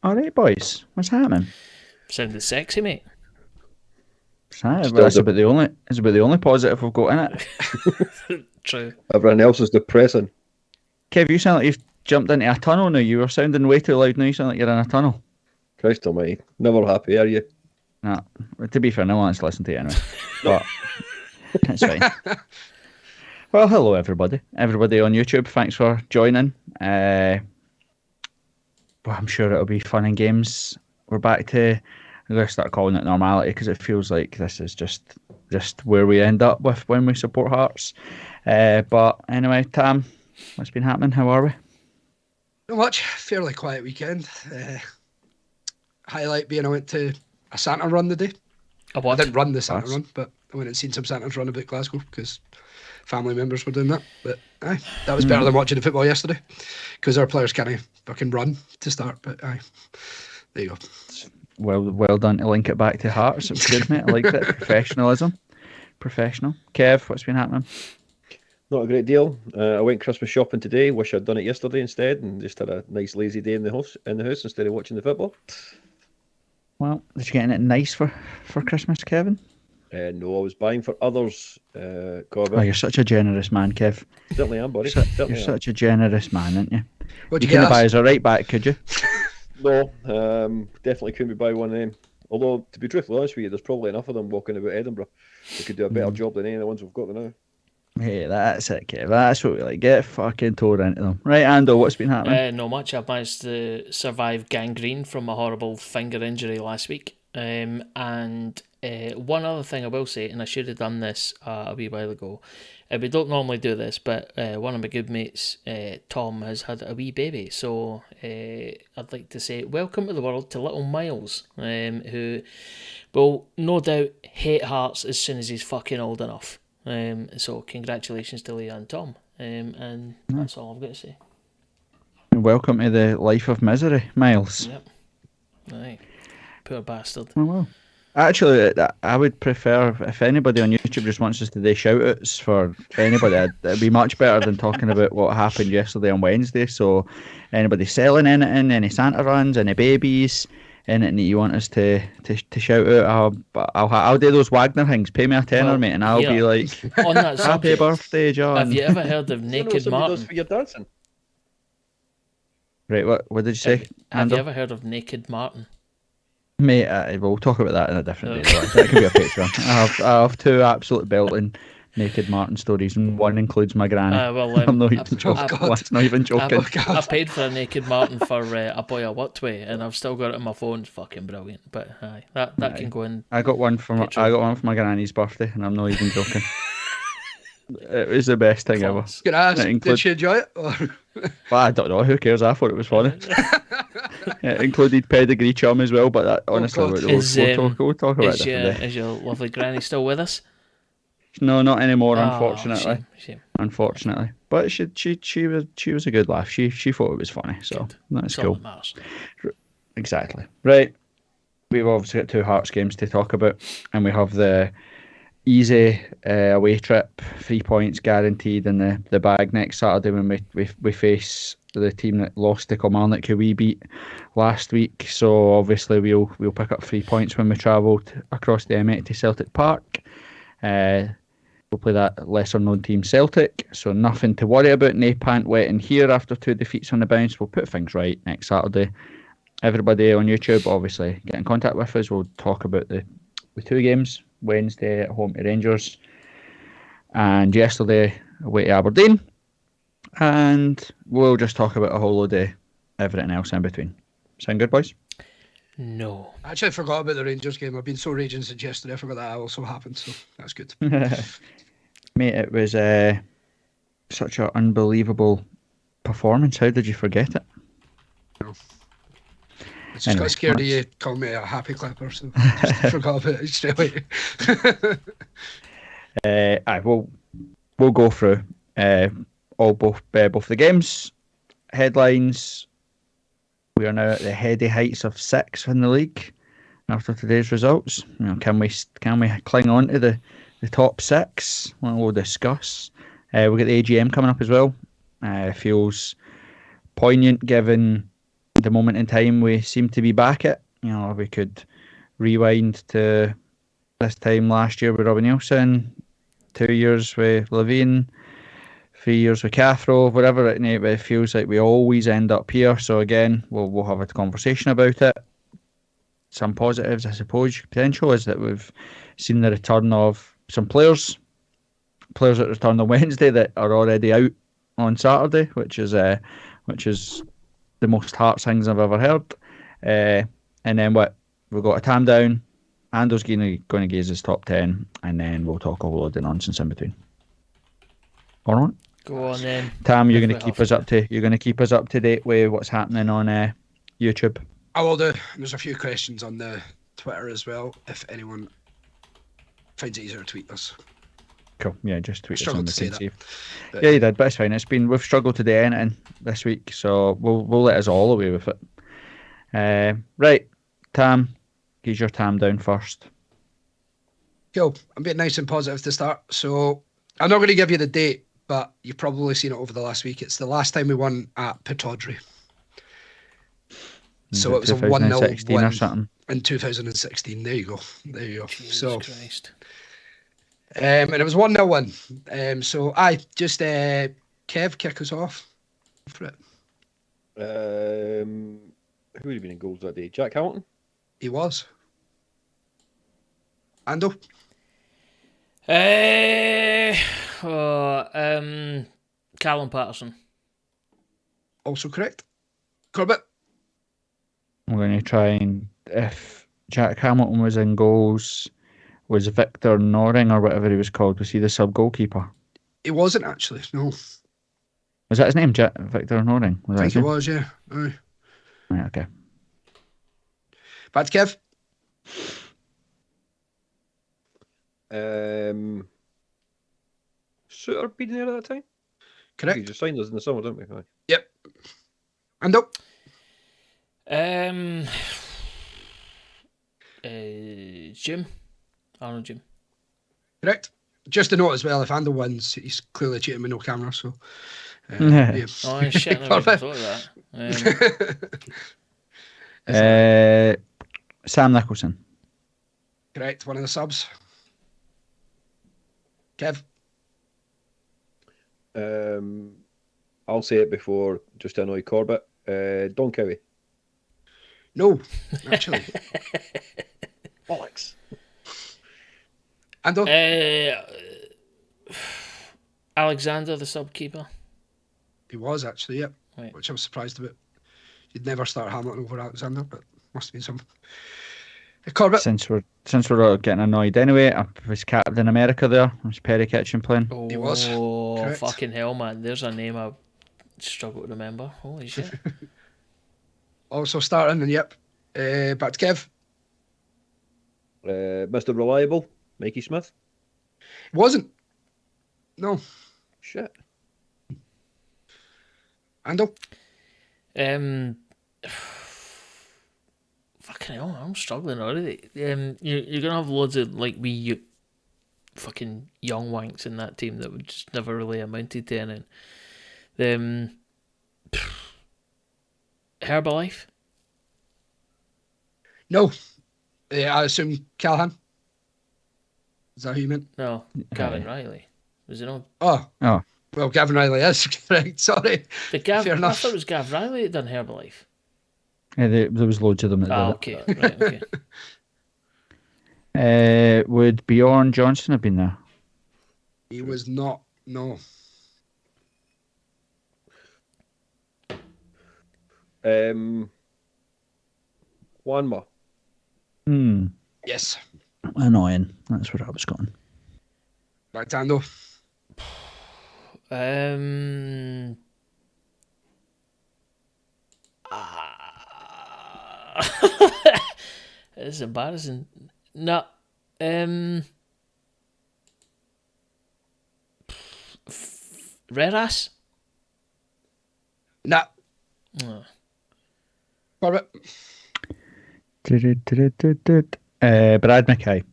Alright, boys. What's happening? Sounded sexy, mate. That's about the only positive we've got in it. True. Everything else is depressing. Kev, you sound like you've jumped into a tunnel now. You were sounding way too loud now. You sound like you're in a tunnel. Christ almighty. Never happy, are you? Nah, to be fair, no one's listening to you anyway. But it's fine. Well, hello everybody. Everybody on YouTube, thanks for joining. Well, I'm sure it'll be fun and games. We're back to, I'm going to start calling it normality because it feels like this is just where we end up with when we support Hearts. But anyway, Tam, what's been happening? How are we? Not much. Fairly quiet weekend. Highlight being I went to a Santa run today. A what? I didn't run the Santa run, but I went and seen some Santas run about Glasgow because family members were doing that. But aye, that was better than watching the football yesterday because our players can't fucking run to start. But aye, there you go. Well done to link it back to Hearts. It was good, mate. I liked it. Professionalism. Professional. Kev, what's been happening? Not a great deal. I went Christmas shopping today. Wish I'd done it yesterday instead, and just had a nice lazy day in the house instead of watching the football. Well, did you get it nice for Christmas, Kevin? No, I was buying for others. Oh, you're such a generous man, Kev. Certainly am, buddy. You're such a generous man, aren't you? What'd you you get? Buy us a right back, could you? No, definitely couldn't be buy one of them. Although, to be truthfully honest with you, there's probably enough of them walking about Edinburgh. They could do a better job than any of the ones we've got now. Hey, that's it, Kev. That's what we like. Get fucking tore into them. Right, Ando, what's been happening? Not much. I've managed to survive gangrene from a horrible finger injury last week. And one other thing I will say, and I should have done this a wee while ago. We don't normally do this, but one of my good mates, Tom, has had a wee baby. So I'd like to say welcome to the world to little Miles, who will no doubt hate Hearts as soon as he's fucking old enough. So congratulations to Leah and Tom. And that's all I've got to say. Welcome to the life of misery, Miles. Yep. Aye. Poor bastard. Oh, well. Actually, I would prefer if anybody on YouTube just wants us to do shout-outs for anybody, it'd be much better than talking about what happened yesterday on Wednesday. So anybody selling anything, any Santa runs, any babies, anything that you want us to shout out, I'll do those Wagner things. Pay me a tenner, mate, and I'll be like, on that happy birthday, John. Have you ever heard of Naked Martin? Does for your dancing. Right, what did you say? Have you ever heard of Naked Martin? Mate, we'll talk about that in a different day. So that could be a Patreon. I have two absolute belting Naked Martin stories, and one includes my granny. I'm not even joking. That's not even joking. I paid for a Naked Martin for a boy a what way, and I've still got it on my phone. It's fucking brilliant. But that can go in. I got one for my granny's birthday, and I'm not even joking. It was the best thing ever. Can I ask, did she enjoy it? Well, I don't know. Who cares? I thought it was funny. It included pedigree chum as well, but that, honestly, we'll talk about it. Is your lovely granny still with us? No, not anymore, unfortunately. Shame. Unfortunately, but she was a good laugh. She thought it was funny, so that's cool. Exactly. Right. We've obviously got two Hearts games to talk about, and we have the easy away trip, 3 points guaranteed in the bag next Saturday when we face the team that lost to Kilmarnock, who we beat last week. So obviously we'll pick up 3 points when we travel across the M8 to Celtic Park. We'll play that lesser known team Celtic, so nothing to worry about. No pant wet in here after 2 defeats on the bounce. We'll put things right next Saturday. Everybody on YouTube, obviously, get in contact with us. We'll talk about the 2 games. Wednesday at home to Rangers, and yesterday away to Aberdeen, and we'll just talk about a whole load of everything else in between. Sound good, boys? No. I actually forgot about the Rangers game. I've been so raging since yesterday. I forgot that also happened, so that's good. Mate, it was such an unbelievable performance. How did you forget it? No. I just got scared of you calling me a happy clapper, so I just forgot about it straight away. We'll go through both the games. Headlines: we are now at the heady heights of 6th in the league after today's results. Can we cling on to the top 6? Well, we'll discuss. We've got the AGM coming up as well. Feels poignant given the moment in time we seem to be back at. We could rewind to this time last year with Robbie Nielsen, 2 years with Levine, 3 years with Cathro, whatever it feels like we always end up here. So again, we'll have a conversation about it. Some positives, I suppose, potential is that we've seen the return of some players that returned on Wednesday that are already out on Saturday, which is the most Hearts things I've ever heard. And then we've got a Tam down. Ando's going to gaze his top 10, and then we'll talk a whole load of nonsense in between. All right. Go on then. Tam, you're going to keep us up to date with what's happening on YouTube. I will do. There's a few questions on the Twitter as well, if anyone finds it easier to tweet us. Cool. Yeah, just tweet us. Struggled to say that. Yeah, you did, but it's fine. We've struggled to do anything this week, so we'll let us all away with it. Right, Tam, get your Tam down first. Cool. I'm being nice and positive to start. So I'm not going to give you the date, but you've probably seen it over the last week. It's the last time we won at Pittodrie. So it was a 1-0 win or something in 2016. There you go. Jesus Christ. And it was 1-0 win. So I just Kev, kick us off for it. Who would have been in goals that day? Jack Hamilton? He was. Ando? Callum Patterson. Also correct. Corbett? I'm going to try and, if Jack Hamilton was in goals, was Victor Noring or whatever he was called, was he the sub goalkeeper? He wasn't actually, no. Was that his name, Victor Noring? I think it was, yeah. Aye. Right, okay. Back to Kev. Suter been there at that time? Correct. He just signed us in the summer, didn't we? Aye. Yep. Ando? Jim. Arnold Jim. Correct. Just a note as well, if Ando wins, he's clearly cheating with no camera, so... Yeah. Oh, shit, I never even thought of that. Sam Nicholson. Correct, one of the subs. Kev? I'll say it before, just to annoy Corbett. Don Cowie. No, actually. Bollocks. Ando? Alexander, the sub keeper. He was actually, yep. Right. Which I was surprised about. You'd never start Hamilton over Alexander, but must have been some. Corbett? Since we're all getting annoyed anyway, I was Captain America there. I was Perry Kitchen playing. Oh, He was. Correct. Fucking hell, man. There's a name I struggle to remember. Holy shit. Also starting, and yep. Back to Kev. Mr. Reliable, Mikey Smith. Wasn't. No. Shit. Ando? Fucking hell, I'm struggling already. You're gonna have loads of like wee fucking young wanks in that team that would just never really amounted to anything. Herbalife? No. I assume Callahan? Is that who you meant? No, Gavin Riley. Was it not? Oh. Well, Gavin Riley is correct. Sorry. Fair enough. I thought it was Gav Riley that done Herbalife. Yeah, there was loads of them that did Okay, right, okay. it. Would Bjorn Johnson have been there? He was not. No. Juanma. Yes. Annoying. That's where I was going. Back to Ando. It's embarrassing. No. Reras? Nah. Oh. Corbett. Brad Mackay.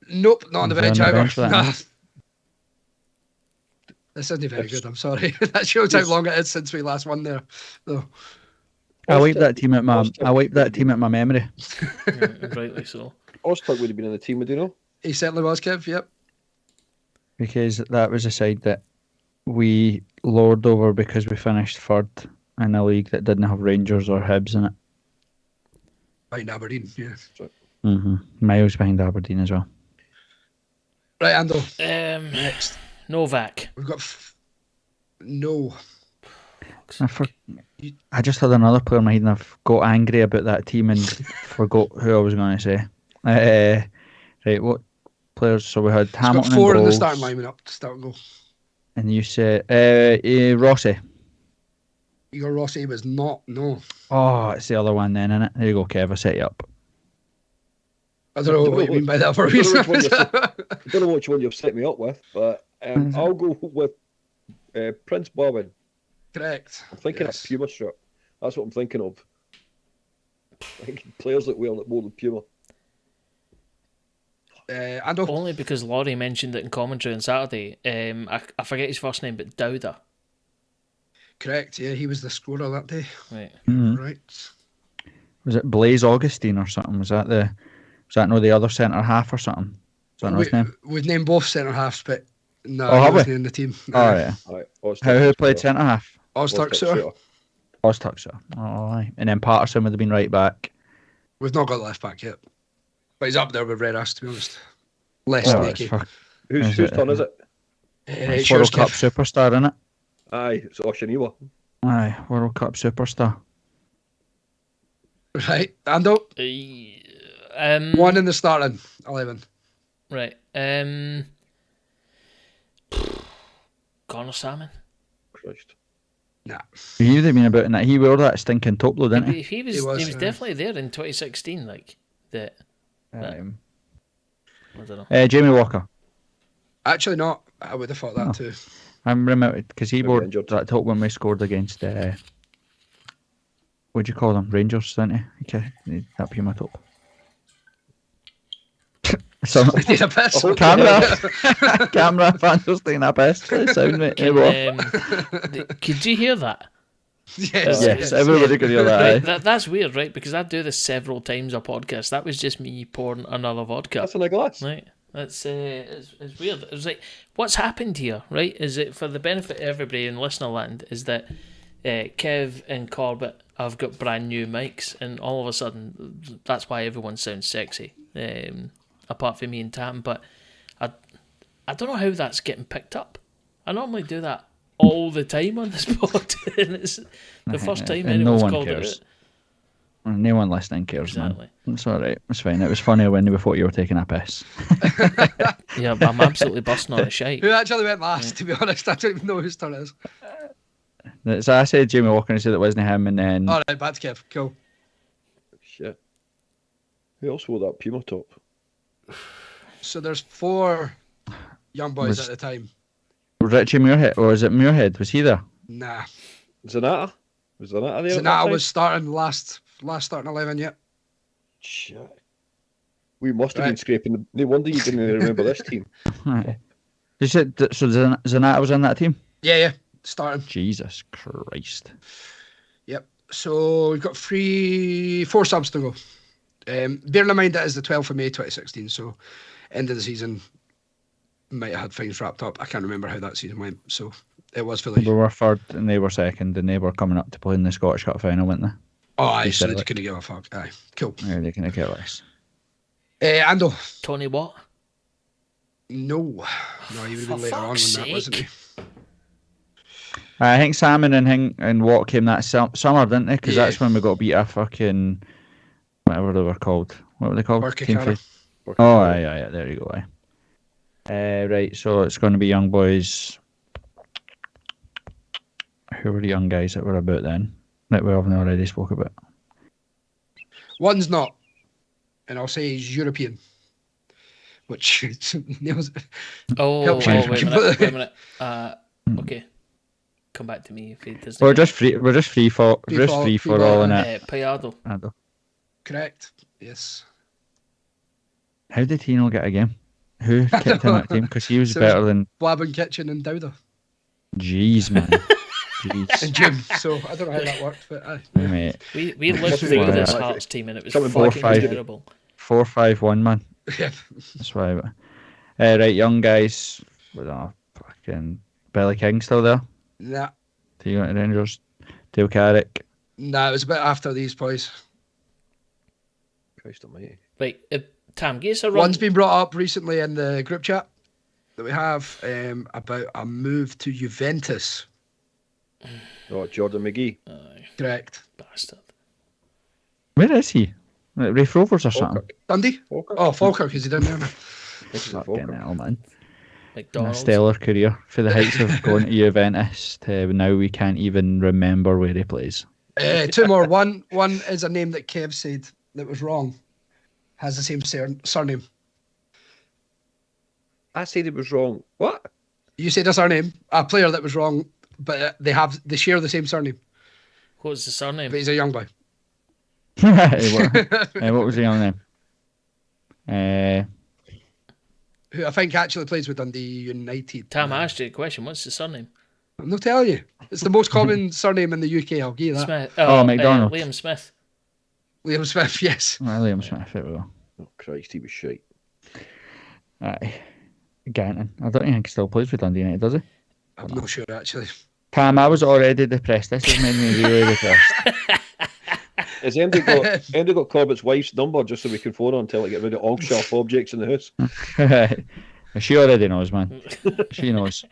Nope, not on the bench either. for that. This isn't very good, I'm sorry. That shows how long it is since we last won there. So, I wiped that team at my memory. Rightly so. Oztag would have been in the team, would you know? he certainly was, Kev, yep. Because that was a side that we lord over because we finished third in a league that didn't have Rangers or Hibs in it. Behind Aberdeen, yeah. Miles behind Aberdeen as well. Right, Ando. Next. Novak. We've got no. I just had another player in my head and I've got angry about that team and forgot who I was going to say. Right, what players? So we had Hamilton got 4 in in the goals, starting lineup to start and goal. and you said Rossi. Igor Rossi was not, no. Oh, it's the other one then, isn't it? There you go, Kev. I set you up. I don't know what you mean by that for I don't know which one you've set me up with, but I'll go with Prince Bowen. Correct. I'm thinking of Puma strip. That's what I'm thinking of. I think players that wear more than Puma. Ando. Only because Laurie mentioned it in commentary on Saturday. I forget his first name, but Dowda. Correct, yeah, he was the scorer that day. Right. Right. Was it Blaise Augustine or something? Was that the other centre half or something? Is that not his name? We've named both centre halves, but no, Oh, he have wasn't we? in the team. Oh yeah. Who played centre half? Ozturk, sir. Ozturk, sir. Oh, aye. And then Patterson would have been right back. We've not got left back yet, but he's up there with Red Ass, to be honest. Less snaky. Whose turn is it? It's World Cup superstar, isn't it? Aye, it's Oshaniwa. Aye, World Cup superstar. Right, Ando. 1 in the starting 11. Right. Connor Salmon. Christ. Nah. He would have been about in that. He wore that stinking top though, didn't he? He was definitely there in 2016, like that. I don't know. Jamie Walker. Actually, not. I would have thought that too. I remember because he wore injured. that top when we scored against. What'd you call them? Rangers, didn't he? Okay, that Puma top. So, camera fans are staying up best. Sound mate. Could you hear that? Yes, everybody could hear that. Right, that's weird, right? Because I do this several times a podcast. That was just me pouring another vodka. That's in a glass. Right. That's it's weird. It was like, what's happened here, right? Is it for the benefit of everybody in listener land? Is that Kev and Corbett have got brand new mics, and all of a sudden, that's why everyone sounds sexy. Apart from me and Tam, but I don't know how that's getting picked up. I normally do that all the time on this pod, and it's the first time anyone's called cares. it. No one listening cares, Exactly. Man. It's alright. It's fine. It was funny when we thought you were taking a piss. Yeah, I'm absolutely busting on a shite. Who actually went last, to be honest? I don't even know whose turn it is. So I said Jamie Walker and he said it wasn't him, and then... Alright, bad Kev. Cool. Shit. Who else wore that Puma top? So there's 4 young boys at the time. Richie Muirhead, or is it Muirhead? Was he there? Nah. Zanata? Was Zanata there? Zanata was starting last starting 11, yep. Shit. We must have been scraping. No wonder you didn't remember this team. Right. You said so Zanata was in that team? Yeah. Starting. Jesus Christ. Yep. So we've got 4 subs to go. Bearing in mind that is the 12th of May 2016, so end of the season might have had things wrapped up. I can't remember how that season went, so it was fully. We were third and they were second, and they were coming up to play in the Scottish Cup final, weren't they? Oh, aye, so they couldn't give a fuck. Aye, cool. Yeah, they couldn't care less. Ando. Tony Watt? No, he would have been later on than that, wasn't he? I think Salmon and Watt came that summer, didn't they? Because that's when we got beat a fucking whatever they were called. What were they called? Oh, aye, there you go. Aye. Right, so it's going to be young boys. Who were the young guys that were about then that we haven't already spoke about? One's not, and I'll say he's European, which nails it. Wait a minute. Okay, come back to me if he doesn't. We're just free for all in it. Payardo. Correct. Yes. How did he not get a game? Who kept him at team? Because he was better than Blabin, Kitchen, and Dowda. Jeez, man. Jeez. in June. So I don't know how that worked, but Mate. We lived through this Hearts team and it was fucking terrible. 4-5-1, man. yeah. That's why. Right, young guys. Fucking Billy King still there? Nah. Do you want Rangers? Dale Carrick? Nah, it was a bit after these boys. Christ almighty. Right, Tam, give us a run. One's been brought up recently in the group chat that we have about a move to Juventus. Oh, Jordan McGee. Correct. Bastard. Where is he? Rafe Rovers or something? Dundee? Falkirk. Oh, Falkirk, is he down there now? This is a Fucking Falkirk. hell, man. A McDonald's. stellar career for the heights of going to Juventus to now we can't even remember where he plays. Two more. One is a name that Kev said that was wrong. Has the same surname. I said it was wrong. What? You said a surname, a player that was wrong, but they share the same surname. What's the surname? But he's a young boy. What was the young name? Who I think actually plays with Dundee United. Tam, I asked you a question. What's the surname? I'm not telling you. It's the most common surname in the UK, I'll give you that. Smith. McDonald. Liam Smith. Liam Smith, yes. Liam Smith, it will. Oh, Christ, he was shite. Aye. Ganton. I don't think he still plays with Dundee United, does he? I'm not sure, actually. Tam, I was already depressed. This has made me really depressed. Has Andy got Corbett's wife's number just so we can phone her and tell her to get rid of all sharp objects in the house? She already knows, man. She knows.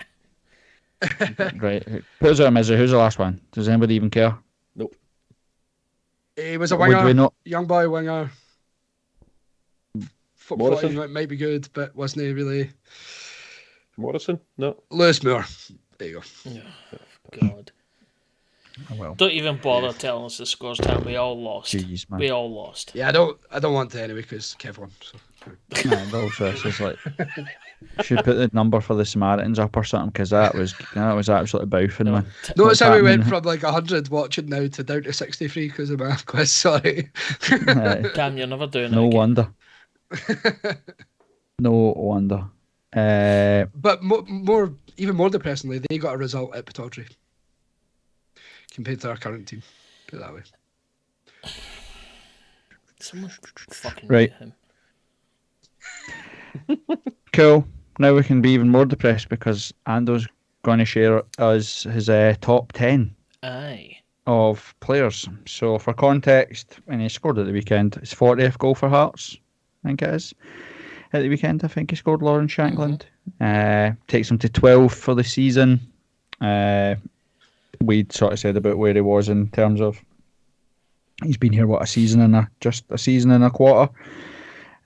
Right. Put us out of misery. Who's the last one? Does anybody even care? Nope. He was a Would winger, we not- young boy winger. Morrison? Footballing might be good, but wasn't he really? Morrison? No. Lewis Moore. There you go. God. Oh, well. Don't even bother telling us the scores, Tam. We all lost. Jeez, man. We all lost. Yeah, I don't want to anyway because Kev won. So. Also, it's just like should put the number for the Samaritans up or something because that was absolutely bouffing, man. Notice how we happening? went from like 100 watching now to down to 63 because of my quiz. Sorry. Tam, you're never doing No it again. wonder. No wonder. But even more depressingly, they got a result at Pataudry compared to our current team. Put it that way. Someone fucking Right. him. Cool. Now we can be even more depressed because Ando's going to share us his top 10 Aye. of players. So for context, when he scored at the weekend, his 40th goal for Hearts, I think it is. At the weekend, I think he scored Lawrence Shankland. Takes him to 12 for the season. We'd sort of said about where he was in terms of he's been here, just a season and a quarter.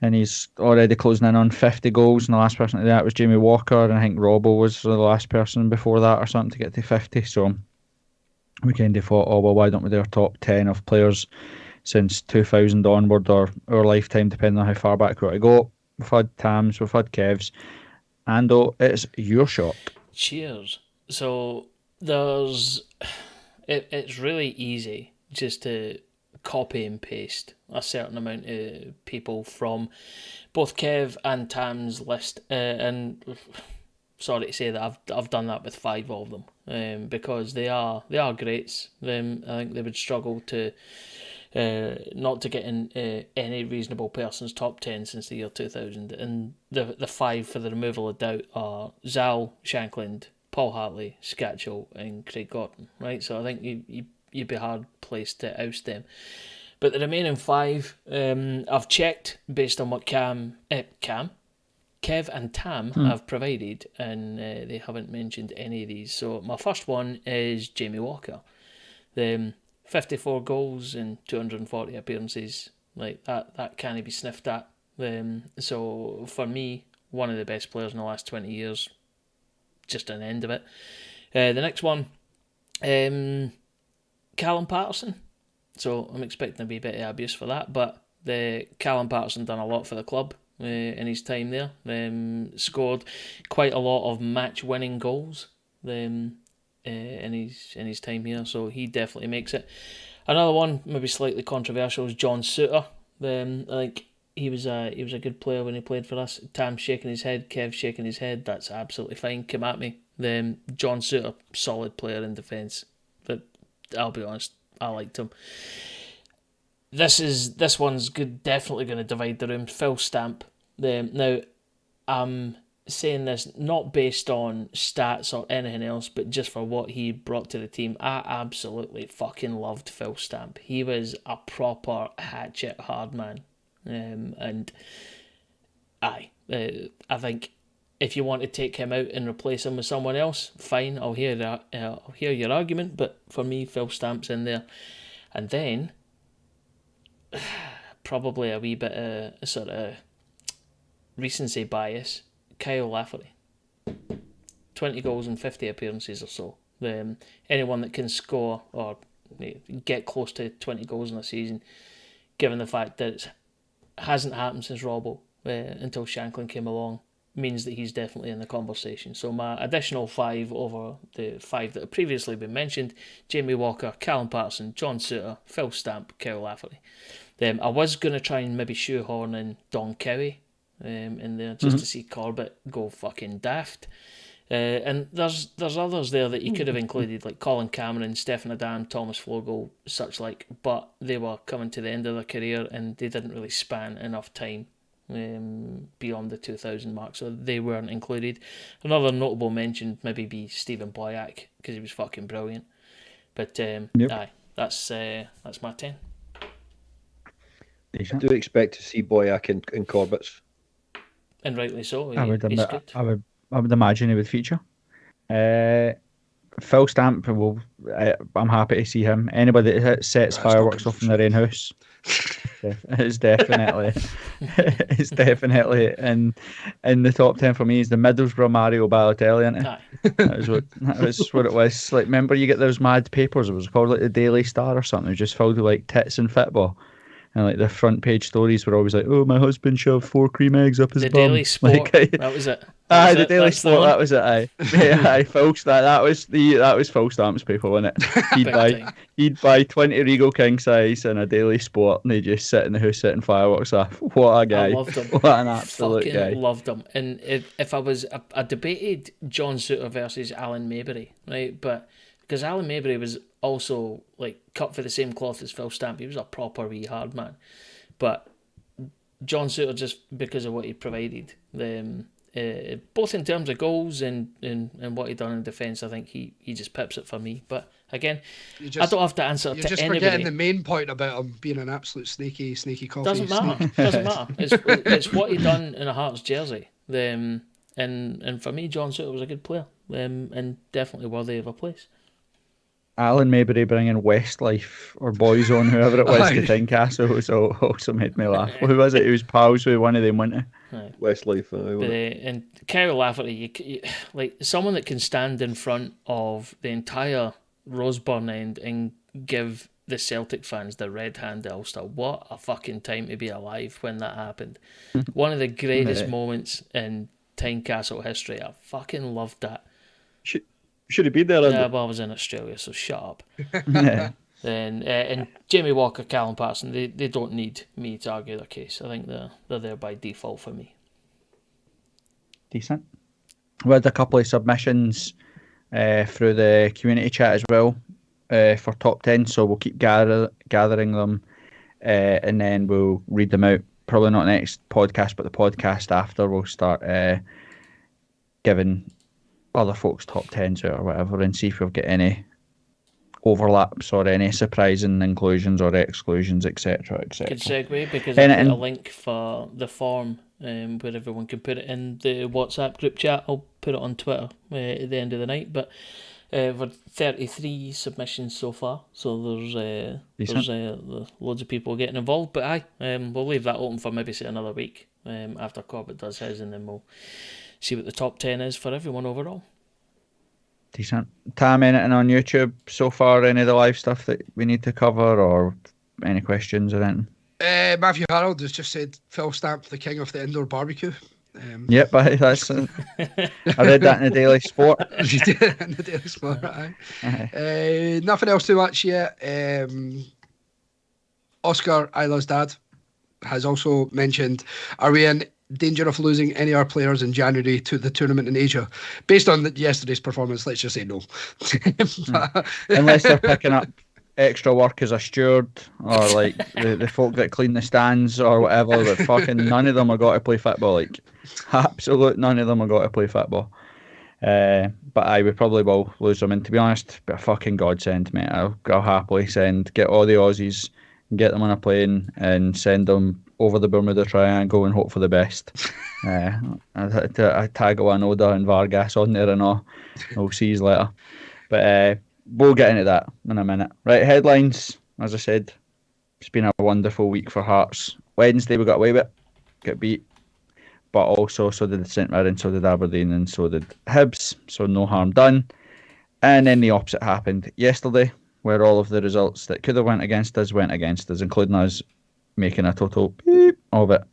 And he's already closing in on 50 goals. And the last person to do that was Jamie Walker. And I think Robbo was the last person before that or something to get to 50. So we kind of thought, why don't we do our top 10 of players since 2000 onward or our lifetime, depending on how far back we want to go. We've had Tams, we've had Kevs. Ando, it's your shot. Cheers. So it's really easy just to copy and paste a certain amount of people from both Kev and Tam's list, and sorry to say that I've done that with 5 of them, because they are greats. I think they would struggle to not to get in any reasonable person's top 10 since the year 2000, and the 5 for the removal of doubt are Zal, Shankland, Paul Hartley, Scatchell and Craig Gordon, right? So I think you'd be hard placed to oust them. But the remaining 5, I've checked based on what Kev and Tam have provided, and they haven't mentioned any of these. So my first one is Jamie Walker. 54 goals and 240 appearances, like that can't be sniffed at. So for me, one of the best players in the last 20 years. Just an end of it. The next one, Callum Patterson. So I'm expecting a wee bit of abuse for that, but Callum Patterson done a lot for the club in his time there. Scored quite a lot of match-winning goals in his time here, so he definitely makes it. Another one, maybe slightly controversial, is John Suter. I think he was a good player when he played for us. Tam shaking his head, Kev shaking his head. That's absolutely fine. Come at me. John Souttar, solid player in defence. But I'll be honest, I liked him. This one's definitely going to divide the room. Phil Stamp. Now, I'm saying this not based on stats or anything else, but just for what he brought to the team. I absolutely fucking loved Phil Stamp. He was a proper hatchet hard man. And I think if you want to take him out and replace him with someone else, fine, I'll hear your argument, but for me, Phil Stamp's in there. And then, probably a wee bit of sort of recency bias, Kyle Lafferty. 20 goals and 50 appearances or so. Anyone that can score or get close to 20 goals in a season, given the fact that it hasn't happened since Robbo until Shanklin came along, means that he's definitely in the conversation. So my additional 5 over the 5 that have previously been mentioned: Jamie Walker, Callum Patterson, John Souttar, Phil Stamp, Kyle Lafferty. I was going to try and maybe shoehorn in Don Cowie in there just to see Corbett go fucking daft. And there's others there that you could have included, like Colin Cameron, Stefan Adam, Thomas Flogel, such like, but they were coming to the end of their career and they didn't really span enough time beyond the 2000 mark, so they weren't included. Another notable mention maybe be Stephen Boyack, because he was fucking brilliant. But aye, that's my 10. I do expect to see Boyack in Corbett's, and rightly so. I would imagine he would feature. Phil Stamp, I'm happy to see him. Anybody that sets fireworks off in their own house is definitely in the top 10 for me. Is the Middlesbrough Mario Balotelli, isn't it? That was what it was. Like, remember you get those mad papers? It was called like the Daily Star or something. It was just filled with like tits and football. And like the front page stories were always like, "Oh, my husband shoved 4 cream eggs up his bum." The Daily Sport, like, that was it. The Daily Sport, that was it. Aye, folks, that was Phil Stamp's paper, wasn't it? He'd buy 20 Regal king size and a Daily Sport, and they just sit in the house setting fireworks off. What a guy! I loved him. What an absolute guy! Loved him. And if I debated John Souttar versus Alan Maybury, right? But because Alan Maybury was also like cut for the same cloth as Phil Stamp, he was a proper wee hard man. But John Souttar, just because of what he provided, both in terms of goals and what he done in defence, I think he just pips it for me. But again, I don't have to answer to anybody. You're just forgetting the main point about him being an absolute sneaky coffee. Doesn't matter. It's what he done in a Hearts jersey. And for me, John Souttar was a good player, and definitely worthy of a place. Alan Maybury bringing Westlife or Boyzone, whoever it was, to Tynecastle also made me laugh. Who was it? He was pals with one of them, wasn't he? Westlife. And Kyle Lafferty, you, like someone that can stand in front of the entire Roseburn end and give the Celtic fans the red hand Ulster. What a fucking time to be alive when that happened. One of the greatest moments in Tynecastle history. I fucking loved that. Should have been there. Yeah, well, I was in Australia, so shut up. And Jamie Walker, Callum Patterson, they don't need me to argue their case. I think they're there by default for me. Decent. We had a couple of submissions through the community chat as well for top 10, so we'll keep gathering them and then we'll read them out. Probably not next podcast, but the podcast after we'll start giving other folks' top 10s or whatever and see if we've got any overlaps or any surprising inclusions or exclusions, etc. Good segue, because I've got a link for the form where everyone can put it in the WhatsApp group chat. I'll put it on Twitter at the end of the night, but we've 33 submissions so far, so there's loads of people getting involved, but we'll leave that open for maybe say another week after Corbett does his, and then we'll see what the top 10 is for everyone overall. Decent. Tam, anything on YouTube so far? Any of the live stuff that we need to cover, or any questions or anything? Matthew Harold has just said Phil Stamp, the king of the indoor barbecue. Yep, that's. I read that in the Daily Sport. You did in the Daily Sport, aye. Nothing else too much yet. Oscar, Isla's dad, has also mentioned, are we in danger of losing any of our players in January to the tournament in Asia? Based on yesterday's performance, let's just say no. Unless they're picking up extra work as a steward or like the folk that clean the stands or whatever, but fucking none of them are got to play football. Like, absolute none of them are got to play football. But I would probably will lose them. And to be honest, be a fucking godsend, mate. I'll happily get all the Aussies, get them on a plane and send them over the Bermuda Triangle and hope for the best. I tag Oda and Vargas on there and all. We'll see you later. But we'll get into that in a minute. Right, headlines. As I said, it's been a wonderful week for Hearts. Wednesday we got away with it, got beat. But also, so did St Mirren, so did Aberdeen, and so did Hibs. So no harm done. And then the opposite happened yesterday, where all of the results that could have went against us, including us making a total beep of it.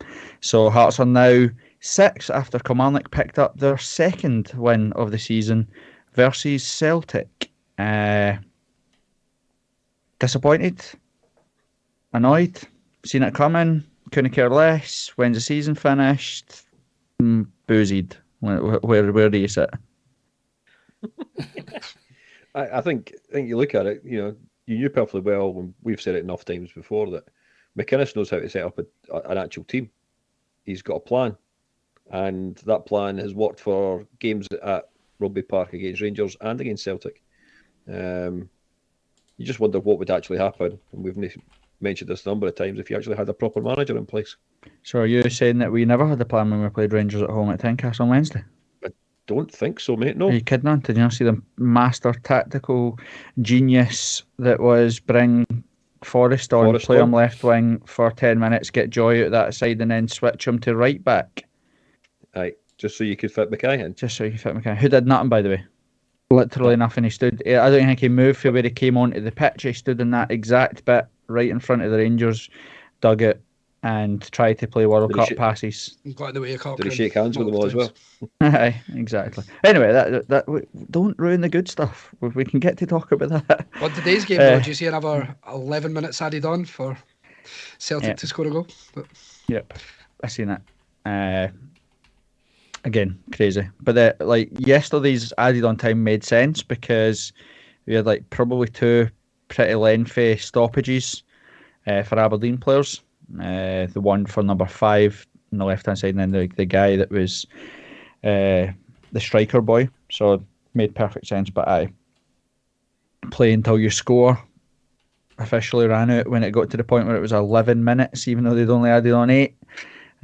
So Hearts are now 6 after Kilmarnock picked up their second win of the season versus Celtic. Disappointed? Annoyed? Seen it coming? Couldn't care less? When's the season finished? Boozied. Where do you sit? I think you look at it, you knew perfectly well, when we've said it enough times before, that McInnes knows how to set up an actual team. He's got a plan, and that plan has worked for games at Rugby Park against Rangers and against Celtic. You just wonder what would actually happen, and we've mentioned this a number of times, if you actually had a proper manager in place. So are you saying that we never had a plan when we played Rangers at home at Tynecastle on Wednesday? I don't think so, mate, no. Are you kidding on? Did you not see the master tactical genius that was bring Forrest on, play him left wing for 10 minutes, get Joy out that side and then switch him to right back? Aye, just so you could fit Mackay in. Just so you could fit Mackay. Who did nothing, by the way. Literally nothing. He stood. I don't think he moved from where he came onto the pitch. He stood in that exact bit right in front of the Rangers dugout and tried to play World Cup passes. Got the way Did he shake hands with them all as well? Aye, exactly. Anyway, that don't ruin the good stuff. We can get to talk about that. On today's game, though, do you see another 11 minutes added on for Celtic to score a goal? But... Yep, I seen it. Again, crazy. But yesterday's added on time made sense because we had probably 2 pretty lengthy stoppages for Aberdeen players. The one for number 5 on the left hand side, and then the guy that was the striker boy. So it made perfect sense. But I play until you score officially ran out when it got to the point where it was 11 minutes, even though they'd only added on 8.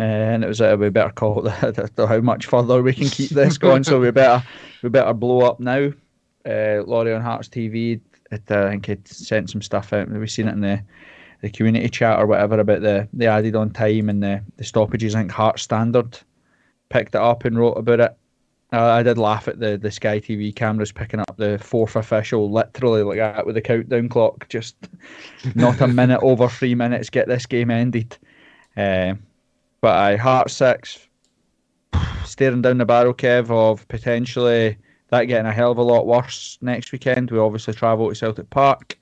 And it was we better call it how much further we can keep this going. So we better blow up now. Laurie on Hearts TV, I think he'd sent some stuff out. We've seen it in the community chat or whatever about the added on time and the stoppages. I think Hearts Standard picked it up and wrote about it. I did laugh at the Sky TV cameras picking up the 4th official, literally like that with the countdown clock. Just not a minute over 3 minutes, get this game ended. But Hearts 6, staring down the barrel, Kev, of potentially that getting a hell of a lot worse next weekend. We obviously travel to Celtic Park.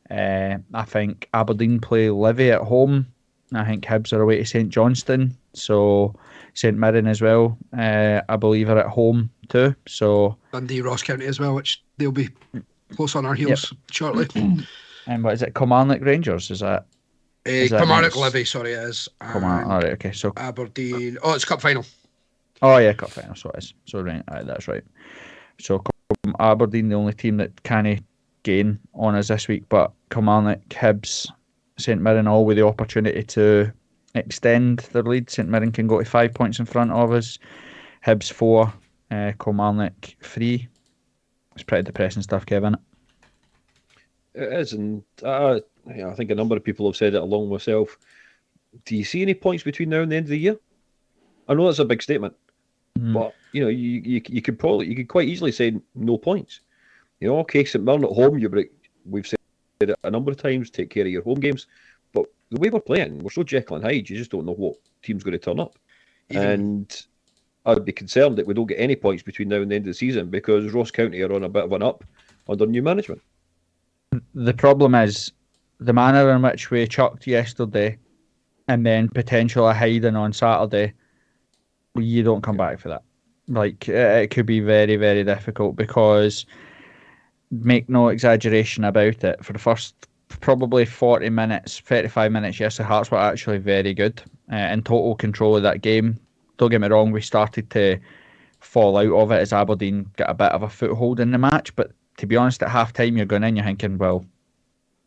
I think Aberdeen play Livy at home. I think Hibs are away to St Johnstone. So St Mirren as well, I believe, are at home too. So Dundee, Ross County as well, which they'll be close on our heels shortly. And what is it? Kilmarnock Rangers? Is that? Kilmarnock Livy, sorry, it is. Kilmarnock. All right, okay. So Aberdeen. Oh, it's cup final. Oh yeah, cup final. So it is. So right, that's right. So Aberdeen, the only team that can gain on us this week, but Kilmarnock, Hibs, St Mirren, all with the opportunity to extend their lead. St Mirren can go to 5 points in front of us. Hibs 4, Kilmarnock 3. It's pretty depressing stuff, Kevin. It is, and I think a number of people have said it along with myself. Do you see any points between now and the end of the year? I know that's a big statement, but you could quite easily say no points. Okay, St Mirren at home, we've said it a number of times, take care of your home games, but the way we're playing, we're so Jekyll and Hyde, you just don't know what team's going to turn up. And I'd be concerned that we don't get any points between now and the end of the season because Ross County are on a bit of an up under new management. The problem is the manner in which we chucked yesterday and then potentially hiding on Saturday you don't come back for that. Like, it could be very, very difficult because, make no exaggeration about it, for the first probably 40 minutes, 35 minutes, yes, the Hearts were actually very good in total control of that game. Don't get me wrong, we started to fall out of it as Aberdeen got a bit of a foothold in the match, but to be honest, at half time you're going in, you're thinking, well,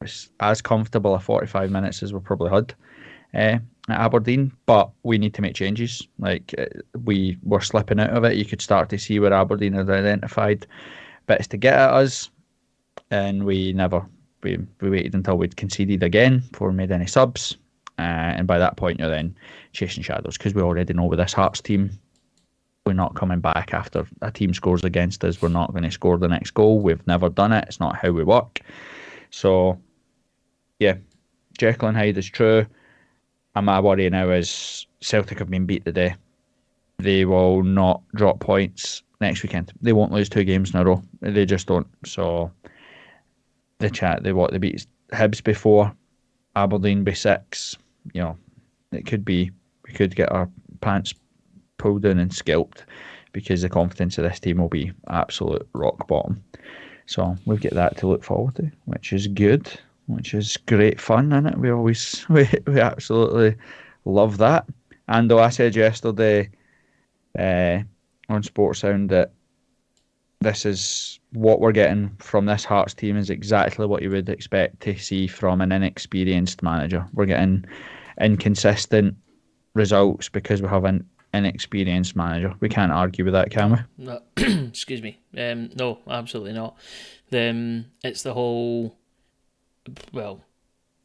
it's as comfortable a 45 minutes as we probably had at Aberdeen, but we need to make changes. Like, we were slipping out of it. You could start to see where Aberdeen had identified bits to get at us, and we never. We waited until we'd conceded again before we made any subs, and by that point you're then chasing shadows because we already know with this Hearts team, we're not coming back after a team scores against us. We're not going to score the next goal. We've never done it. It's not how we work. So, yeah, Jekyll and Hyde is true. And my worry now is Celtic have been beat today. They will not drop points next weekend. They won't lose 2 games in a row. They just don't. So they beat Hibs before, Aberdeen by 6. You know, it could be we could get our pants pulled down and scalped because the confidence of this team will be absolute rock bottom. So we've got that to look forward to, which is good, which is great fun, isn't it? We absolutely love that. And though I said yesterday on Sports Sound that this is what we're getting from this Hearts team is exactly what you would expect to see from an inexperienced manager. We're getting inconsistent results because we have an inexperienced manager. We can't argue with that, can we? No, excuse me. No, absolutely not. It's the whole. Well,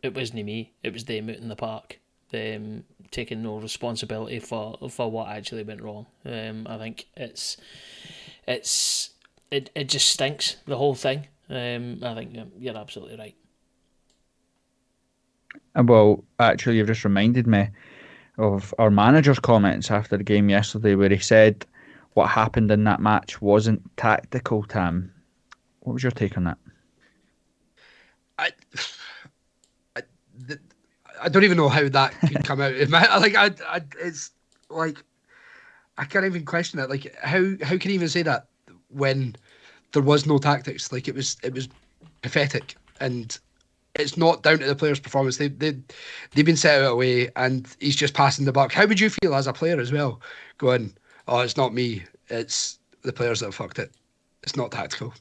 it wasn't me. It was them out in the park. Taking no responsibility for what actually went wrong. I think it just stinks, the whole thing. I think you're absolutely right. Well, actually, you've just reminded me of our manager's comments after the game yesterday, where he said what happened in that match wasn't tactical. Tam, what was your take on that? I don't even know how that could come out. It's like I can't even question it. Like, how can you even say that when there was no tactics? Like, it was pathetic, and it's not down to the players' performance. They've been set out away, and he's just passing the buck. How would you feel as a player as well, going, "Oh, it's not me. It's the players that have fucked it. It's not tactical."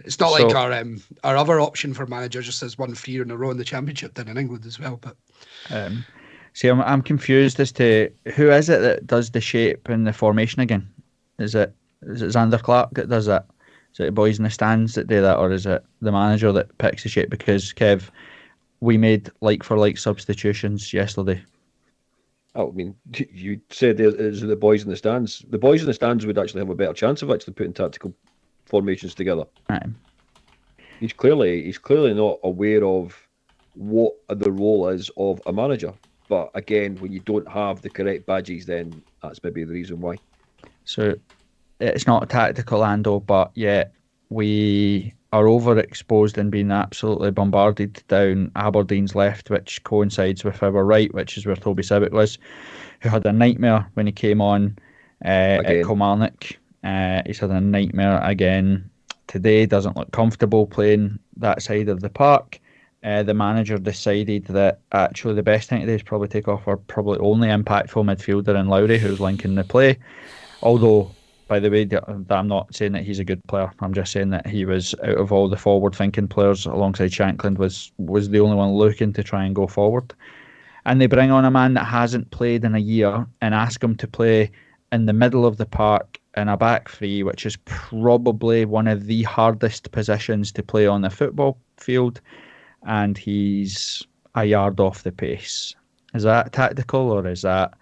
It's not like our other option for manager just has won 3 in a row in the Championship down in England as well. But see, I'm confused as to who is it that does the shape and the formation again. Is it Xander Clark that does that? Is it the boys in the stands that do that, or is it the manager that picks the shape? Because Kev, we made like for like substitutions yesterday. Oh, I mean, you said it's the boys in the stands. The boys in the stands would actually have a better chance of actually putting tactical formations together. Right. He's clearly not aware of what the role is of a manager. But again, when you don't have the correct badges, then that's maybe the reason why. So it's not tactical, Ando, but yet we are overexposed and being absolutely bombarded down Aberdeen's left, which coincides with our right, which is where Toby Sibbick was, who had a nightmare when he came on at Kilmarnock. He's had a nightmare again today. Doesn't look comfortable playing that side of the park. The manager decided that actually the best thing to do is probably take off our probably only impactful midfielder in Lowry, who's linking the play. Although, by the way, I'm not saying that he's a good player. I'm just saying that he was, out of all the forward-thinking players alongside Shankland, was the only one looking to try and go forward. And they bring on a man that hasn't played in a year and ask him to play in the middle of the park in a back three, which is probably one of the hardest positions to play on the football field, and he's a yard off the pace. Is that tactical, or is that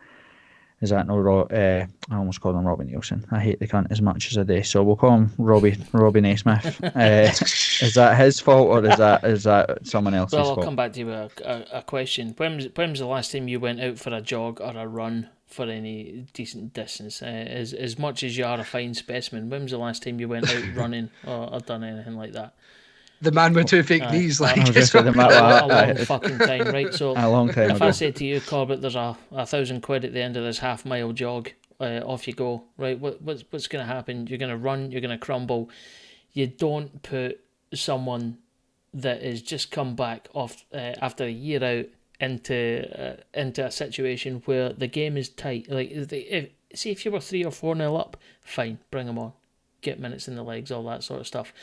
no? I almost called him Robbie Nielsen. I hate the cunt as much as I do, so we'll call him Robbie Naismith. Is that his fault, or is that someone else's fault? Well, I'll come back to you with a question. When was the last time you went out for a jog or a run for any decent distance? As much as you are a fine specimen, when was the last time you went out running or done anything like that? The man with two fake knees, like I was just saying, a long fucking time, right? So a long time if ago. I say to you, Corbett, there's a £1,000 at the end of this half-mile jog, off you go, right? What's going to happen? You're going to run, you're going to crumble. You don't put someone that has just come back off after a year out into a situation where the game is tight. Like, if you were 3 or 4-0 up, fine, bring them on, get minutes in the legs, all that sort of stuff.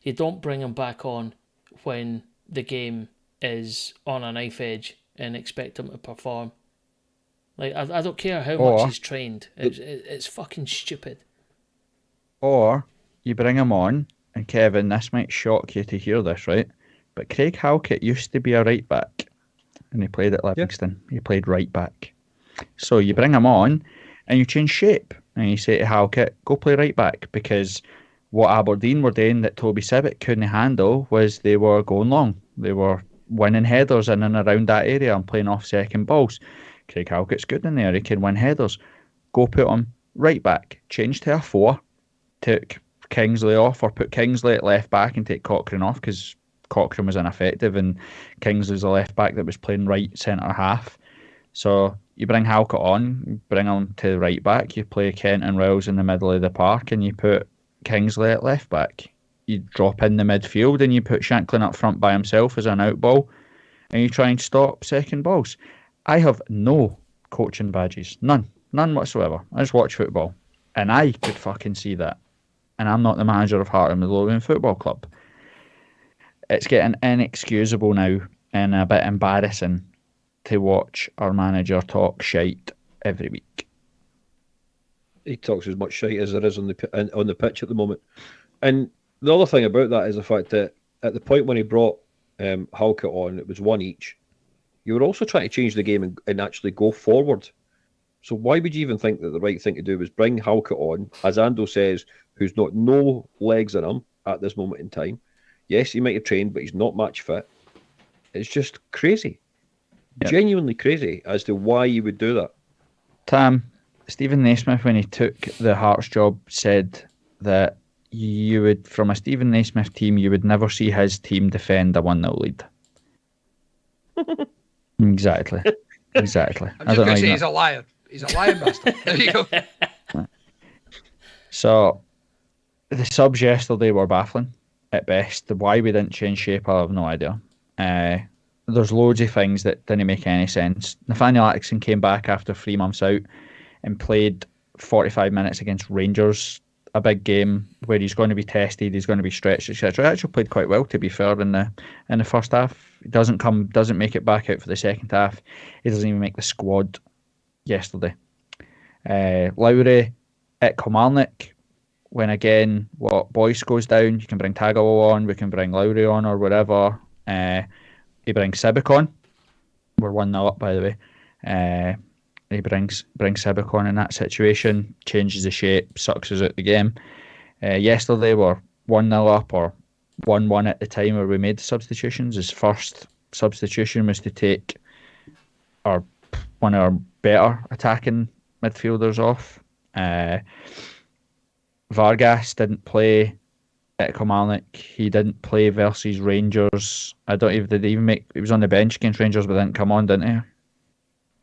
You don't bring him back on when the game is on a knife edge and expect him to perform. Like, I don't care how much he's trained. It's fucking stupid. Or you bring him on, and Kevin, this might shock you to hear this, right? But Craig Halkett used to be a right back, and he played at Livingston. He played right back. So you bring him on, and you change shape, and you say to Halkett, go play right back, because what Aberdeen were doing that Toby Sibbett couldn't handle was they were going long. They were winning headers in and around that area and playing off second balls. Craig Halkett's good in there. He can win headers. Go put him right back. Change to a 4. Took Kingsley off, or put Kingsley at left back and take Cochrane off, because Cochrane was ineffective and Kingsley's a left back that was playing right centre half. So you bring Halkett on, bring him to right back. You play Kent and Wells in the middle of the park, and you put Kingsley at left back. You drop in the midfield and you put Shanklin up front by himself as an out ball, and you try and stop second balls. I have no coaching badges, none whatsoever. I just watch football, and I could fucking see that. And I'm not the manager of Heart and Midlothian Football Club. It's getting inexcusable now and a bit embarrassing to watch our manager talk shite every week. He talks as much shite as there is on the pitch at the moment. And the other thing about that is the fact that at the point when he brought Halkett on, it was 1 each. You were also trying to change the game and actually go forward. So why would you even think that the right thing to do was bring Halkett on, as Ando says, who's got no legs in him at this moment in time? Yes, he might have trained, but he's not match fit. It's just crazy. Yep. Genuinely crazy as to why you would do that. Tam, Stephen Naismith, when he took the Hearts job, said that you would, from a Stephen Naismith team, you would never see his team defend a 1-0 lead. Exactly. I'm just going to say he's a liar. He's a lying bastard. There you go. So, the subs yesterday were baffling at best. Why we didn't change shape, I have no idea. There's loads of things that didn't make any sense. Nathaniel Atkinson came back after 3 months out and played 45 minutes against Rangers, a big game where he's going to be tested, he's going to be stretched, etc. He actually played quite well, to be fair, in the first half. He doesn't make it back out for the second half. He doesn't even make the squad yesterday. Lowry at Kilmarnock, when again Boyce goes down, you can bring Tagawa on, we can bring Lowry on or whatever. He brings Sibbick on. We're 1-0 up, by the way. He brings Sibbick on in that situation, changes the shape, sucks us out the game. Yesterday we're 1-0 up, or 1-1 at the time where we made the substitutions. His first substitution was to take one of our better attacking midfielders off. Vargas didn't play at Kilmarnock. He didn't play versus Rangers. He was on the bench against Rangers, but didn't come on, didn't he?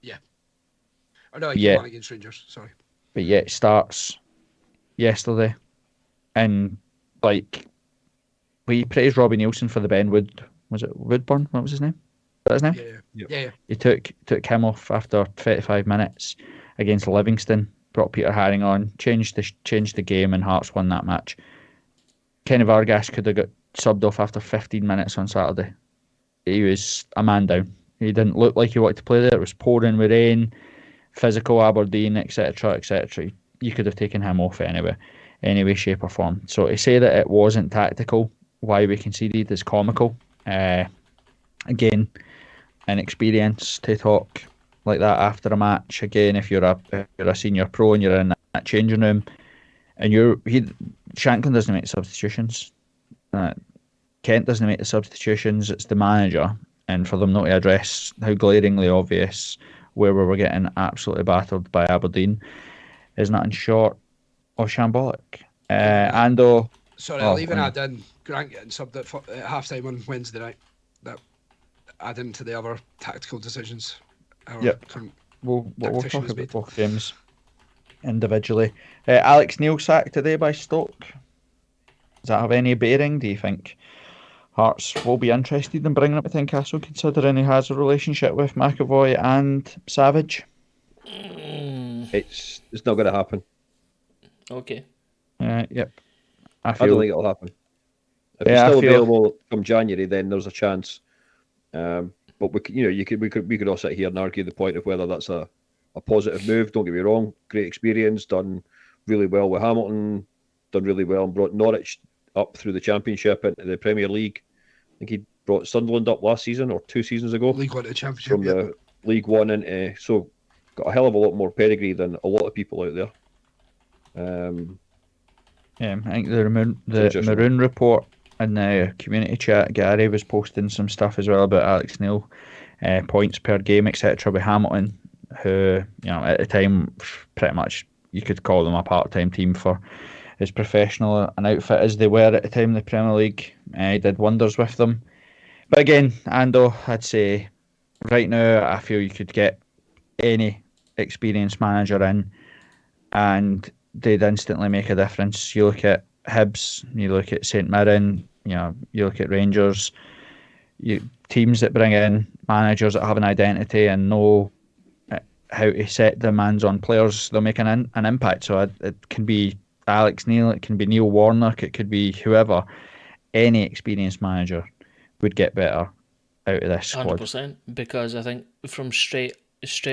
Yeah. Oh no, he came on against Rangers. Sorry. But it starts yesterday, and we praised Robbie Nielsen for the Ben Wood. Was it Woodburn? What was his name? Is that his name? Yeah. He took him off after 35 minutes against Livingston. Brought Peter Haring on, changed the game, and Hearts won that match. Kenny Vargas could have got subbed off after 15 minutes on Saturday. He was a man down. He didn't look like he wanted to play there. It was pouring with rain, physical Aberdeen, etc., etc. You could have taken him off anyway, any way, shape or form. So to say that it wasn't tactical, why we conceded, is comical. Again, inexperience to talk like that after a match. Again, if you're a senior pro and you're in that changing room, and Shanklin doesn't make substitutions, Kent doesn't make the substitutions, it's the manager, and for them not to address how glaringly obvious where we were getting absolutely battered by Aberdeen is nothing short of shambolic. Ando, sorry, I'll even add in Grant getting subbed at half time on Wednesday night. That adding to the other tactical decisions. We'll talk about both games individually. Alex Neil sacked today by Stoke. Does that have any bearing? Do you think Hearts will be interested in bringing him to Tynecastle, considering he has a relationship with McAvoy and Savage? It's not going to happen. Okay. Yep. I don't think it'll happen. If he's still available come January, then there's a chance. But we could all sit here and argue the point of whether that's a positive move. Don't get me wrong, great experience, done really well with Hamilton, done really well and brought Norwich up through the Championship into the Premier League. I think he brought Sunderland up last season or 2 seasons ago. League One to Championship. From the League One into, so got a hell of a lot more pedigree than a lot of people out there. I think the Maroon report in the community chat, Gary was posting some stuff as well about Alex Neil, points per game, etc. with Hamilton, who, at the time, pretty much you could call them a part-time team for as professional an outfit as they were at the time in the Premier League. He did wonders with them. But again, Ando, I'd say right now I feel you could get any experienced manager in and they'd instantly make a difference. You look at Hibs, you look at St Mirren, you look at Rangers, teams that bring in managers that have an identity and know how to set demands on players, they'll make an impact. So it can be Alex Neil, it can be Neil Warnock, it could be whoever. Any experienced manager would get better out of this squad. 100%, because I think from straight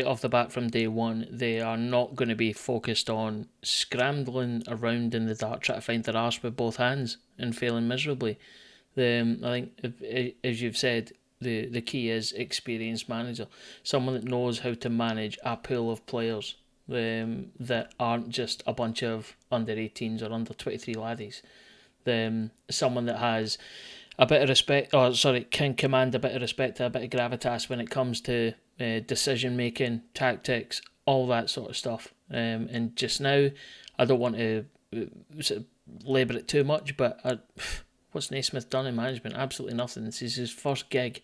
off the bat from day one, they are not going to be focused on scrambling around in the dark trying to find their arse with both hands and failing miserably. I think, as you've said, the key is experienced manager, someone that knows how to manage a pool of players that aren't just a bunch of under 18s or under 23 laddies. Someone that has a bit of respect, can command a bit of respect, a bit of gravitas when it comes to decision making, tactics, all that sort of stuff. And just now, I don't want to labour it too much, but what's Naismith done in management? Absolutely nothing. This is his first gig.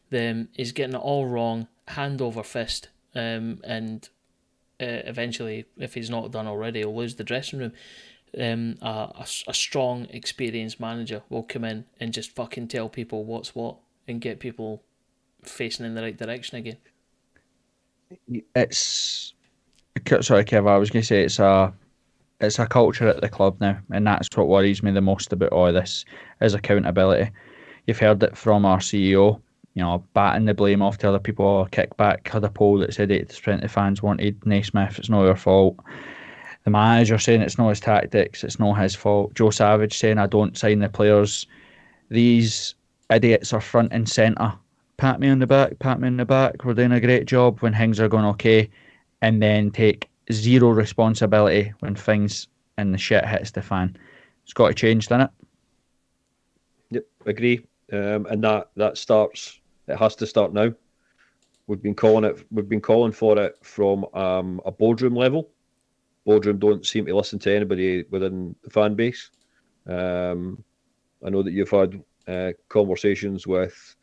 He's getting it all wrong, hand over fist, and eventually, if he's not done already, he'll lose the dressing room. A strong, experienced manager will come in and just fucking tell people what's what and get people facing in the right direction again. Sorry, Kev, I was going to say it's a culture at the club now, and that's what worries me the most about all this, is accountability. You've heard it from our CEO, batting the blame off to other people, or kickback. Had a poll that said 80% of the fans wanted Naismith, it's not your fault. The manager saying it's not his tactics, it's not his fault. Joe Savage saying, I don't sign the players. These idiots are front and centre. Pat me on the back, we're doing a great job when things are going okay, and then take zero responsibility when things and the shit hits the fan. It's got to change, doesn't it? Yep, agree. And that starts, it has to start now. We've been calling for it from a boardroom level. Boardroom don't seem to listen to anybody within the fan base. I know that you've had conversations with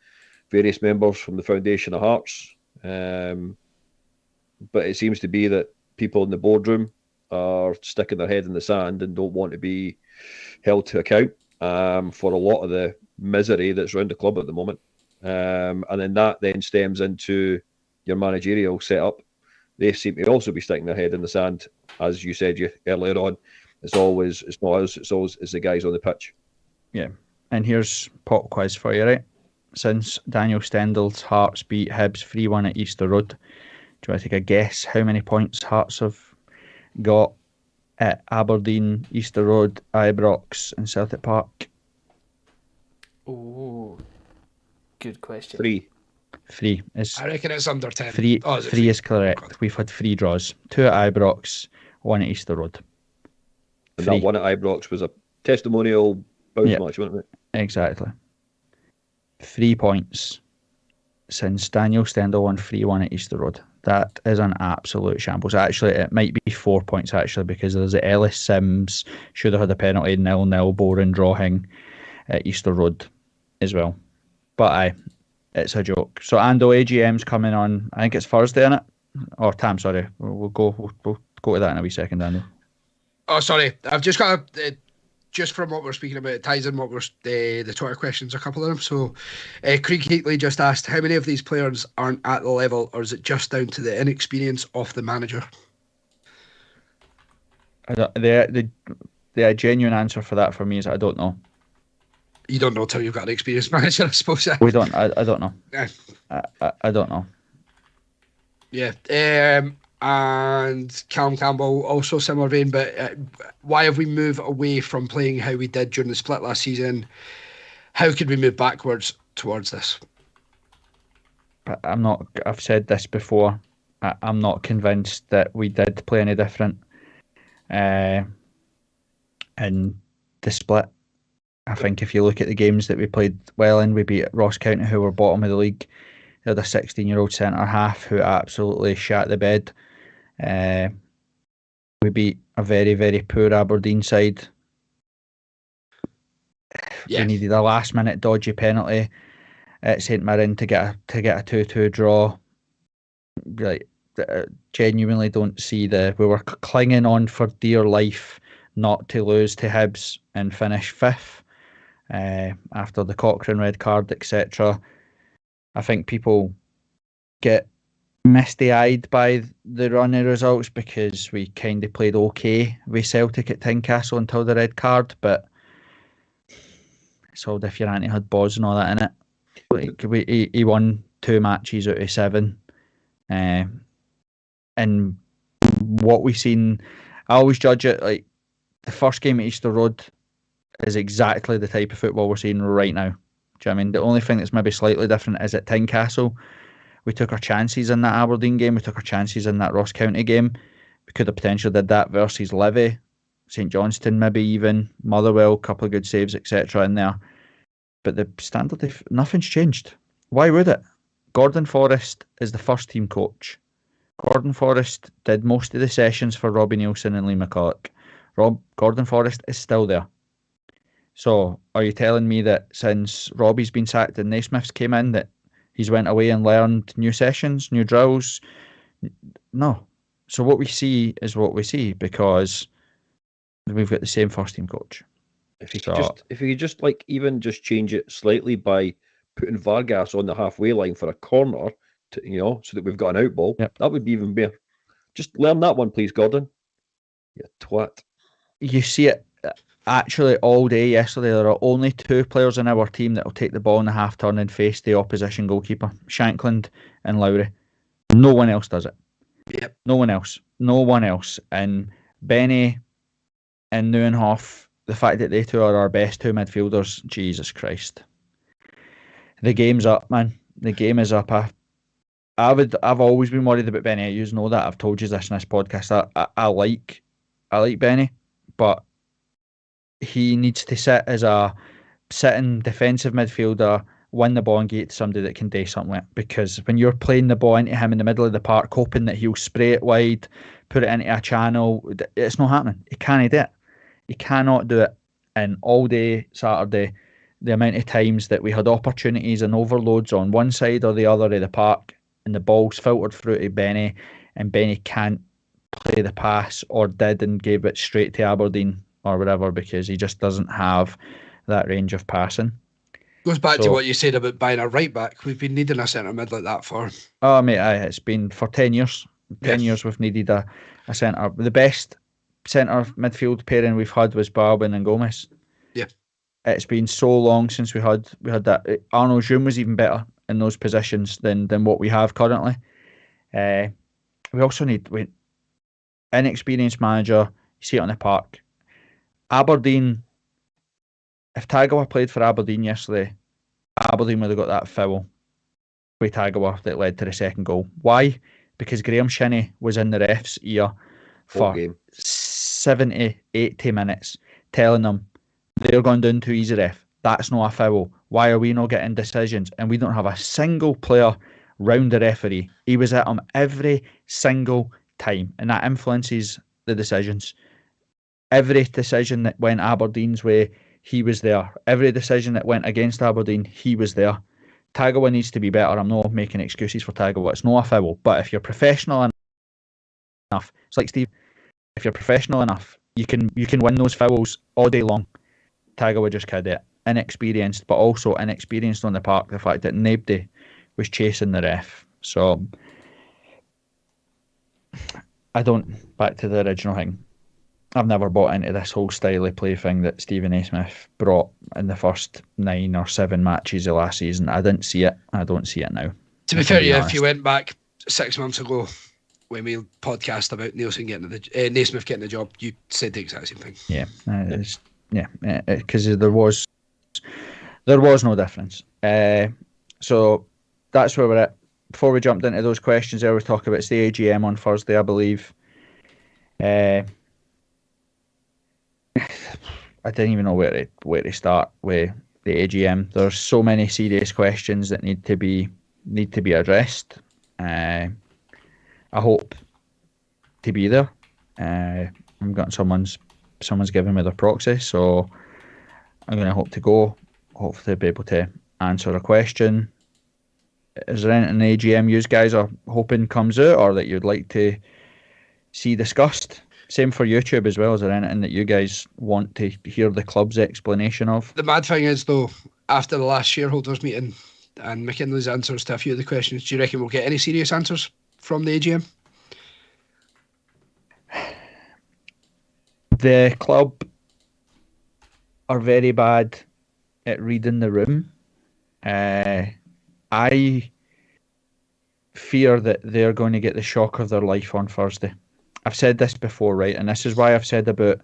various members from the Foundation of Hearts, but it seems to be that people in the boardroom are sticking their head in the sand and don't want to be held to account for a lot of the misery that's around the club at the moment. And then that then stems into your managerial setup. They seem to also be sticking their head in the sand. As you said earlier on, it's not us, it's always the guys on the pitch. Yeah, and here's pop quiz for you, right? Since Daniel Stendhal's Hearts beat Hibs 3-1 at Easter Road, do you want to take a guess how many points Hearts have got at Aberdeen, Easter Road, Ibrox and Celtic Park? Oh, good question. 3 is. I reckon it's under 10. 3 is correct. God. We've had 3 draws. 2 at Ibrox, 1 at Easter Road. And that one at Ibrox was a testimonial bounce match, wasn't it? Exactly. 3 points since Daniel Stendhal won 3-1 at Easter Road. That is an absolute shambles. Actually, it might be 4 points actually, because there's the Ellis Sims, should have had a penalty, 0-0, boring drawing. at Easter Road as well. But aye, it's a joke. So Ando AGM's coming on, I think it's Thursday, innit? Or Tam, sorry. We'll go to that in a wee second, Ando. Oh, sorry. I've just got just from what we're speaking about, it ties in what we're the Twitter questions, a couple of them. So, Craig Heatley just asked, how many of these players aren't at the level, or is it just down to the inexperience of the manager? The genuine answer for that for me is I don't know. You don't know till you've got an experienced manager, I suppose. We don't. I don't know. Yeah. I don't know. Yeah. And Callum Campbell, also similar vein, but why have we moved away from playing how we did during the split last season? How could we move backwards towards this? I'm not. I've said this before. I'm not convinced that we did play any different in the split. I think if you look at the games that we played well in, we beat Ross County, who were bottom of the league. They had a 16-year-old centre half who absolutely shat the bed. We beat a very, very poor Aberdeen side. Yeah. We needed a last-minute dodgy penalty at St Mirren to get a 2-2 draw. Like, genuinely don't see we were clinging on for dear life not to lose to Hibs and finish 5th after the Cochrane red card, etc. I think people get misty-eyed by the run of results because we kind of played okay with Celtic at Tynecastle until the red card, but it's all if your auntie had balls and all that in it. Like he won 2 matches out of 7, and what we've seen, I always judge it like the first game at Easter Road is exactly the type of football we're seeing right now. Do you know what I mean? The only thing that's maybe slightly different is at Tynecastle. We took our chances in that Aberdeen game. We took our chances in that Ross County game. We could have potentially did that versus Livy, St Johnstone, maybe even Motherwell, a couple of good saves, etc. in there. But the standard, nothing's changed. Why would it? Gordon Forrest is the first team coach. Gordon Forrest did most of the sessions for Robbie Nielsen and Lee McCulloch. Gordon Forrest is still there. So are you telling me that since Robbie's been sacked and Naismith's came in that he's went away and learned new sessions, new drills? No. So what we see is what we see because we've got the same first team coach. If you could just like even just change it slightly by putting Vargas on the halfway line for a corner, so that we've got an out ball, that would be even better. Just learn that one, please, Gordon. You twat. You see it actually all day yesterday. There are only 2 players in our team that will take the ball in the half turn and face the opposition goalkeeper, Shankland and Lowry. No one else does it. Yep. No one else. And Benny and Neuenhoff, the fact that they 2 are our best 2 midfielders, Jesus Christ. The game's up, man. The game is up. I've always been worried about Benny. You know that. I've told you this in this podcast. I like Benny, but he needs to sit as a sitting defensive midfielder, win the ball and get to somebody that can do something with it. Because when you're playing the ball into him in the middle of the park, hoping that he'll spray it wide, put it into a channel, it's not happening. He can't do it. He cannot do it. And all day Saturday, the amount of times that we had opportunities and overloads on one side or the other of the park, and the ball's filtered through to Benny, and Benny can't play the pass or did and gave it straight to Aberdeen or whatever because he just doesn't have that range of passing. Goes back to what you said about buying a right back. We've been needing a centre mid like that for. Oh mate, it's been for 10 years. 10 years we've needed a centre. The best centre midfield pairing we've had was Balbin and Gomez. Yeah. It's been so long since we had that. Arnold June was even better in those positions than what we have currently. We also need inexperienced manager. You see it on the park. Aberdeen. If Tagawa played for Aberdeen yesterday, Aberdeen would have got that foul with Tagawa that led to the second goal. Why? Because Graham Shinney was in the ref's ear for 70, 80 minutes telling them they're going down too easy, ref. That's not a foul. Why are we not getting decisions? And we don't have a single player round the referee. He was at him every single time, and that influences the decisions. Every decision that went Aberdeen's way, he was there. Every decision that went against Aberdeen, he was there. Tagawa needs to be better. I'm not making excuses for Tagawa. It's not a foul. But if you're professional enough, it's like Steve, if you're professional enough, you can win those fouls all day long. Tagawa just had it. Inexperienced, but also inexperienced on the park. The fact that nobody was chasing the ref. So, back to the original thing. I've never bought into this whole style of play thing that Stephen A. Smith brought in the first 9 or 7 matches of last season. I didn't see it. I don't see it now. To be fair, if you went back 6 months ago when we podcast about Naismith getting the job, you said the exact same thing. Because there was no difference. So that's where we're at. Before we jumped into those questions, I was talking about it's the AGM on Thursday, I believe. I didn't even know where to start with the AGM. There's so many serious questions that need to be addressed. I hope to be there. I'm getting someone's giving me their proxy, so I'm going to hope to go. Hopefully be able to answer a question. Is there anything in the AGM you guys are hoping comes out or that you'd like to see discussed? Same for YouTube as well. Is there anything that you guys want to hear the club's explanation of? The mad thing is, though, after the last shareholders meeting and McKinley's answers to a few of the questions, do you reckon we'll get any serious answers from the AGM? The club are very bad at reading the room. I fear that they're going to get the shock of their life on Thursday. I've said this before, right? And this is why I've said about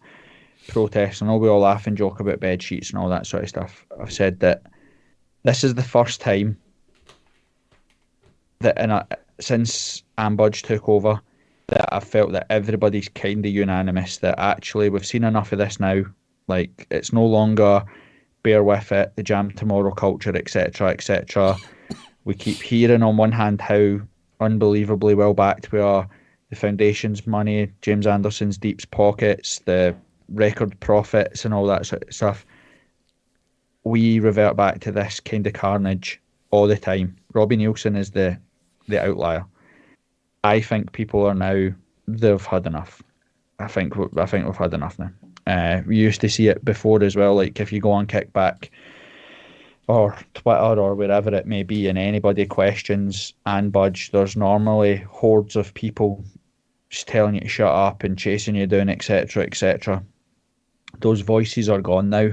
protests. I know we all laugh and joke about bed sheets and all that sort of stuff. I've said that this is the first time that since Ambudge took over that I've felt that everybody's kind of unanimous that actually we've seen enough of this now. Like, it's no longer bear with it, the jam tomorrow culture, etc., etc. We keep hearing on one hand how unbelievably well backed we are, the foundation's money, James Anderson's deep's pockets, the record profits and all that sort of stuff. We revert back to this kind of carnage all the time. Robbie Nielsen is the outlier. I think people are now, they've had enough. I think we've had enough now. We used to see it before as well, like if you go on Kickback or Twitter or wherever it may be and anybody questions Ambudge, there's normally hordes of people just telling you to shut up and chasing you down, etc., etc. Those voices are gone now.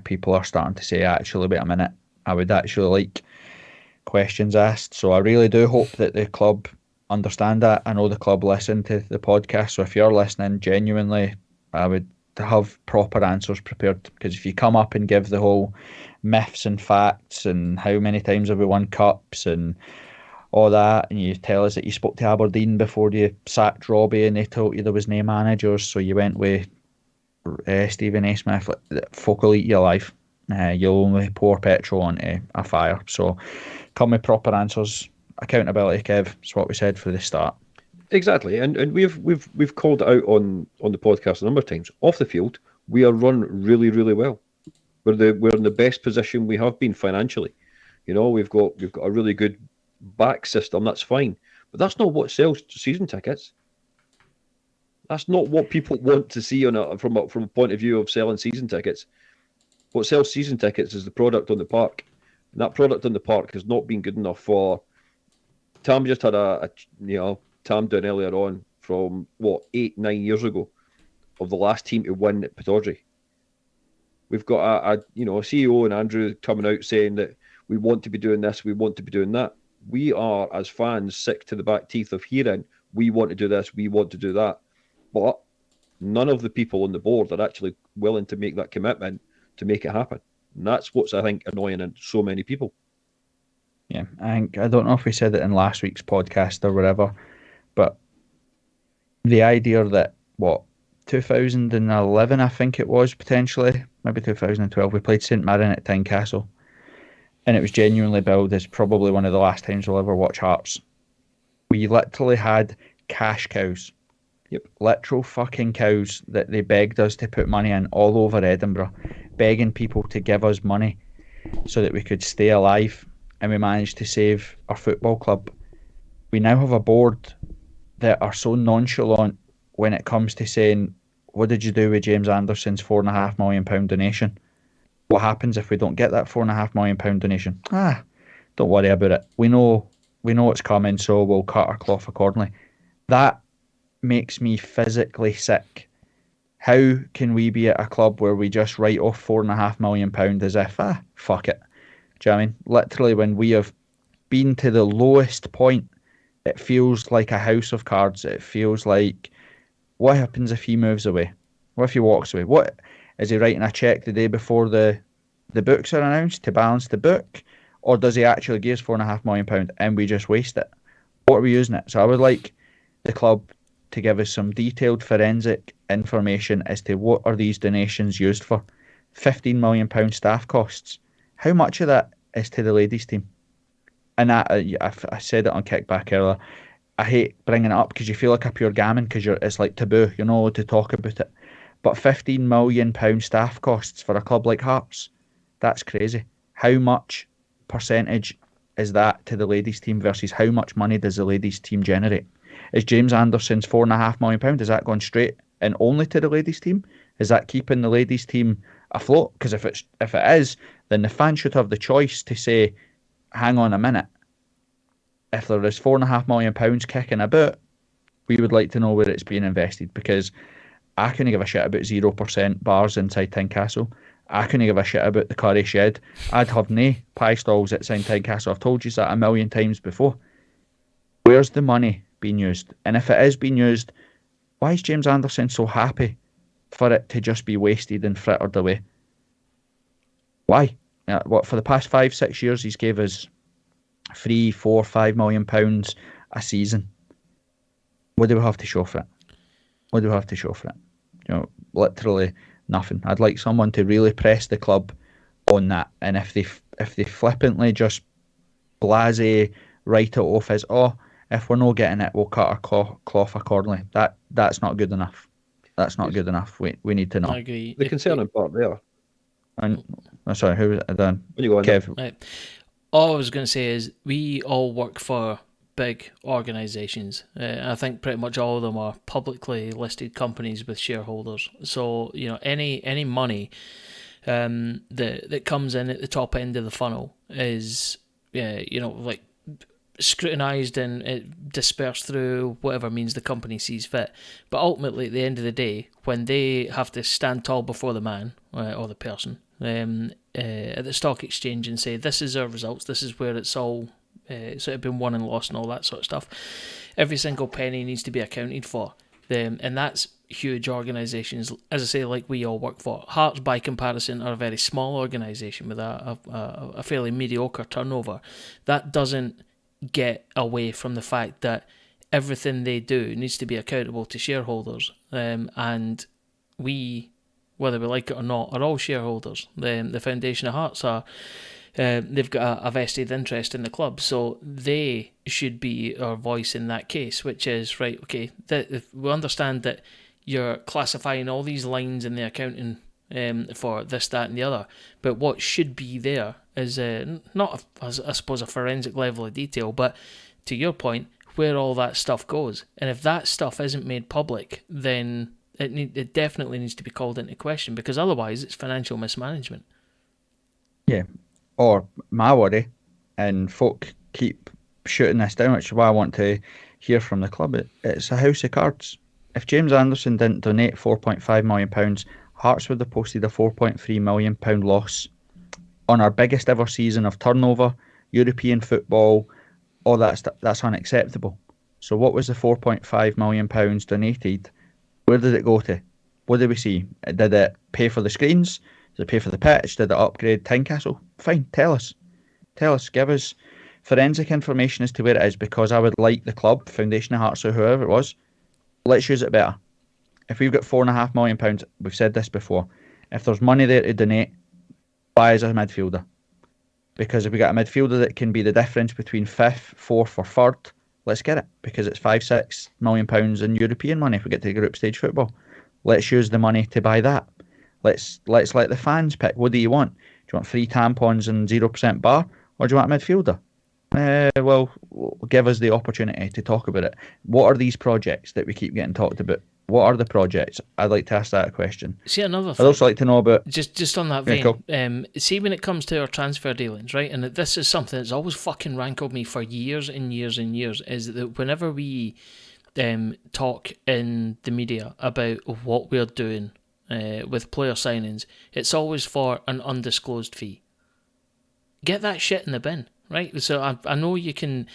People are starting to say, actually, wait a minute, I would actually like questions asked. So I really do hope that the club understand that. I know the club listen to the podcast, so if you're listening, genuinely, I would have proper answers prepared, because if you come up and give the whole myths and facts and how many times have we won cups and all that, and you tell us that you spoke to Aberdeen before you sacked Robbie and they told you there was no managers, so you went with Stephen A. Smith, folk will eat you alive. You'll only pour petrol onto a fire. So come with proper answers. Accountability, Kev, is what we said for the start. Exactly, and we've called it out on the podcast a number of times. Off the field, we are run really, really well. We're in the best position we have been financially. You know, we've got a really good back system. That's fine, but that's not what sells season tickets. That's not what people want to see from a point of view of selling season tickets. What sells season tickets is the product on the park, and that product on the park has not been good enough for. Tam just had Tam down earlier on from 8-9 years ago of the last team to win at Pittodrie. We've got a CEO and Andrew coming out saying that we want to be doing this, we want to be doing that. We are, as fans, sick to the back teeth of hearing we want to do this, we want to do that. But none of the people on the board are actually willing to make that commitment to make it happen. And that's what's, I think, annoying in so many people. Yeah, I don't know if we said it in last week's podcast or whatever, but the idea that, 2011, I think it was, potentially, maybe 2012, we played St Mirren at Tynecastle, and it was genuinely billed as probably one of the last times we'll ever watch Hearts. We literally had cash cows. Yep. Literal fucking cows that they begged us to put money in all over Edinburgh. begging people to give us money so that we could stay alive, and we managed to save our football club. We now have a board that are so nonchalant when it comes to saying, what did you do with James Anderson's £4.5 million donation? What happens if we don't get that £4.5 million donation? Don't worry about it. We know it's coming, so we'll cut our cloth accordingly. That makes me physically sick. How can we be at a club where we just write off £4.5 million as if, fuck it? Do you know what I mean? Literally, when we have been to the lowest point, it feels like a house of cards. It feels like, what happens if he moves away? What if he walks away? What is he writing a cheque the day before the books are announced to balance the book? Or does he actually give us £4.5 million and we just waste it? What are we using it? So I would like the club to give us some detailed forensic information as to what are these donations used for. £15 million staff costs. How much of that is to the ladies' team? And I said it on Kickback earlier. I hate bringing it up because you feel like a pure gammon because it's like taboo. You're not allowed to talk about it. But £15 million staff costs for a club like Hearts, that's crazy. How much percentage is that to the ladies' team versus how much money does the ladies' team generate? Is James Anderson's £4.5 million, is that going straight and only to the ladies' team? Is that keeping the ladies' team afloat? Because if it is, then the fans should have the choice to say, hang on a minute, if there is £4.5 million kicking about, we would like to know where it's being invested, because I couldn't give a shit about 0% bars inside Tynecastle. I couldn't give a shit about the curry shed. I'd have no pie stalls outside Tynecastle. I've told you that a million times before. Where's the money being used? And if it is being used, why is James Anderson so happy for it to just be wasted and frittered away? Why? What, for the past 5-6 years he's gave us £3, £4, £5 million a season. What do we have to show for it? What do we have to show for it? Literally nothing. I'd like someone to really press the club on that. And if they flippantly just blasé write it off as, if we're not getting it, we'll cut our cloth accordingly. That's not good enough. That's not good enough. We need to know. I agree. The concerning part there. And sorry, who was it then? When you go on, Kev. Right. All I was going to say is we all work for big organisations. I think pretty much all of them are publicly listed companies with shareholders. So any money that comes in at the top end of the funnel is like scrutinised and dispersed through whatever means the company sees fit. But ultimately, at the end of the day, when they have to stand tall before the man or the person at the stock exchange and say, this is our results, this is where it's all sort of been won and lost and all that sort of stuff, every single penny needs to be accounted for. And that's huge organisations, as I say, like we all work for. Hearts, by comparison, are a very small organisation with a fairly mediocre turnover. That doesn't get away from the fact that everything they do needs to be accountable to shareholders, and we, whether we like it or not, are all shareholders. The Foundation of Hearts are they've got a vested interest in the club, so they should be our voice in that case, which is, right, okay, we understand that you're classifying all these lines in the accounting for this, that and the other, but what should be there is not, I suppose, a forensic level of detail, but to your point, where all that stuff goes. And if that stuff isn't made public, then it definitely needs to be called into question, because otherwise it's financial mismanagement. Yeah. Or my worry, and folk keep shooting this down, which is why I want to hear from the club, it's a house of cards. If James Anderson didn't donate £4.5 million, Hearts would have posted a £4.3 million loss on our biggest ever season of turnover, European football, all that stuff. That's unacceptable. So what was the £4.5 million donated? Where did it go to? What did we see? Did it pay for the screens? Did it pay for the pitch? Did it upgrade Tynecastle? Fine, tell us. Give us forensic information as to where it is, because I would like the club, Foundation of Hearts or whoever it was, let's use it better. If we've got £4.5 million, we've said this before, if there's money there to donate, buy us a midfielder. Because if we got a midfielder that can be the difference between 5th, 4th or 3rd, let's get it. Because it's £5-6 million in European money if we get to group stage football. Let's use the money to buy that. Let's let the fans pick. What do you want? Do you want free tampons and 0% bar, or do you want a midfielder? Well, give us the opportunity to talk about it. What are these projects that we keep getting talked about? What are the projects? I'd like to ask that question. See, another thing. I'd also like to know about... Just on that vein, cool. See, when it comes to our transfer dealings, right, and this is something that's always fucking rankled me for years and years and years, is that whenever we talk in the media about what we're doing with player signings, it's always for an undisclosed fee. Get that shit in the bin. Right, so I know you can,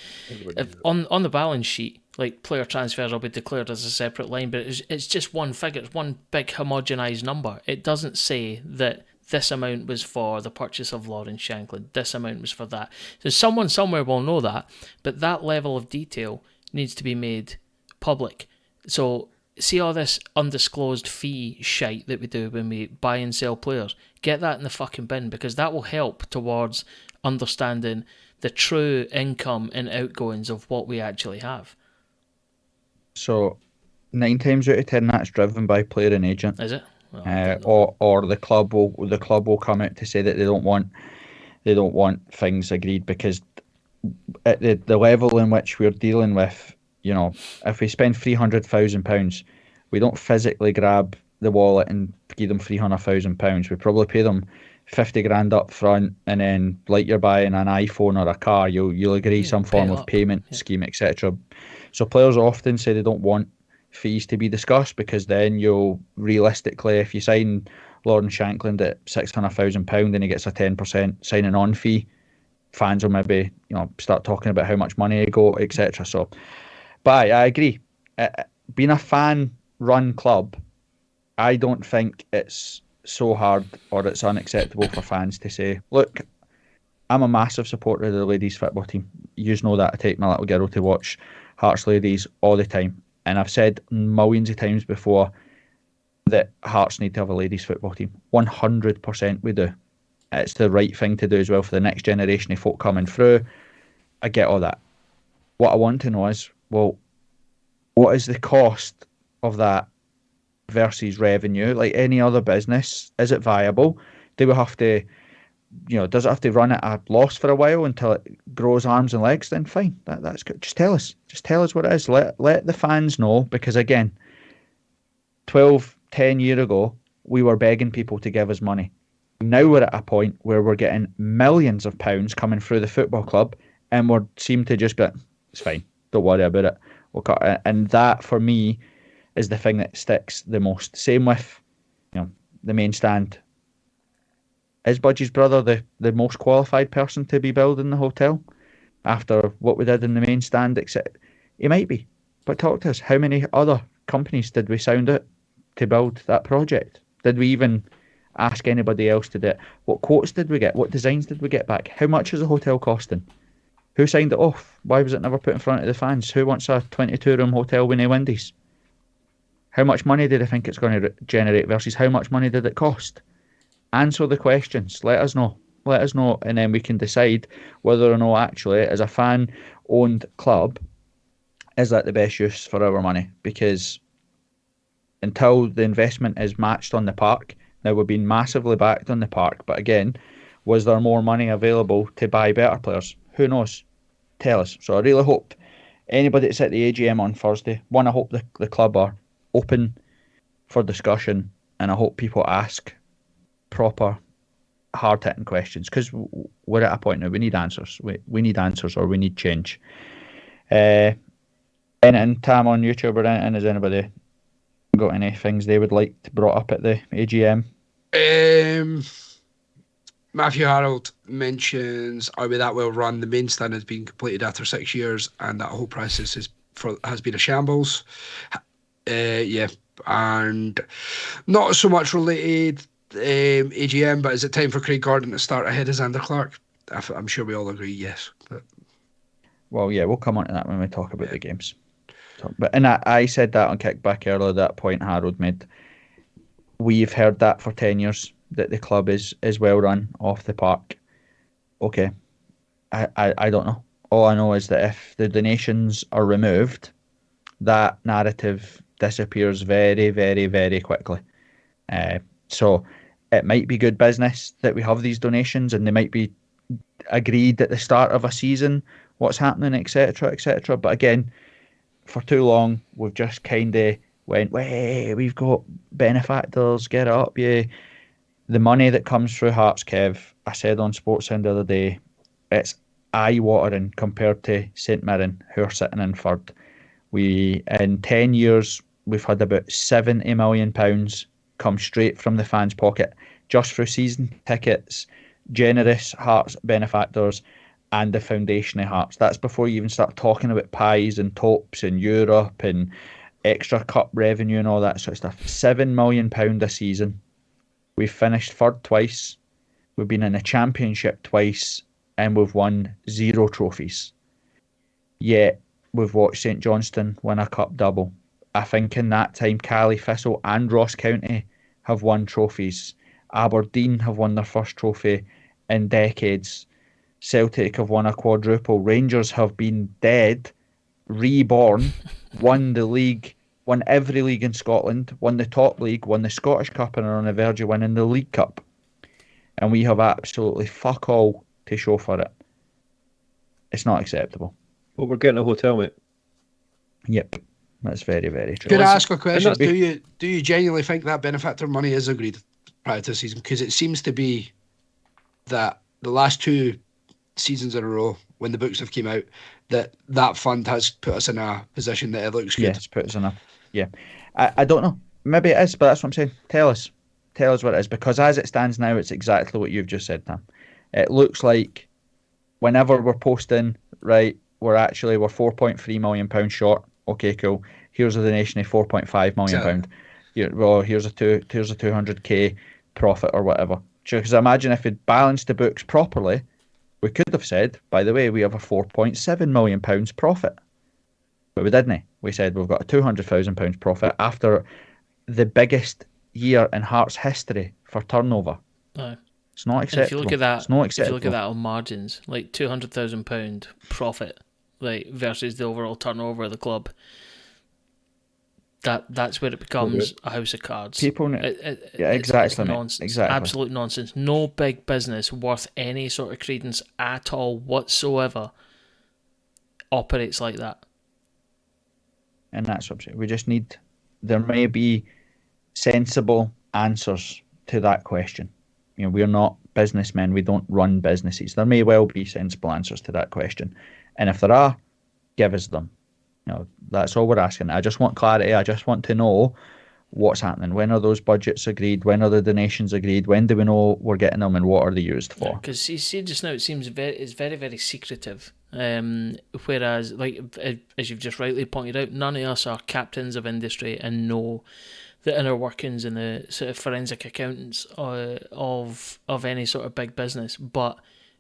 on the balance sheet, like player transfers will be declared as a separate line, but it's just one figure, it's one big homogenised number. It doesn't say that this amount was for the purchase of Lawrence Shankland, this amount was for that. So someone somewhere will know that, but that level of detail needs to be made public. So see all this undisclosed fee shite that we do when we buy and sell players, get that in the fucking bin, because that will help towards understanding the true income and outgoings of what we actually have. So 9 times out of 10 that's driven by player and agent. Is it? Well, or the club will come out to say that they don't want things agreed, because at the level in which we're dealing with, if we spend £300,000, we don't physically grab the wallet and give them £300,000. We probably pay them 50 grand up front, and then like you're buying an iPhone or a car, you'll agree some form of payment scheme, etc. So players often say they don't want fees to be discussed, because then you'll realistically, if you sign Lawrence Shankland at £600,000 and he gets a 10% signing on fee, fans will maybe start talking about how much money he got, etc. So, but I agree. Being a fan-run club, I don't think it's so hard or it's unacceptable for fans to say, look, I'm a massive supporter of the ladies football team. You know that. I take my little girl to watch Hearts ladies all the time, and I've said millions of times before that Hearts need to have a ladies football team. 100% we do. It's the right thing to do as well for the next generation of folk coming through. I get all that. What I want to know is, well, what is the cost of that versus revenue? Like any other business, is it viable? Do we have to, does it have to run at a loss for a while until it grows arms and legs? Then fine, that's good. Just tell us what it is. Let the fans know, because again, 10 years ago we were begging people to give us money. Now we're at a point where we're getting millions of pounds coming through the football club, and we seem to just be, it's fine, don't worry about it, we'll cut it. And that for me is the thing that sticks the most. Same with, the main stand. Is Budgie's brother the most qualified person to be building the hotel after what we did in the main stand? Except he might be, but talk to us. How many other companies did we sound out to build that project? Did we even ask anybody else to do it? What quotes did we get? What designs did we get back? How much is the hotel costing? Who signed it off? Why was it never put in front of the fans? Who wants a 22-room hotel with no windies? How much money did they think it's going to generate versus how much money did it cost? Answer the questions. Let us know. And then we can decide whether or not actually, as a fan-owned club, is that the best use for our money? Because until the investment is matched on the park, now we've been massively backed on the park, but again, was there more money available to buy better players? Who knows? Tell us. So I really hope anybody that's at the AGM on Thursday, I hope the club are open for discussion, and I hope people ask proper, hard-hitting questions, because we're at a point now, we need answers. We need answers, or we need change. And Tam on YouTube or anything, has anybody got any things they would like to brought up at the AGM? Matthew Harold mentions, are we that well run? The main stand has been completed after 6 years, and that whole process has been a shambles. Yeah, and not so much related AGM, but is it time for Craig Gordon to start ahead of Xander Clark? I'm sure we all agree, yes. But... Well, yeah, we'll come on to that when we talk about the games. And I said that on Kickback earlier, that point Harold made. We've heard that for 10 years, that the club is well run off the park. Okay, I don't know. All I know is that if the donations are removed, that narrative disappears very, very, very quickly. So it might be good business that we have these donations, and they might be agreed at the start of a season what's happening, etc., etc. But again, for too long, we've just kind of went, "Way, we've got benefactors, get it up, yeah." The money that comes through Hearts, Kev, I said on SportsSound the other day, it's eye-watering compared to St Mirren, who are sitting in third. In 10 years, we've had about £70 million come straight from the fans' pocket, just through season tickets, generous Hearts benefactors, and the foundation of Hearts. That's before you even start talking about pies and tops in Europe and extra cup revenue and all that sort of stuff. £7 million a season. We've finished third twice. We've been in the championship twice, and we've won 0 trophies. Yet we've watched St Johnstone win a cup double. I think in that time, Cally, Thistle and Ross County have won trophies. Aberdeen have won their first trophy in decades. Celtic have won a quadruple. Rangers have been dead, reborn, won the league, won every league in Scotland, won the top league, won the Scottish Cup, and are on the verge of winning the League Cup. And we have absolutely fuck all to show for it. It's not acceptable. Well, we're getting a hotel, mate. Yep, that's very, very true. Could I ask a question? Do you genuinely think that benefactor money is agreed prior to the season? Because it seems to be that the last 2 seasons in a row, when the books have came out, that fund has put us in a position that it looks good. Yes, put us in a... Yeah. I don't know. Maybe it is, but that's what I'm saying. Tell us what it is, because as it stands now, it's exactly what you've just said, Tam. It looks like whenever we're posting, right, we're £4.3 million short. Okay, cool. Here's a donation of £4.5 million. Well, here's a 200k profit or whatever. Because I imagine if we'd balanced the books properly, we could have said, by the way, we have a £4.7 million profit. But we didn't. We said we've got a £200,000 profit after the biggest year in Hearts history for turnover. No. It's not acceptable. If you look at that, it's not acceptable. If you look at that on margins, like £200,000 profit, like versus the overall turnover of the club, that's where it becomes a house of cards. People, exactly, it's nonsense. Exactly, absolute nonsense. No big business worth any sort of credence at all whatsoever operates like that. And that's what I'm saying. We just need. There may be sensible answers to that question. We're not businessmen. We don't run businesses. There may well be sensible answers to that question, and if there are, give us them. That's all we're asking. I just want clarity. I just want to know what's happening. When are those budgets agreed? When are the donations agreed? When do we know we're getting them, and what are they used for? Because you see, just now it seems it's very, very secretive. Whereas, like as you've just rightly pointed out, none of us are captains of industry and know the inner workings and the sort of forensic accountants of any sort of big business. But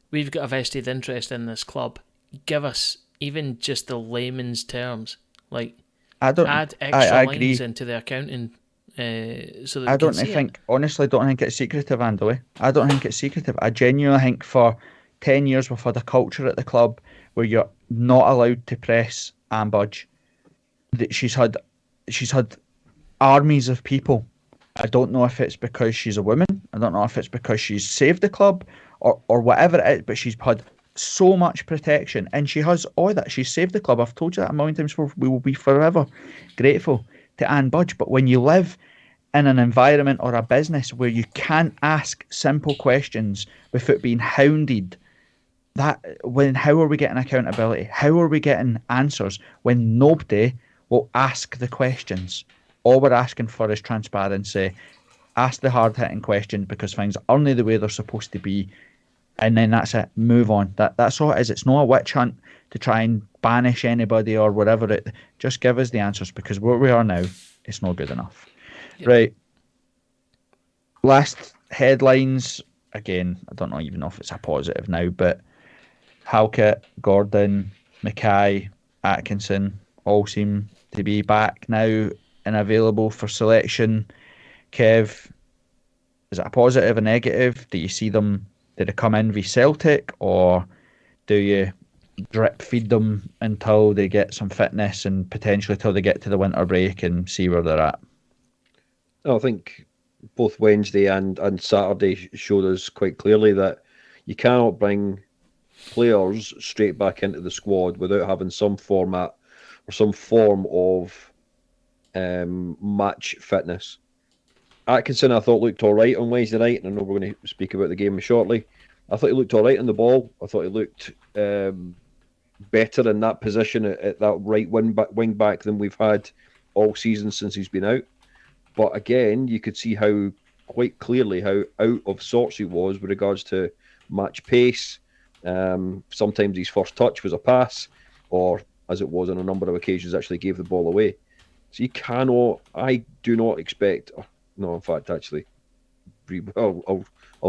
we've got a vested interest in this club. Give us even just the layman's terms, like add extra lines into the accounting, so that I don't think, honestly, don't think it's secretive, Andy. I don't think it's secretive. I genuinely think for 10 years we've had a culture at the club where you're not allowed to press and budge. That she's had armies of people. I don't know if it's because she's a woman. I don't know if it's because she's saved the club or whatever it is, but she's had so much protection, and she has all that. She's saved the club. I've told you that a million times before. We will be forever grateful to Anne Budge. But when you live in an environment or a business where you can't ask simple questions without being hounded, how are we getting accountability? How are we getting answers when nobody will ask the questions? All we're asking for is transparency. Ask the hard-hitting questions because things aren't the way they're supposed to be. And then that's it. Move on. That's all it is. It's not a witch hunt to try and banish anybody or whatever. Just give us the answers, because where we are now, it's not good enough. Yep. Right. Last headlines. Again, I don't know even know if it's a positive now, but Halkett, Gordon, Mackay, Atkinson all seem to be back now and available for selection. Kev, is it a positive, a negative? Do you see them? Did it come in via Celtic, or do you drip feed them until they get some fitness and potentially till they get to the winter break and see where they're at? I think both Wednesday and Saturday showed us quite clearly that you cannot bring players straight back into the squad without having some format or some form of match fitness. Atkinson, I thought, looked all right on Wednesday night, and I know we're going to speak about the game shortly. I thought he looked all right on the ball. I thought he looked better in that position at that right wing back than we've had all season since he's been out. But again, you could see quite clearly how out of sorts he was with regards to match pace. Sometimes his first touch was a pass, or as it was on a number of occasions, actually gave the ball away. So I do not expect. No, in fact, actually, I'll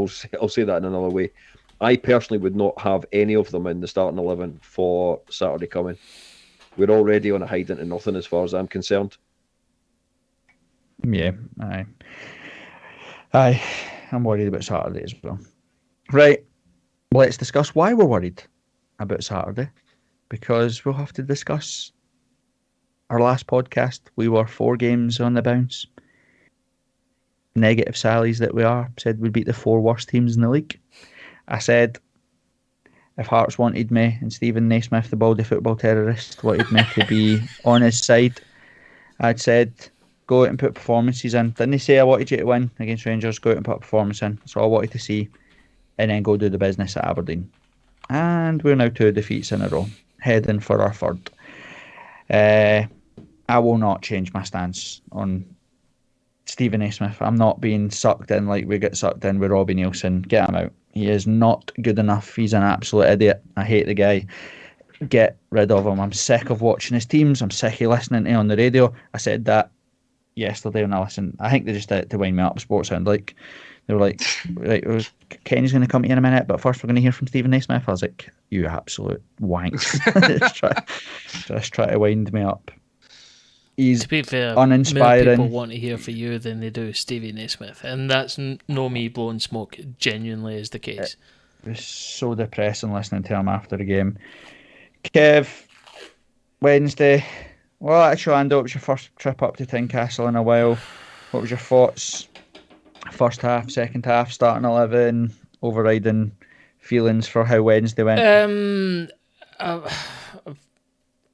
say that in another way. I personally would not have any of them in the starting 11 for Saturday coming. We're already on a hide into nothing as far as I'm concerned. Yeah, I'm worried about Saturday as well. Right, let's discuss why we're worried about Saturday, because we'll have to discuss our last podcast. We were 4 games on the bounce. Negative Sallies that we are, said we'd beat the 4 worst teams in the league. I said if Hearts wanted me and Stephen Naismith, the baldy football terrorist, wanted me to be on his side, I'd said go out and put performances in. Didn't say I wanted you to win against Rangers, go out and put a performance in. That's all I wanted to see. And then go do the business at Aberdeen. And we're now 2 defeats in a row, heading for our 3rd. I will not change my stance on Stephen Naismith. I'm not being sucked in like we get sucked in with Robbie Nielsen. Get him out. He is not good enough. He's an absolute idiot. I hate the guy. Get rid of him. I'm sick of watching his teams. I'm sick of listening to him on the radio. I said that yesterday when I listened. I think they just did it to wind me up. Sports sound like they were like, right, Kenny's going to come to you in a minute, but first we're going to hear from Stephen Naismith. I was like, you absolute wank. just try to wind me up. He's to be fair, uninspiring. More people want to hear from you than they do Stevie Naismith, and that's no me blowing smoke. Genuinely is the case. It was so depressing listening to him after the game. Kev, Wednesday. Well, actually, Ando, it was your first trip up to Tynecastle in a while. What was your thoughts? First half, second half, starting 11, overriding feelings for how Wednesday went?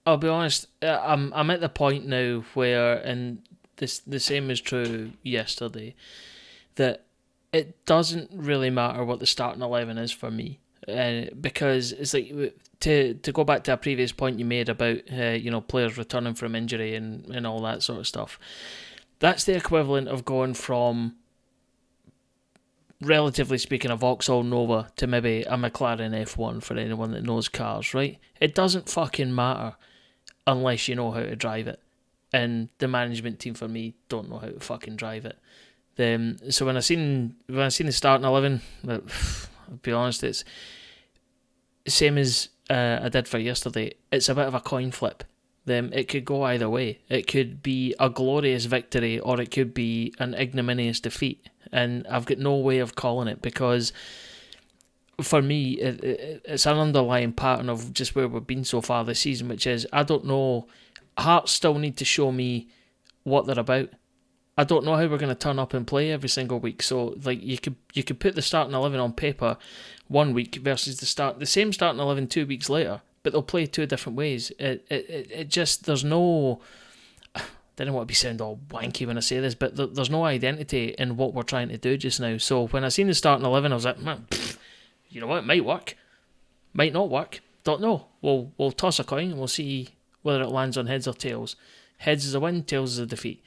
I'll be honest. I'm at the point now where, and the same is true yesterday, that it doesn't really matter what the starting 11 is for me, because it's like to go back to a previous point you made about players returning from injury and all that sort of stuff. That's the equivalent of going from, relatively speaking, a Vauxhall Nova to maybe a McLaren F1 for anyone that knows cars, right? It doesn't fucking matter unless you know how to drive it. And the management team, for me, don't know how to fucking drive it. So when I seen the starting 11, I'll be honest, it's the same as I did for yesterday. It's a bit of a coin flip. It could go either way. It could be a glorious victory, or it could be an ignominious defeat. And I've got no way of calling it, because for me, it's an underlying pattern of just where we've been so far this season, which is, I don't know, Hearts still need to show me what they're about. I don't know how we're going to turn up and play every single week. So, like, you could put the starting 11 on paper one week versus the same starting 11 2 weeks later, but they'll play 2 different ways. It just, there's no, I don't want to be sound all wanky when I say this, but there's no identity in what we're trying to do just now. So when I seen the starting 11, I was like, man, you know what, it might work, might not work, don't know. We'll toss a coin and we'll see whether it lands on heads or tails. Heads is a win, tails is a defeat.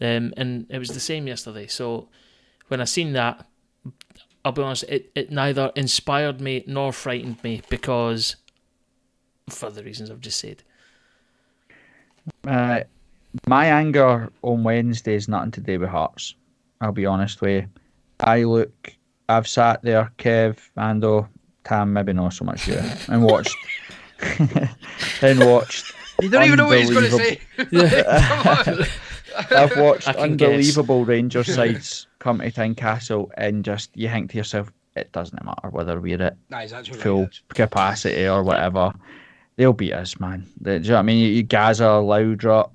And it was the same yesterday. So when I seen that, I'll be honest, it neither inspired me nor frightened me, because for the reasons I've just said. My anger on Wednesday is nothing to do with Hearts. I'll be honest with you. I've sat there, Kev, Ando, Tam, maybe not so much you, and watched. You don't even know what he's going to say. Come on. I've watched unbelievable Rangers sides come to Tynecastle, and just, you think to yourself, it doesn't matter whether we're at full capacity or whatever. They'll beat us, man. Do you know what I mean? You Gaza, Loudrop,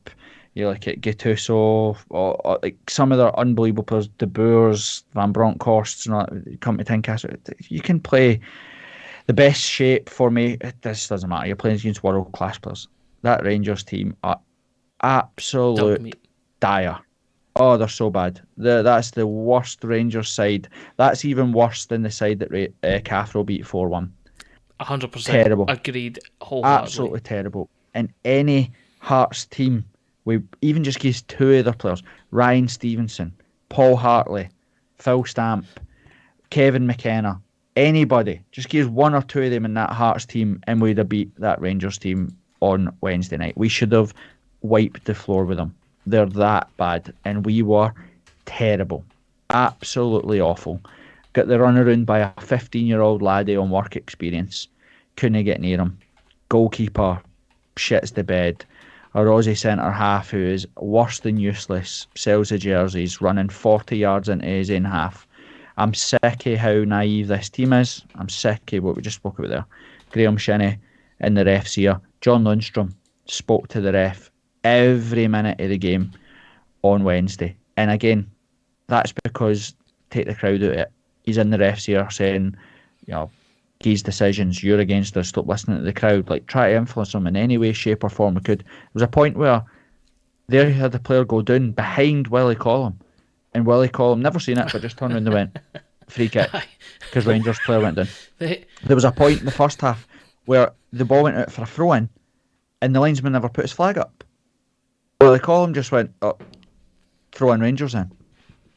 You look at Gattuso, or like some of the unbelievable players, De Boers, Van Bronckhorst, and all that, come to Tynecastle. You can play the best shape for me. This doesn't matter. You're playing against world class players. That Rangers team are absolute dire. Oh, they're so bad. That's the worst Rangers side. That's even worse than the side that Cathro beat 4-1. 100% terrible. Agreed wholeheartedly. Absolutely terrible. And any Hearts team, we even just gives two other players, Ryan Stevenson, Paul Hartley, Phil Stamp, Kevin McKenna, anybody, just gives one or two of them in that Hearts team and we'd have beat that Rangers team on Wednesday night. We should have wiped the floor with them. They're that bad, and we were terrible, absolutely awful. Got the run around by a 15-year-old laddie on work experience. Couldn't get near him. Goalkeeper shits the bed. A Aussie centre half who is worse than useless, sells the jerseys, running 40 yards into his own half. I'm sick of how naive this team is. I'm sick of what we just spoke about there. Graham Shinney and the refs here. John Lundstrom spoke to the ref every minute of the game on Wednesday. And again, that's because, take the crowd out of it, he's in the refs here saying, Guy's decisions, you're against us, stop listening to the crowd. Like, try to influence them in any way, shape or form we could. There was a point where there he had the player go down behind Willie Collum, and Willie Collum, never seen it, but just turned around and went, free kick, because Rangers player went down. There was a point in the first half where the ball went out for a throw-in, and the linesman never put his flag up. Willie Collum just went, throw in Rangers in.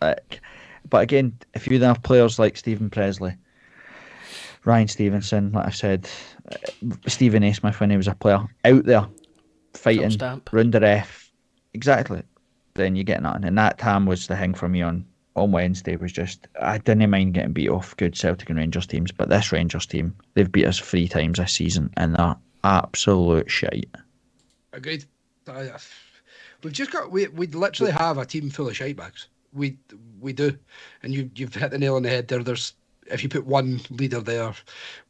But again, if you then have players like Stephen Presley, Ryan Stevenson, like I said, Stephen Naismith when he was a player, out there fighting round the ref, exactly, then you get nothing. And that time was the thing for me on Wednesday, was just, I didn't mind getting beat off good Celtic and Rangers teams, but this Rangers team, they've beat us 3 times this season, and they're absolute shite. Agreed. We've just got, we literally have a team full of shite bags. We do, and you've hit the nail on the head there. There's, if you put one leader there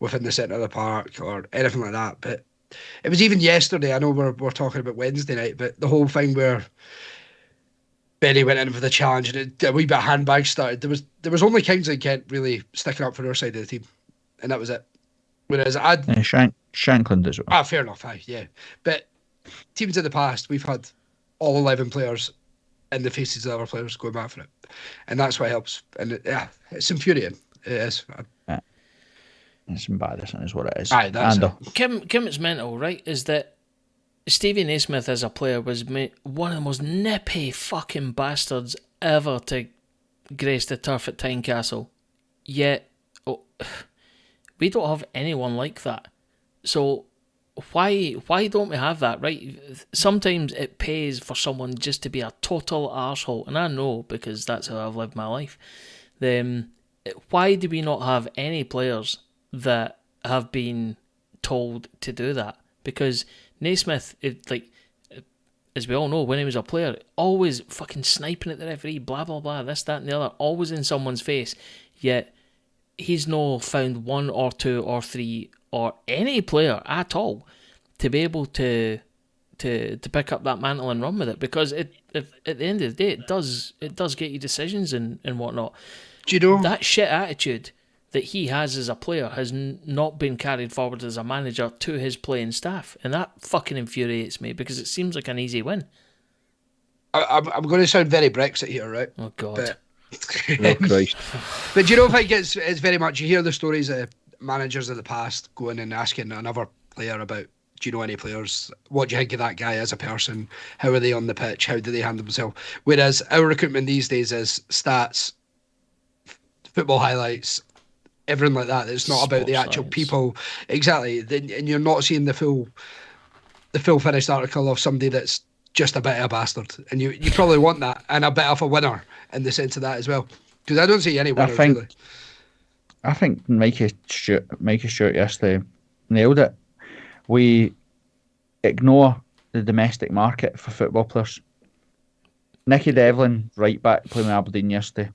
within the centre of the park or anything like that, but it was even yesterday. I know we're talking about Wednesday night, but the whole thing where Benny went in for the challenge and a wee bit of handbag started. There was only Kingsley and Kent really sticking up for our side of the team, and that was it. Whereas Shankland as well. Fair enough, yeah. But teams in the past, we've had all 11 players in the faces of other players going back for it, and that's what helps. And it's infuriating. It is. It's embarrassing, is what it is. Aye, that's it. Kim, it's mental, right? Is that Stevie Naismith as a player was one of the most nippy fucking bastards ever to grace the turf at Tynecastle. Yet, we don't have anyone like that. So why don't we have that, right? Sometimes it pays for someone just to be a total arsehole, and I know because that's how I've lived my life. Why do we not have any players that have been told to do that? Because Naismith, as we all know, when he was a player, always fucking sniping at the referee, blah, blah, blah, this, that and the other, always in someone's face. Yet, he's no found 1 or 2 or 3 or any player at all to be able to pick up that mantle and run with it. Because at the end of the day, it does get you decisions and whatnot. Do you know that shit attitude that he has as a player has not been carried forward as a manager to his playing staff, and that fucking infuriates me because it seems like an easy win. I'm going to sound very Brexit here, right? Oh God! Oh Christ! But do you know, I think it's very much, you hear the stories of managers of the past going and asking another player about, do you know any players? What do you think of that guy as a person? How are they on the pitch? How do they handle themselves? Whereas our recruitment these days is stats, football highlights, everything like that. It's not about the actual science. people. Exactly. And you're not seeing the full finished article of somebody that's just a bit of a bastard. And you probably want that, and a bit of a winner in the sense of that as well. Because I don't see any winners, really. I think Mikey Stewart yesterday nailed it. We ignore the domestic market for football players. Nicky Devlin, right back, playing with Aberdeen yesterday.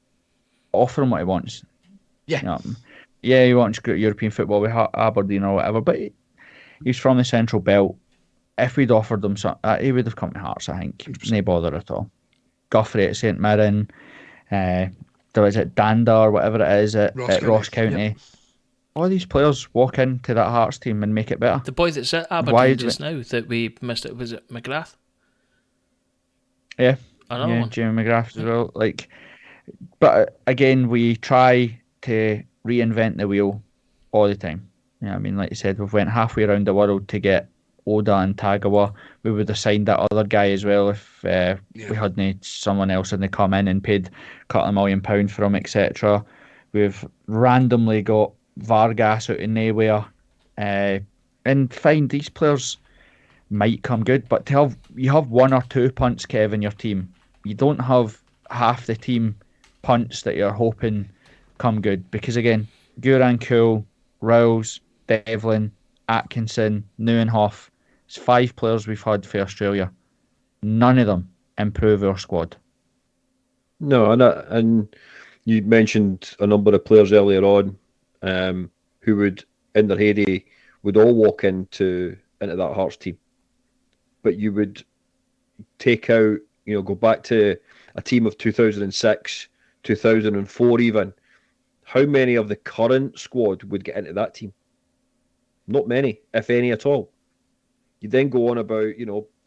Offer him what he wants. Yeah. He wants European football with Aberdeen or whatever, but he's from the Central Belt. if we'd offered him something, he would have come to Hearts, I think. 100%. No bother at all. Guthrie at St Mirren, is it Danda or whatever it is at Ross County. Yep. All these players walk into that Hearts team and make it better. The boy that's at Aberdeen just now that we missed it, was it McGrath? Yeah. Another one. Jamie McGrath as well. But again, we try to reinvent the wheel all the time. I mean, like you said, we've went halfway around the world to get Oda and Tagawa. We would have signed that other guy as well if we hadn't someone else and they come in and paid £2 million for him, etc. We've randomly got Vargas out of nowhere. And fine, these players might come good, but you have 1 or 2 punts, Kev, in your team. You don't have half the team punts that you're hoping come good. Because again, Guran Kuhl, Rouse, Devlin, Atkinson, Neuenhoff, it's 5 players we've had for Australia. None of them improve our squad. No, and you mentioned a number of players earlier on who would, in their heyday, would all walk into that Hearts team. But you would take out, go back to a team of 2006, 2004 even. How many of the current squad would get into that team? Not many, if any at all. You then go on about,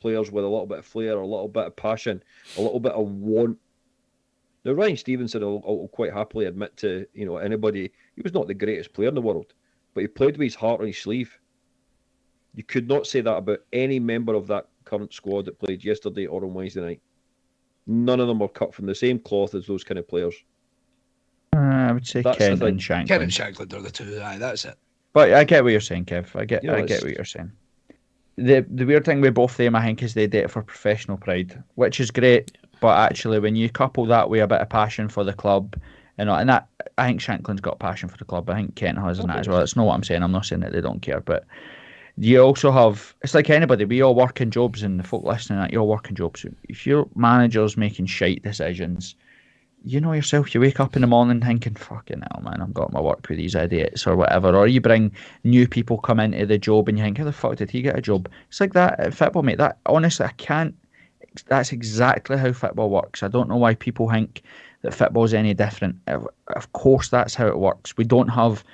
players with a little bit of flair, a little bit of passion, a little bit of want. Now, Ryan Stevenson will quite happily admit to, anybody, he was not the greatest player in the world, but he played with his heart on his sleeve. You could not say that about any member of that current squad that played yesterday or on Wednesday night. None of them are cut from the same cloth as those kind of players. I would say Ken and Shanklin. Ken and Shanklin are the two. Aye, that's it. But I get what you're saying, Kev. I get what you're saying. The weird thing with both of them, I think, is they do it for professional pride, which is great. But actually, when you couple that with a bit of passion for the club, and that, I think Shanklin's got passion for the club. I think Kent has in that as well. It's not what I'm saying. I'm not saying that they don't care, but you also have. It's like anybody. We all work in jobs, and the folk listening, that you all work in jobs. If your manager's making shite decisions, you know yourself, you wake up in the morning thinking, fucking hell, man, I've got my work with these idiots or whatever. Or you bring new people come into the job and you think, how the fuck did he get a job? It's like that at football, mate. That, honestly, I can't. That's exactly how football works. I don't know why people think that football's any different. Of course, that's how it works. We don't have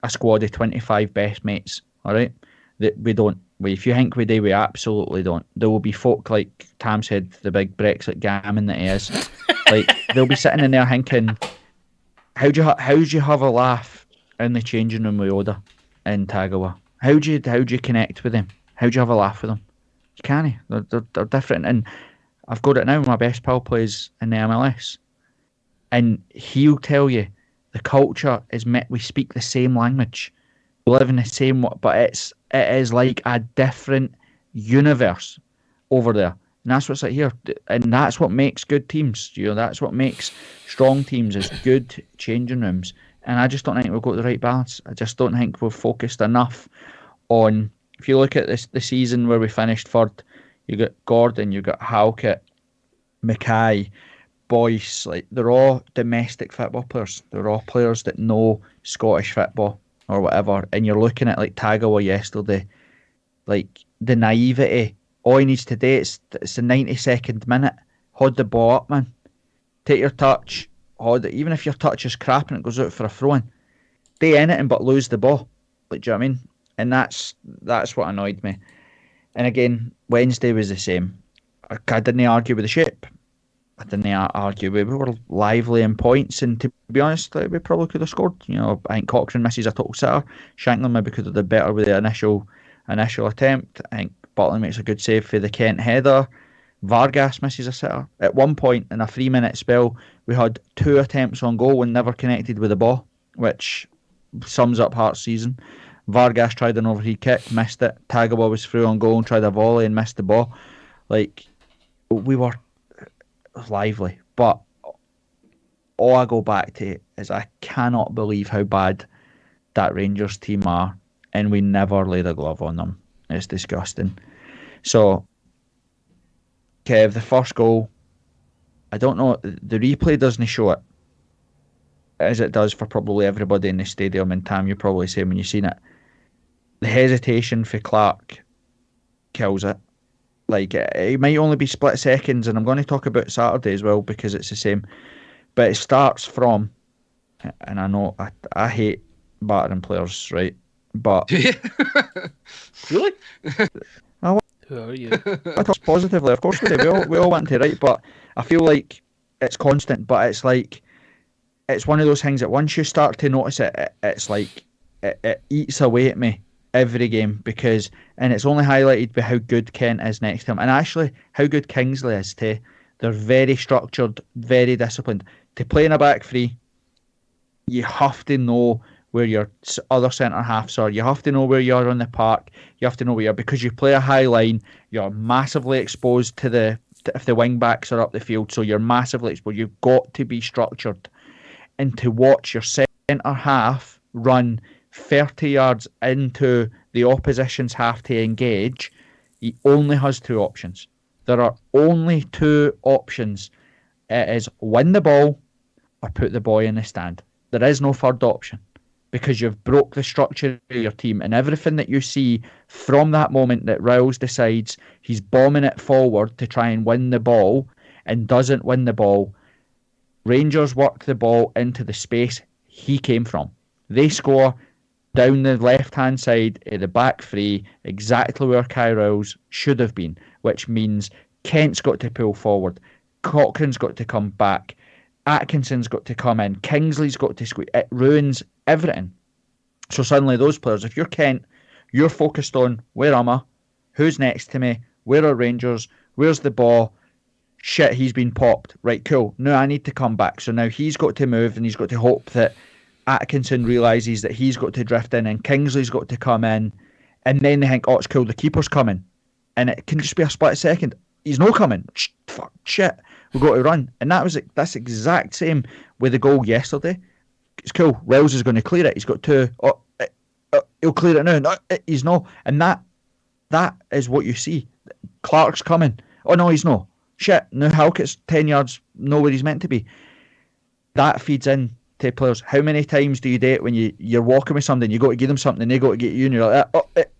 a squad of 25 best mates, all right? We don't. If you think we do, we absolutely don't. There will be folk like Tam said, the big Brexit gammon that he is. Like, they'll be sitting in there thinking, how do you have a laugh in the changing room with Oda and Tagawa? How do you connect with them? How do you have a laugh with them? You can't. They're different. And I've got it now. My best pal plays in the MLS, and he'll tell you the culture is we speak the same language, we live in the same, but it is like a different universe over there. And that's what's like here. And that's what makes good teams. That's what makes strong teams is good changing rooms. And I just don't think we've got the right balance. I just don't think we've focused enough on, if you look at the season where we finished third, you got Gordon, you got Halkett, Mackay, Boyce, like they're all domestic football players. They're all players that know Scottish football or whatever. And you're looking at like Tagawa yesterday, like the naivety. All he needs to do, it's the 92nd minute. Hold the ball up, man. Take your touch. Hold it. Even if your touch is crap and it goes out for a throw-in, do anything but lose the ball. Like, do you know what I mean? And that's what annoyed me. And again, Wednesday was the same. I didn't argue with the shape. I didn't argue. We were lively in points, and to be honest, we probably could have scored. I think Cochrane misses a total sitter. Shanklin maybe could have done better with the initial attempt. I think Butler makes a good save for the Kent header. Vargas misses a sitter. At one point in a 3-minute spell, we had 2 attempts on goal and never connected with the ball, which sums up Hearts' season. Vargas tried an overhead kick, missed it. Tagawa was through on goal and tried a volley and missed the ball. Like, we were lively. But all I go back to is I cannot believe how bad that Rangers team are, and we never laid a glove on them. It's disgusting. So, Kev, the first goal, I don't know, the replay doesn't show it as it does for probably everybody in the stadium, and Tam, you probably say when you've seen it. The hesitation for Clark kills it. Like, it might only be split seconds, and I'm going to talk about Saturday as well because it's the same. But it starts from, and I know I hate battering players, right? But Really? Who are you? I talk positively, of course we do. We all want to, right? But I feel like it's constant. But it's like it's one of those things that once you start to notice it, it's like it eats away at me every game and it's only highlighted by how good Kent is next to him, and actually how good Kingsley is too. They're very structured, very disciplined. To play in a back three, you have to know where your other centre halves are. You have to know where you are on the park. You have to know where you are, because you play a high line. You're massively exposed to if the wing backs are up the field, so you're massively exposed. You've got to be structured, and to watch your centre half run 30 yards into the opposition's half to engage, he only has two options. There are only two options. It is win the ball or put the boy in the stand. There is no third option, because you've broke the structure of your team, and everything that you see from that moment that Riles decides he's bombing it forward to try and win the ball and doesn't win the ball. Rangers work the ball into the space he came from. They score down the left-hand side of the back three, exactly where Kyle Riles should have been, which means Kent's got to pull forward, Cochrane's got to come back, Atkinson's got to come in, Kingsley's got to squeeze. It ruins everything. So suddenly those players, if you're Kent, you're focused on, where am I? Who's next to me? Where are Rangers? Where's the ball? Shit, he's been popped. Right, cool. Now I need to come back. So now he's got to move, and he's got to hope that Atkinson realises that he's got to drift in, and Kingsley's got to come in, and then they think, oh, it's cool, the keeper's coming, and it can just be a split second. He's not coming. Fuck, shit, we've got to run. And that's exact same with the goal yesterday. It's cool. Wells is going to clear it. He's got to. He'll clear it now. No, he's not. And that is what you see. Clark's coming. Oh no, he's not. Shit. Now Halkett's 10 yards not where he's meant to be. That feeds in to players. How many times do you do it when you're walking with somebody and you got to give them something and they got to get you, and you're like,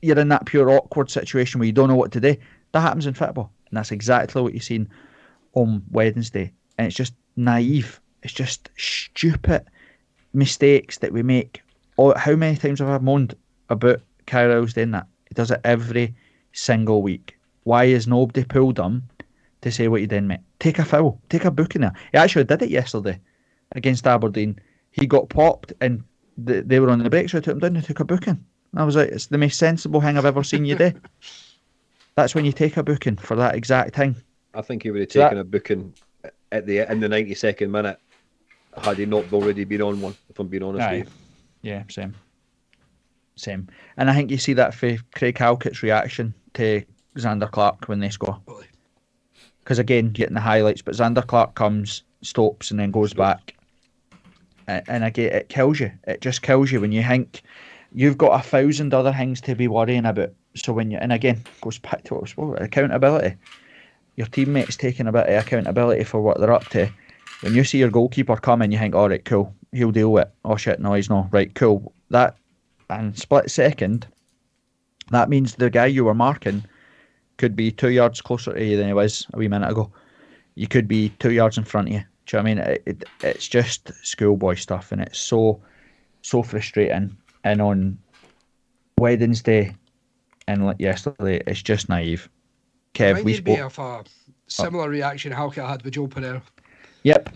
you're in that pure awkward situation where you don't know what to do. That happens in football, and that's exactly what you've seen on Wednesday. And it's just naive. It's just stupid mistakes that we make. Oh, how many times have I moaned about Kyle's doing that? He does it every single week. Why has nobody pulled him to say what you did, mate? Take a foul. Take a booking there. He actually did it yesterday against Aberdeen. He got popped, and they were on the break, so I took him down and took a booking. I was like, it's the most sensible thing I've ever seen you do. That's when you take a booking for that exact thing. I think he would have taken a booking in the 92nd minute had he not already been on one, if I'm being honest with you. Yeah, same. And I think you see that for Craig Halkett's reaction to Xander Clark when they score. Because again, getting the highlights, but Xander Clark comes, stops, and then goes back. And again, it kills you. It just kills you when you think you've got 1,000 other things to be worrying about. So when and again, goes back to accountability. Your teammates taking a bit of accountability for what they're up to. When you see your goalkeeper coming, you think, all right, cool, he'll deal with it. Oh shit, no, he's not. Right, cool. That, and split second, that means the guy you were marking could be 2 yards closer to you than he was a wee minute ago. You could be 2 yards in front of you. Do you know what I mean? It's just schoolboy stuff, and it's so frustrating. And on Wednesday and yesterday, it's just naive. Kev, we spoke of a similar reaction Halkett had with Joe Pereira. Yep.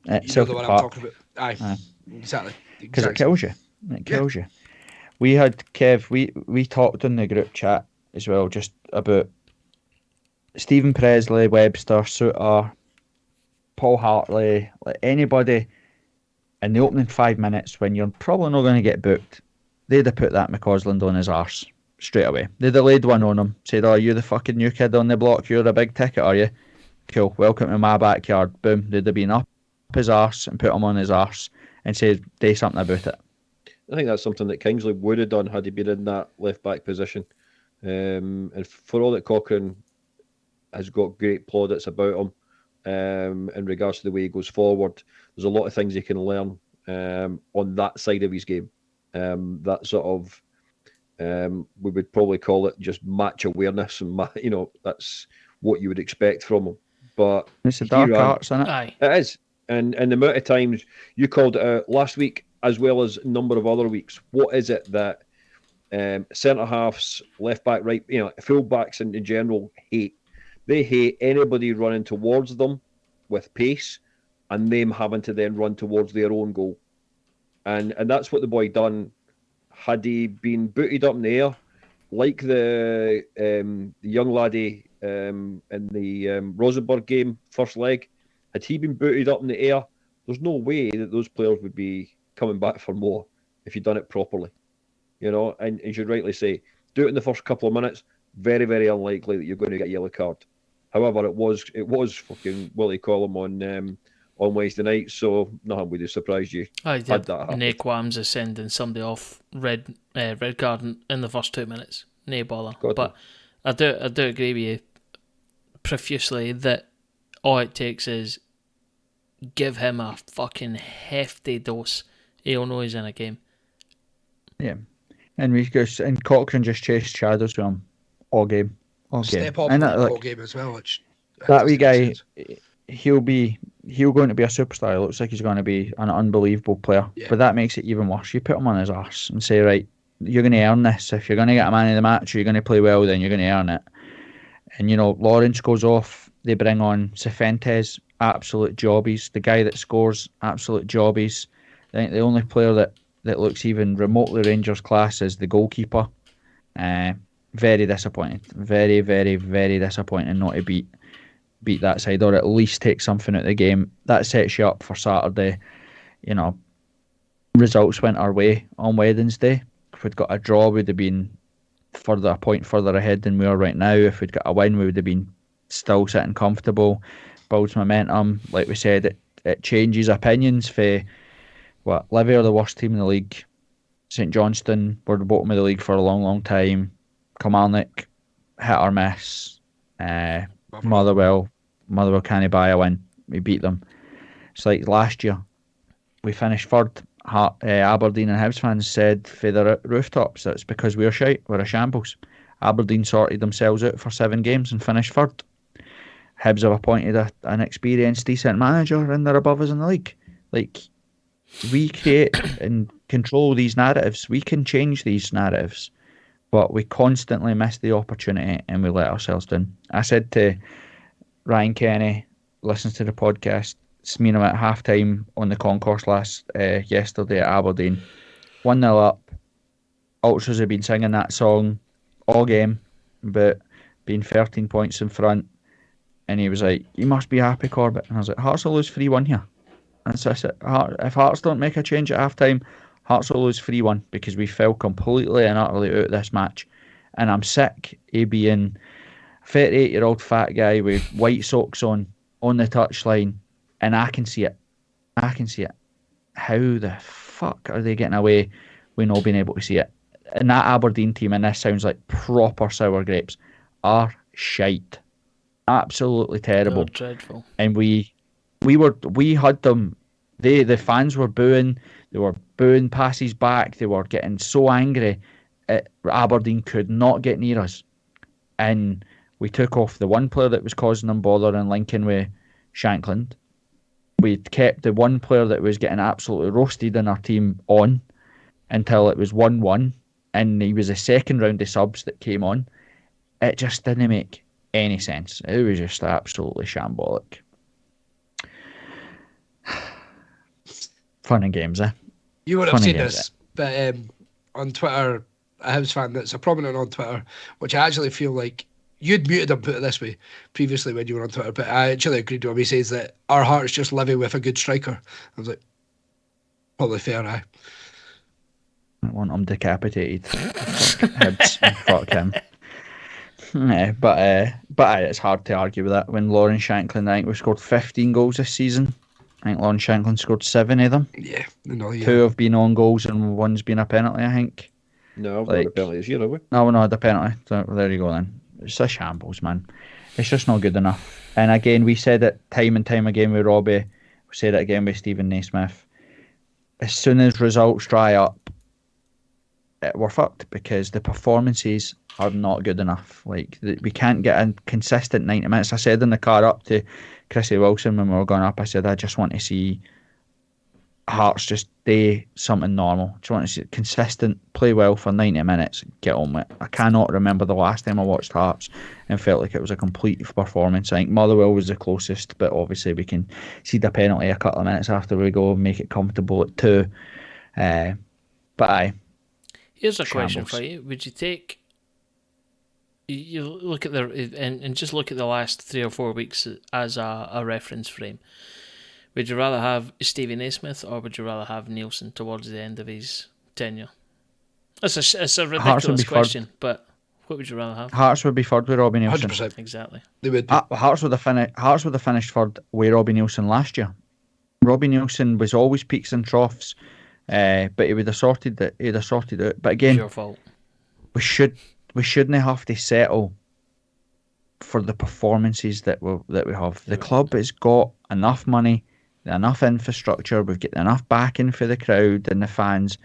You know the one I'm talking about. Aye. Exactly. Because it kills you. It kills you. We had, Kev, we talked in the group chat as well, just about Stephen Presley, Webster, Suter, Paul Hartley, like anybody in the opening 5 minutes when you're probably not going to get booked, they'd have put that McCausland on his arse straight away. They'd have laid one on him, said, oh, you the fucking new kid on the block, you're a big ticket, are you? Cool, welcome to my backyard. Boom, they'd have been up his arse and put him on his arse and said, do something about it. I think that's something that Kingsley would have done had he been in that left back position. And for all that Cochrane has got great plaudits about him in regards to the way he goes forward, there's a lot of things he can learn on that side of his game. That sort of we would probably call it just match awareness, and that's what you would expect from him. But it's the dark arts, isn't it? Aye. It is, and the amount of times you called it out last week, as well as a number of other weeks. What is it that centre halves, left back, right, full backs in general hate? They hate anybody running towards them with pace, and them having to then run towards their own goal. And that's what the boy done. Had he been booted up in the air, like the young laddie in the Rosenborg game, first leg, had he been booted up in the air, there's no way that those players would be coming back for more if you'd done it properly. And as you rightly say, do it in the first couple of minutes, very, very unlikely that you're going to get a yellow card. However, it was fucking Willie Collum on Wednesday night, so nothing would have surprised you. I did. No qualms of sending somebody off red card in the first 2 minutes. No bother. But I do agree with you profusely that all it takes is give him a fucking hefty dose. He'll know he's in a game. Yeah. And Cochrane just chased shadows with him all game. Step up and all game as well. That wee guy, he'll going to be a superstar. It looks like he's going to be an unbelievable player. Yeah. But that makes it even worse. You put him on his arse and say, right, you're going to earn this. If you're going to get a man of the match or you're going to play well, then you're going to earn it. And, Lawrence goes off. They bring on Cifuentes, absolute jobbies. The guy that scores, absolute jobbies. I think the only player that looks even remotely Rangers class is the goalkeeper. Very disappointing. Very, very, very disappointing not to beat that side, or at least take something out of the game. That sets you up for Saturday. Results went our way on Wednesday. If we'd got a draw, we'd have been a point further ahead than we are right now. If we'd got a win, we would have been still sitting comfortable. Builds momentum. Like we said, it changes opinions for Livy are the worst team in the league. St Johnstone were the bottom of the league for a long, long time. Kilmarnock, hit or miss. Motherwell can't buy a win. We beat them. It's like last year. We finished third. Aberdeen and Hibs fans said for the rooftops that's because we're shite. We're a shambles. Aberdeen sorted themselves out for 7 games and finished third. Hibs have appointed an experienced, decent manager, and they're above us in the league. Like, we create and control these narratives. We can change these narratives, but we constantly miss the opportunity and we let ourselves down. I said to Ryan Kenny, listens to the podcast, Smino at half-time on the concourse yesterday at Aberdeen, 1-0 up. Ultras have been singing that song all game, but being 13 points in front. And he was like, you must be happy, Corbett. And I was like, Hearts will lose 3-1 here. And so I said, if Hearts don't make a change at half-time, Hearts will lose 3-1 because we fell completely and utterly out of this match. And I'm sick of being a 38-year-old fat guy with white socks on the touchline, and I can see it. How the fuck are they getting away with not being able to see it? And that Aberdeen team, and this sounds like proper sour grapes, are shite. Absolutely terrible. They're dreadful. And we had them. The fans were booing. They were booing passes back. They were getting so angry. Aberdeen could not get near us. And we took off the one player that was causing them bother and linking with Shankland. We kept the one player that was getting absolutely roasted in our team on until it was 1-1. And he was a second round of subs that came on. It just didn't make any sense. It was just absolutely shambolic. Fun and games, eh? You would have seen this, but on Twitter, a Hibs fan that's a prominent on Twitter, which I actually feel like you'd muted him, put it this way, previously when you were on Twitter, but I actually agreed with him. He says that our hearts just living with a good striker. I was like, probably fair, aye. I want him decapitated. Hibs, fuck him. Yeah, but it's hard to argue with that. When Lawrence Shankland, I think we scored 15 goals this season. I think Lawrence Shankland scored 7 of them. Yeah, 2 have been on goals and 1's been a penalty, I think. No, I've not had a penalty this year, have we? No, we're not had a penalty. So there you go then. It's a shambles, man. It's just not good enough. And again, we said it time and time again with Robbie. We said it again with Stephen Naismith. As soon as results dry up, we're fucked because the performances are not good enough. Like we can't get a consistent 90 minutes. I said in the car up to Chrissy Wilson when we were going up, I said I just want to see Hearts just do something normal. Just want to see consistent, play well for 90 minutes, get on with it. I cannot remember the last time I watched Hearts and felt like it was a complete performance. I think Motherwell was the closest, but obviously we can see the penalty a couple of minutes after we go and make it comfortable at 2. But aye. Here's a question for you. Would you take... You look at and just look at the last 3 or 4 weeks as a reference frame. Would you rather have Stevie Naismith or would you rather have Nielsen towards the end of his tenure? It's a ridiculous question, but what would you rather have? Hearts would be third with Robbie Nielsen. 100%. Exactly. They would. Hearts would have finished third with Robbie Nielsen last year. Robbie Nielsen was always peaks and troughs, but he would have sorted it. He'd have sorted it. But again, it's your fault. We shouldn't have to settle for the performances that we have. The club has got enough money, enough infrastructure, we've got enough backing for the crowd and the fans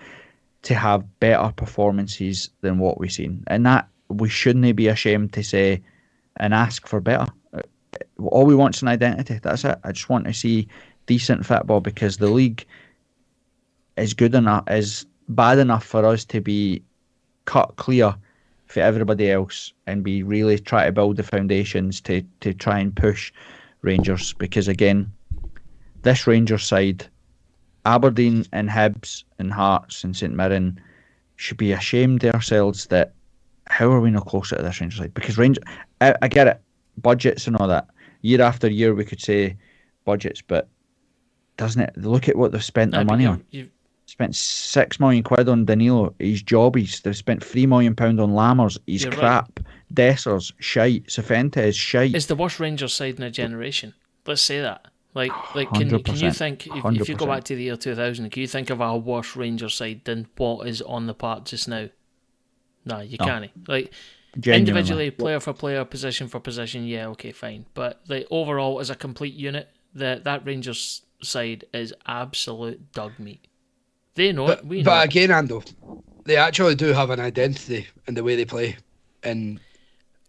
to have better performances than what we've seen. And that we shouldn't be ashamed to say and ask for better. All we want is an identity. That's it. I just want to see decent football because the league is good enough, is bad enough for us to be cut clear for everybody else and be really try to build the foundations to try and push Rangers. Because again, this Rangers side, Aberdeen and Hibs and Hearts and St Mirren should be ashamed of ourselves that how are we not closer to this Rangers side? Because I get it, budgets and all that. Year after year we could say budgets, but doesn't it? Look at what they've spent their money on. Spent £6 million on Danilo, his jobbies. They've spent £3 million on Lammers, he's crap. Right. Dessers, shite. Cifuentes, shite. It's the worst Rangers side in a generation. Let's say that. Like, can you think, if you go back to the year 2000, can you think of a worse Rangers side than what is on the park just now? No, you can't. Like, genuinely. Individually, player for player, position for position, yeah, okay, fine. But like overall, as a complete unit, that Rangers side is absolute dog meat. They know it, we know But again, Ando, they actually do have an identity in the way they play. And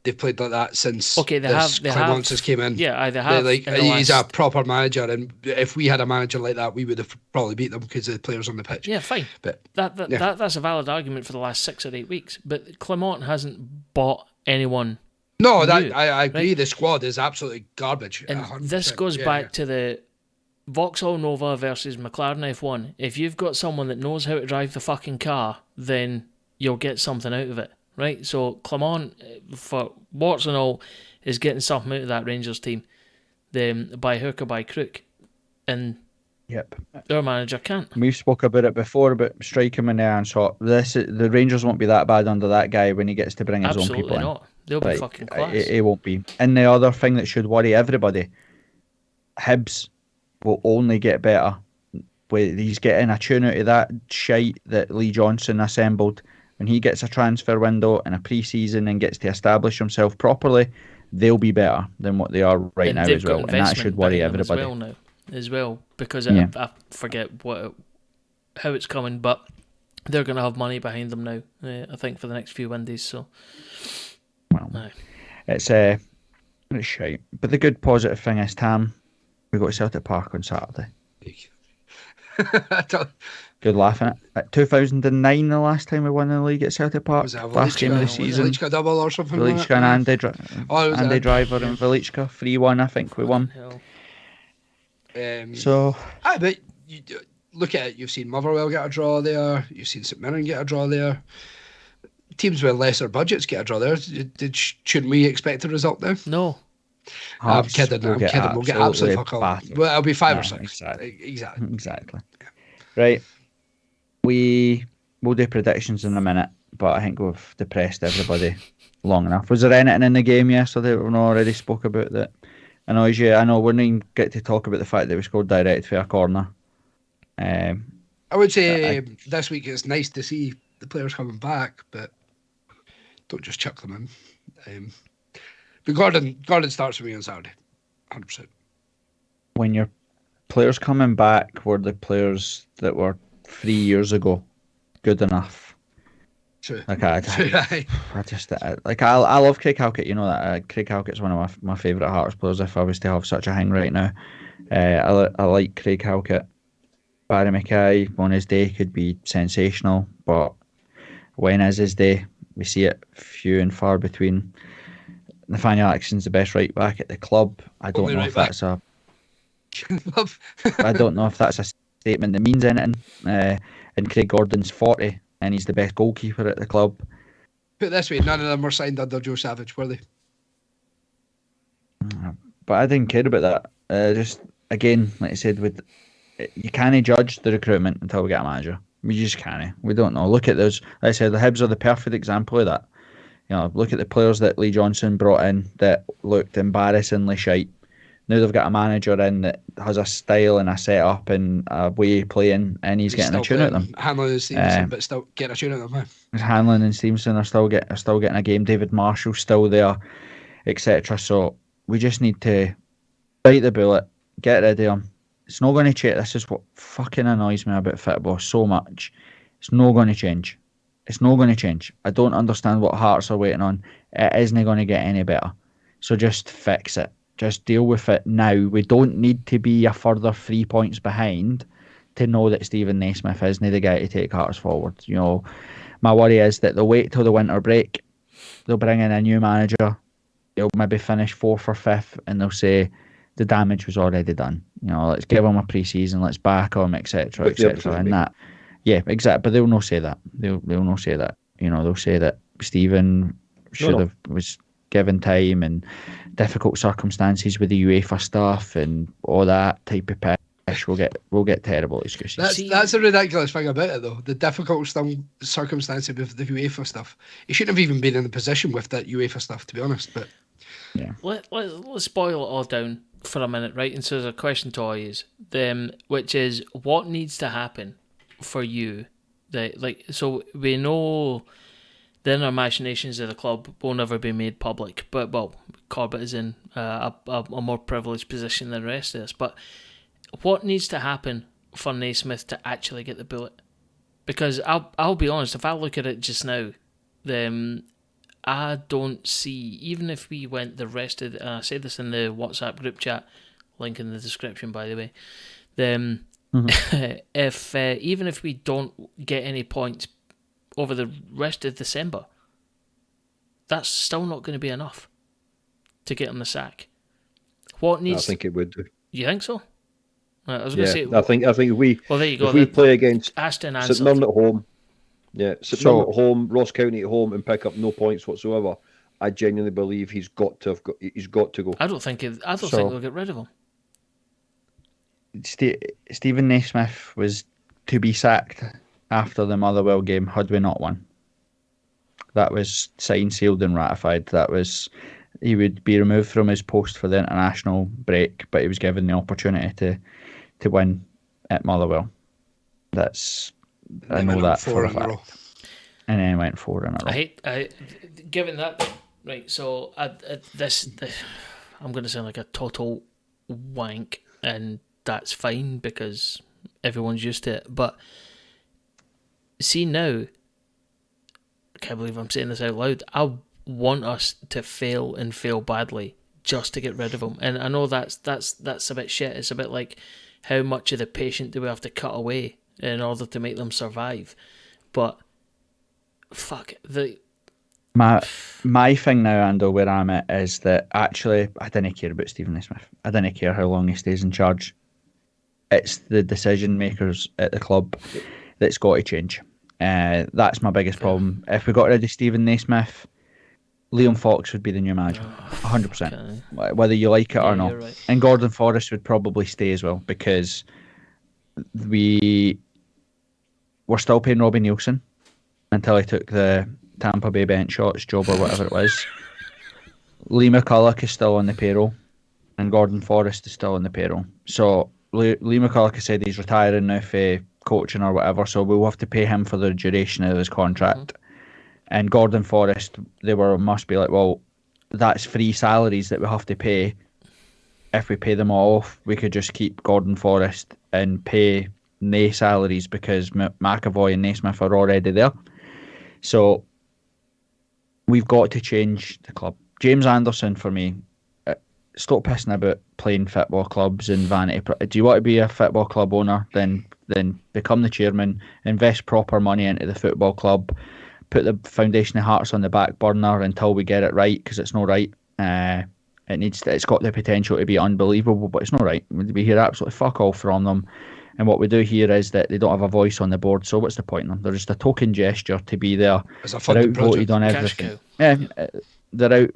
they've played like that since Clemence has came in. Yeah, they have. He's a proper manager, and if we had a manager like that, we would have probably beat them because of the players on the pitch. Yeah, fine. But that's a valid argument for the last 6 or 8 weeks. But Clement hasn't bought anyone. No, new, I agree. Right? The squad is absolutely garbage. And this goes back to the Vauxhall Nova versus McLaren F1. If you've got someone that knows how to drive the fucking car, then you'll get something out of it. Right, so Clement, for warts and all, is getting something out of that Rangers team, by hook or by crook, and our manager can't. We've spoke about it before about striking in the iron shot. The Rangers won't be that bad under that guy when he gets to bring his own people in. Absolutely not. They'll be fucking class. It won't be. And the other thing that should worry everybody, Hibs will only get better. He's getting a tune out of that shite that Lee Johnson assembled. When he gets a transfer window and a pre-season and gets to establish himself properly, they'll be better than what they are right now as well. And that should worry everybody. As well, because I forget how it's coming, but they're going to have money behind them now, I think, for the next few Windies. So, it's shite. But the good positive thing is, Tam, we go to Celtic Park on Saturday. Good laughing at 2009, the last time we won the league at Celtic Park. Last game of the season. Velička double or something. Velička and Andy Driver and Velička 3-1. I think we won. But you look at it. You've seen Motherwell get a draw there. You've seen St Mirren get a draw there. Teams with lesser budgets get a draw there. Shouldn't we expect a result now? No. I'm kidding. We'll get absolutely fuck all. Well, it'll be 5 or 6. Exactly. Right. We'll do predictions in a minute, but I think we've depressed everybody long enough. Was there anything in the game yesterday that we've already spoke about that annoys you? I know we didn't get to talk about the fact that we scored direct for a corner. I would say this week it's nice to see the players coming back, but don't just chuck them in. But Gordon starts with me on Saturday, 100%. When your players coming back were the players that were 3 years ago good enough True. Like I just like I love Craig Halkett. You know that Craig Halkett's one of my favourite Hearts players. If I was to have such a hang right now, I like Craig Halkett. Barry Mackay on his day could be sensational, but when is his day? We see it few and far between. Nathaniel Atkinson's the best right back at the club. I don't know if that's a I don't know if that's a statement that means anything. And Craig Gordon's 40 and he's the best goalkeeper at the club. Put it this way, none of them were signed under Joe Savage, were they? But I didn't care about that. Just again, like I said, you can't judge the recruitment until we get a manager. We just can't. We don't know. Look at those. Like I said, the Hibs are the perfect example of that. Look at the players that Lee Johnson brought in that looked embarrassingly shite. Now they've got a manager in that has a style and a setup and a way of playing, and he's getting a tune at them. Hanlon and Stevenson, but still getting a tune at them. Hanlon and Stevenson are still getting a game. David Marshall's still there, etc. So we just need to bite the bullet, get rid of him. It's not going to change. This is what fucking annoys me about football so much. It's not going to change. It's not going to change. I don't understand what Hearts are waiting on. It isn't going to get any better. So just fix it. Just deal with it now. We don't need to be a further 3 points behind to know that Stephen Naismith isn't the guy to take Hearts forward. My worry is that they'll wait till the winter break. They'll bring in a new manager. They'll maybe finish 4th or 5th, and they'll say the damage was already done. Let's give them a pre-season. Let's back them, etc., etc. And that, yeah, exactly. But they'll not say that. They'll not say that. They'll say that Stephen was given time and difficult circumstances with the UEFA stuff and all that type of pish. We'll get terrible excuses. That's a ridiculous thing about it, though. The difficult circumstances with the UEFA stuff. He shouldn't have even been in the position with that UEFA stuff, to be honest. But yeah, let's boil it all down for a minute, right? And so there's a question to all you, which is what needs to happen for you? So we know the inner machinations of the club will never be made public, but Corbett is in a more privileged position than the rest of us. But what needs to happen for Naismith to actually get the bullet? Because I'll be honest, if I look at it just now, then I don't see, even if we went the rest of I said this in the WhatsApp group chat, link in the description by the way, then if even if we don't get any points over the rest of December, that's still not going to be enough to get on the sack. What needs? I think it would do. You think so? I was going to say. I think if we well, there you go. If we play against Aston St Mirren at home, St Mirren at home, Ross County at home, and pick up no points whatsoever, I genuinely believe he's got to go. I don't think they'll get rid of him. Stephen Naismith was to be sacked after the Motherwell game had we not won. That was signed, sealed and ratified. He would be removed from his post for the international break, but he was given the opportunity to win at Motherwell. I know that for a fact. And then went 4 in a row. Given that, right, so I'm going to sound like a total wank, and that's fine because everyone's used to it. But see now, I can't believe I'm saying this out loud, I want us to fail and fail badly just to get rid of him. And I know that's a bit shit. It's a bit like how much of the patient do we have to cut away in order to make them survive. But fuck my thing now, Ando, where I'm at is that actually I didn't care about Stephen Naismith. I didn't care how long he stays in charge. It's the decision makers at the club that's got to change. That's my biggest problem. If we got rid of Stephen Naismith, Liam Fox would be the new manager, 100%, whether you like it or not. Right. And Gordon Forrest would probably stay as well because we're still paying Robbie Nielsen until he took the Tampa Bay bench shots job or whatever it was. Lee McCulloch is still on the payroll, and Gordon Forrest is still on the payroll. So Lee McCulloch has said he's retiring now for coaching or whatever, so we'll have to pay him for the duration of his contract. And Gordon Forrest, must be like, well, that's free salaries that we have to pay. If we pay them all off, we could just keep Gordon Forrest and pay Nay salaries because McAvoy and Naismith are already there. So we've got to change the club. James Anderson, for me, stop pissing about playing football clubs and vanity. Do you want to be a football club owner? Then become the chairman, invest proper money into the football club, put the Foundation of Hearts on the back burner until we get it right, because it's not right. It's got the potential to be unbelievable, but it's not right. We hear absolutely fuck all from them. And what we do here is that they don't have a voice on the board, so what's the point in them? They're just a token gesture to be there. It's a funded outvoted on everything. Yeah, they're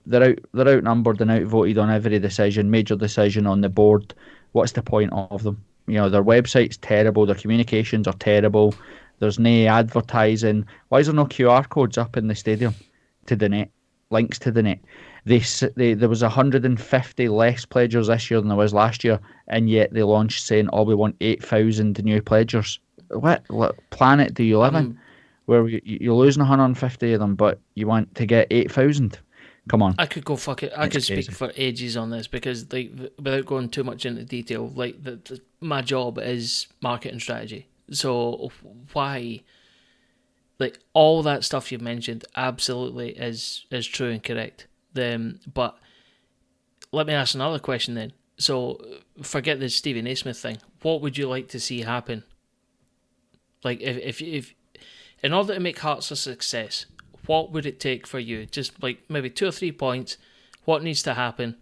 outnumbered and outvoted on every major decision on the board. What's the point of them? Their website's terrible, their communications are terrible, there's no advertising. Why is there no QR codes up in the stadium to the net? Links to the net. There was 150 less pledgers this year than there was last year, and yet they launched saying, we want 8,000 new pledgers. What planet do you live in? Where you're losing 150 of them, but you want to get 8,000? Come on. I could go fuck it. I could speak for ages on this, because without going too much into detail, my job is marketing strategy. So why, all that stuff you've mentioned absolutely is true and correct. But let me ask another question then. So forget the Stephen A. Smith thing. What would you like to see happen? If in order to make Hearts a success, what would it take for you? Just maybe 2 or 3 points. What needs to happen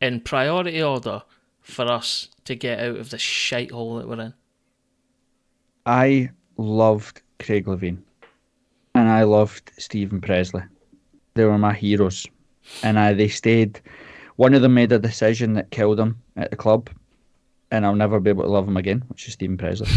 in priority order for us to get out of the shithole that we're in? I loved Craig Levein and I loved Stephen Presley. They were my heroes, and they stayed. One of them made a decision that killed him at the club, and I'll never be able to love him again, which is Stephen Presley.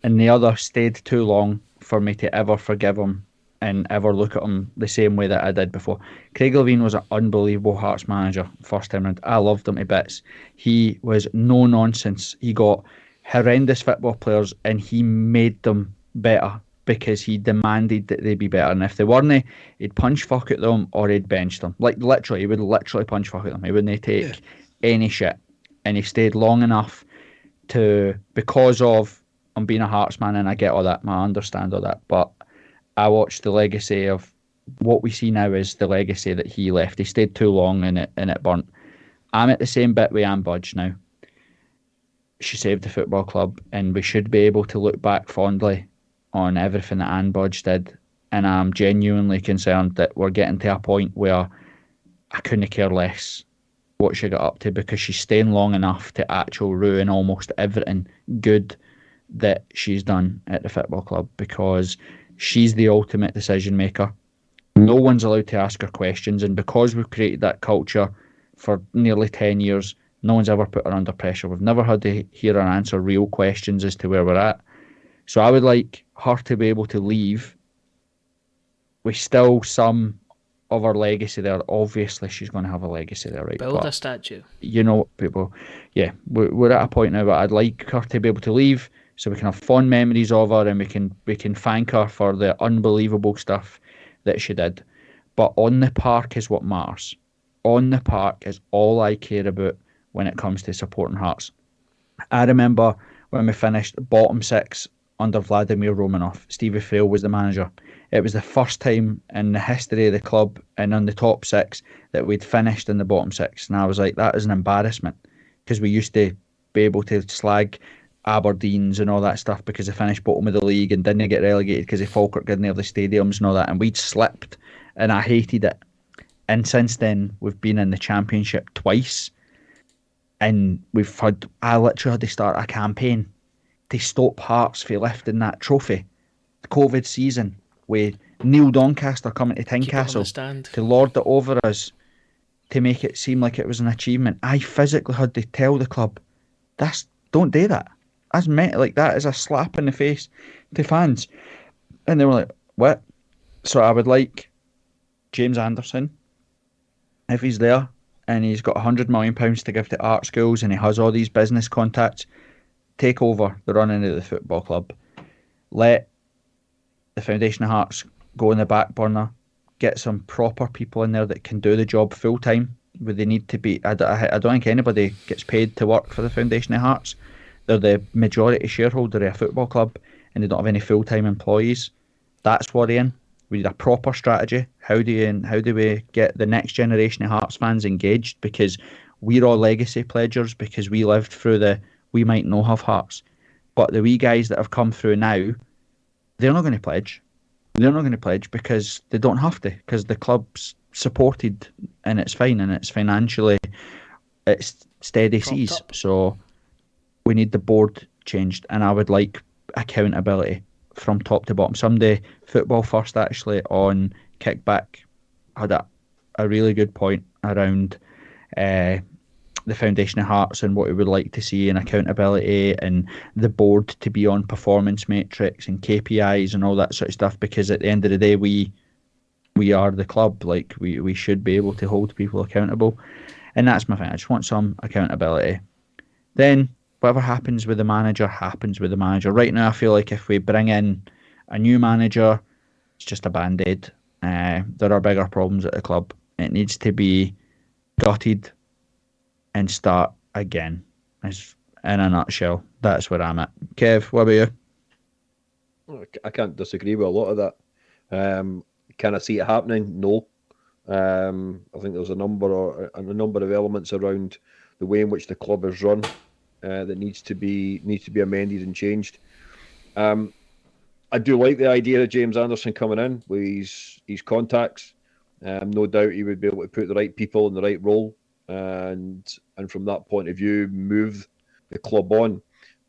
And the other stayed too long for me to ever forgive him and ever look at him the same way that I did before. Craig Levein was an unbelievable Hearts manager first time round. I loved him to bits. He was no nonsense. He got horrendous football players and he made them better, because he demanded that they be better. And if they weren't, he'd punch fuck at them or he'd bench them. Literally, he would literally punch fuck at them. He wouldn't take any shit. And he stayed long enough because of him being a Hearts man, and I get all that, I understand all that. But I watched the legacy of what we see now is the legacy that he left. He stayed too long and it burnt. I'm at the same bit with Anne Budge now. She saved the football club, and we should be able to look back fondly on everything that Anne Budge did, and I'm genuinely concerned that we're getting to a point where I couldn't care less what she got up to, because she's staying long enough to actually ruin almost everything good that she's done at the football club, because she's the ultimate decision maker. No one's allowed to ask her questions, and because we've created that culture for nearly 10 years, no one's ever put her under pressure. We've never had to hear her answer real questions as to where we're at. So I would like her to be able to leave with still some of her legacy there. Obviously, she's going to have a legacy there, right? Build a statue. People, we're at a point now where I'd like her to be able to leave so we can have fond memories of her, and we can thank her for the unbelievable stuff that she did. But on the park is what matters. On the park is all I care about when it comes to supporting Hearts. I remember when we finished bottom 6 under Vladimir Romanov. Stevie Frail was the manager. It was the first time in the history of the club and on the top 6 that we'd finished in the bottom 6. And I was like, that is an embarrassment, because we used to be able to slag Aberdeen's and all that stuff because they finished bottom of the league and didn't get relegated because of Falkirk didn't have the stadiums and all that, and we'd slipped and I hated it. And since then we've been in the Championship twice, and I literally had to start a campaign to stop Hearts from lifting that trophy. The COVID season with Neil Doncaster coming to Tynecastle to lord it over us, to make it seem like it was an achievement. I physically had to tell the club, don't do that. That's meant like that is a slap in the face to fans. And they were like, what? So I would like James Anderson, if he's there and he's got £100 million to give to art schools and he has all these business contacts, take over the running of the football club. Let the Foundation of Hearts go in the back burner. Get some proper people in there that can do the job full time where they need to be. I don't think anybody gets paid to work for the Foundation of Hearts. They're the majority shareholder of a football club and they don't have any full time employees. That's worrying. We need a proper strategy. How do we get the next generation of Hearts fans engaged? Because we're all legacy pledgers, because we lived through we might not have Hearts, but the wee guys that have come through now, they're not going to pledge. They're not going to pledge because they don't have to, because the club's supported and it's fine and it's financially, it's steady seas. So we need the board changed, and I would like accountability from top to bottom. Someday, Football First actually on Kickback had a really good point around the foundation of Hearts and what we would like to see in accountability, and the board to be on performance metrics and KPIs and all that sort of stuff, because at the end of the day we are the club. Like we should be able to hold people accountable, and that's my thing. I just want some accountability. Then whatever happens with the manager happens with the manager. Right now I feel like if we bring in a new manager, it's just a band-aid. There are bigger problems at the club. It needs to be gutted and start again. As in a nutshell, that's where I'm at. Kev, what about you? I can't disagree with a lot of that. Can I see it happening? No. I think there's a number of elements around the way in which the club is run that needs to be amended and changed. I do like the idea of James Anderson coming in with his contacts. No doubt he would be able to put the right people in the right role, and from that point of view, move the club on.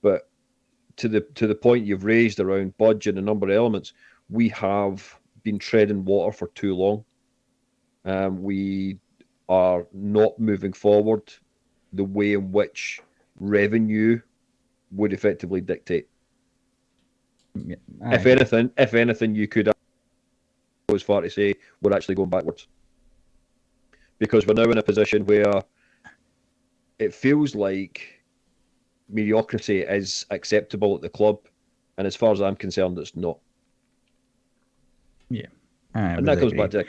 But to the point you've raised around budget and a number of elements, we have been treading water for too long. We are not moving forward the way in which revenue would effectively dictate. Yeah, if anything, you could go as far to say we're actually going backwards, because we're now in a position where it feels like mediocrity is acceptable at the club, and as far as I'm concerned, it's not. Yeah, and that comes back to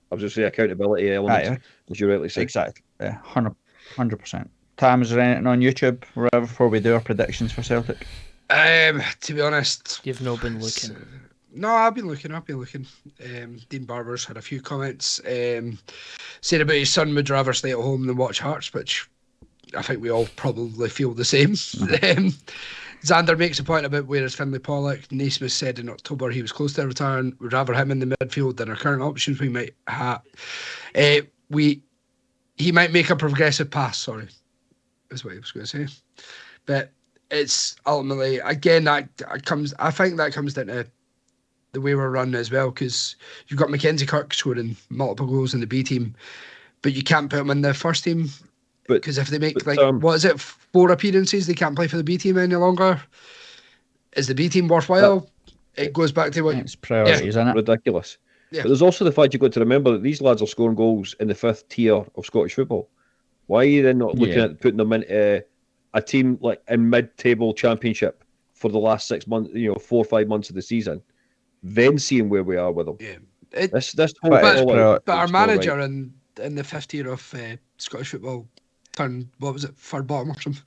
I was just saying accountability elements, as you rightly say. Exactly, 100%. Tam, is there anything on YouTube wherever before we do our predictions for Celtic? To be honest, you've not been looking. No, I've been looking. Dean Barber's had a few comments saying about his son would rather stay at home than watch Hearts, which I think we all probably feel the same. Xander makes a point about where is Finlay Pollock. Naismith said in October he was close to retiring. We'd rather him in the midfield than our current options. We might have. He might make a progressive pass. Sorry, is what he was going to say. But it's ultimately, again, that comes. I think that comes down to the way we're run as well, because you've got Mackenzie Kirk scoring multiple goals in the B team, but you can't put him in the first team. Because if they make what is it, 4 appearances, they can't play for the B team any longer. Is the B team worthwhile? It goes back to what it's priorities, isn't it? Ridiculous. Yeah. But there's also the fact you've got to remember that these lads are scoring goals in the 5th tier of Scottish football. Why are you then not looking at putting them into a team like in mid-table championship for the last 6 months, 4 or 5 months of the season, then seeing where we are with them? Yeah. But our manager in the 5th tier of Scottish football turned, what was it, third bottom or something?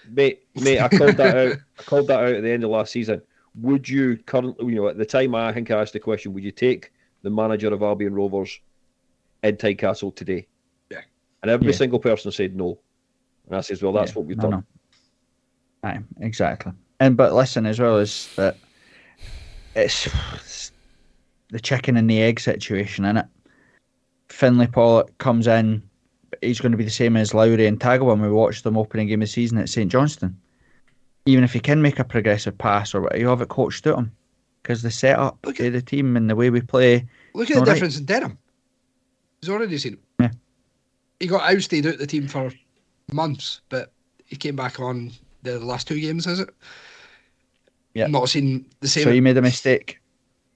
Mate, I called that out. I called that out at the end of last season. Would you currently, at the time I think I asked the question, would you take the manager of Albion Rovers in Tynecastle today? Yeah. And every single person said no. And I says, well, that's what we've done. No. Aye, exactly. But listen, as well as that, it's the chicken and the egg situation, innit? Finlay Pollock comes in. He's going to be the same as Lowry and Tagoe when we watched them opening game of the season at St Johnstone. Even if he can make a progressive pass or whatever, you have it coached at him, because the setup of the team and the way we play. Look at the difference in Denham. He's already seen it. Yeah. He got ousted out the team for months, but he came back on the last 2 games, is it? Yeah. Not seen the same. So he made a mistake.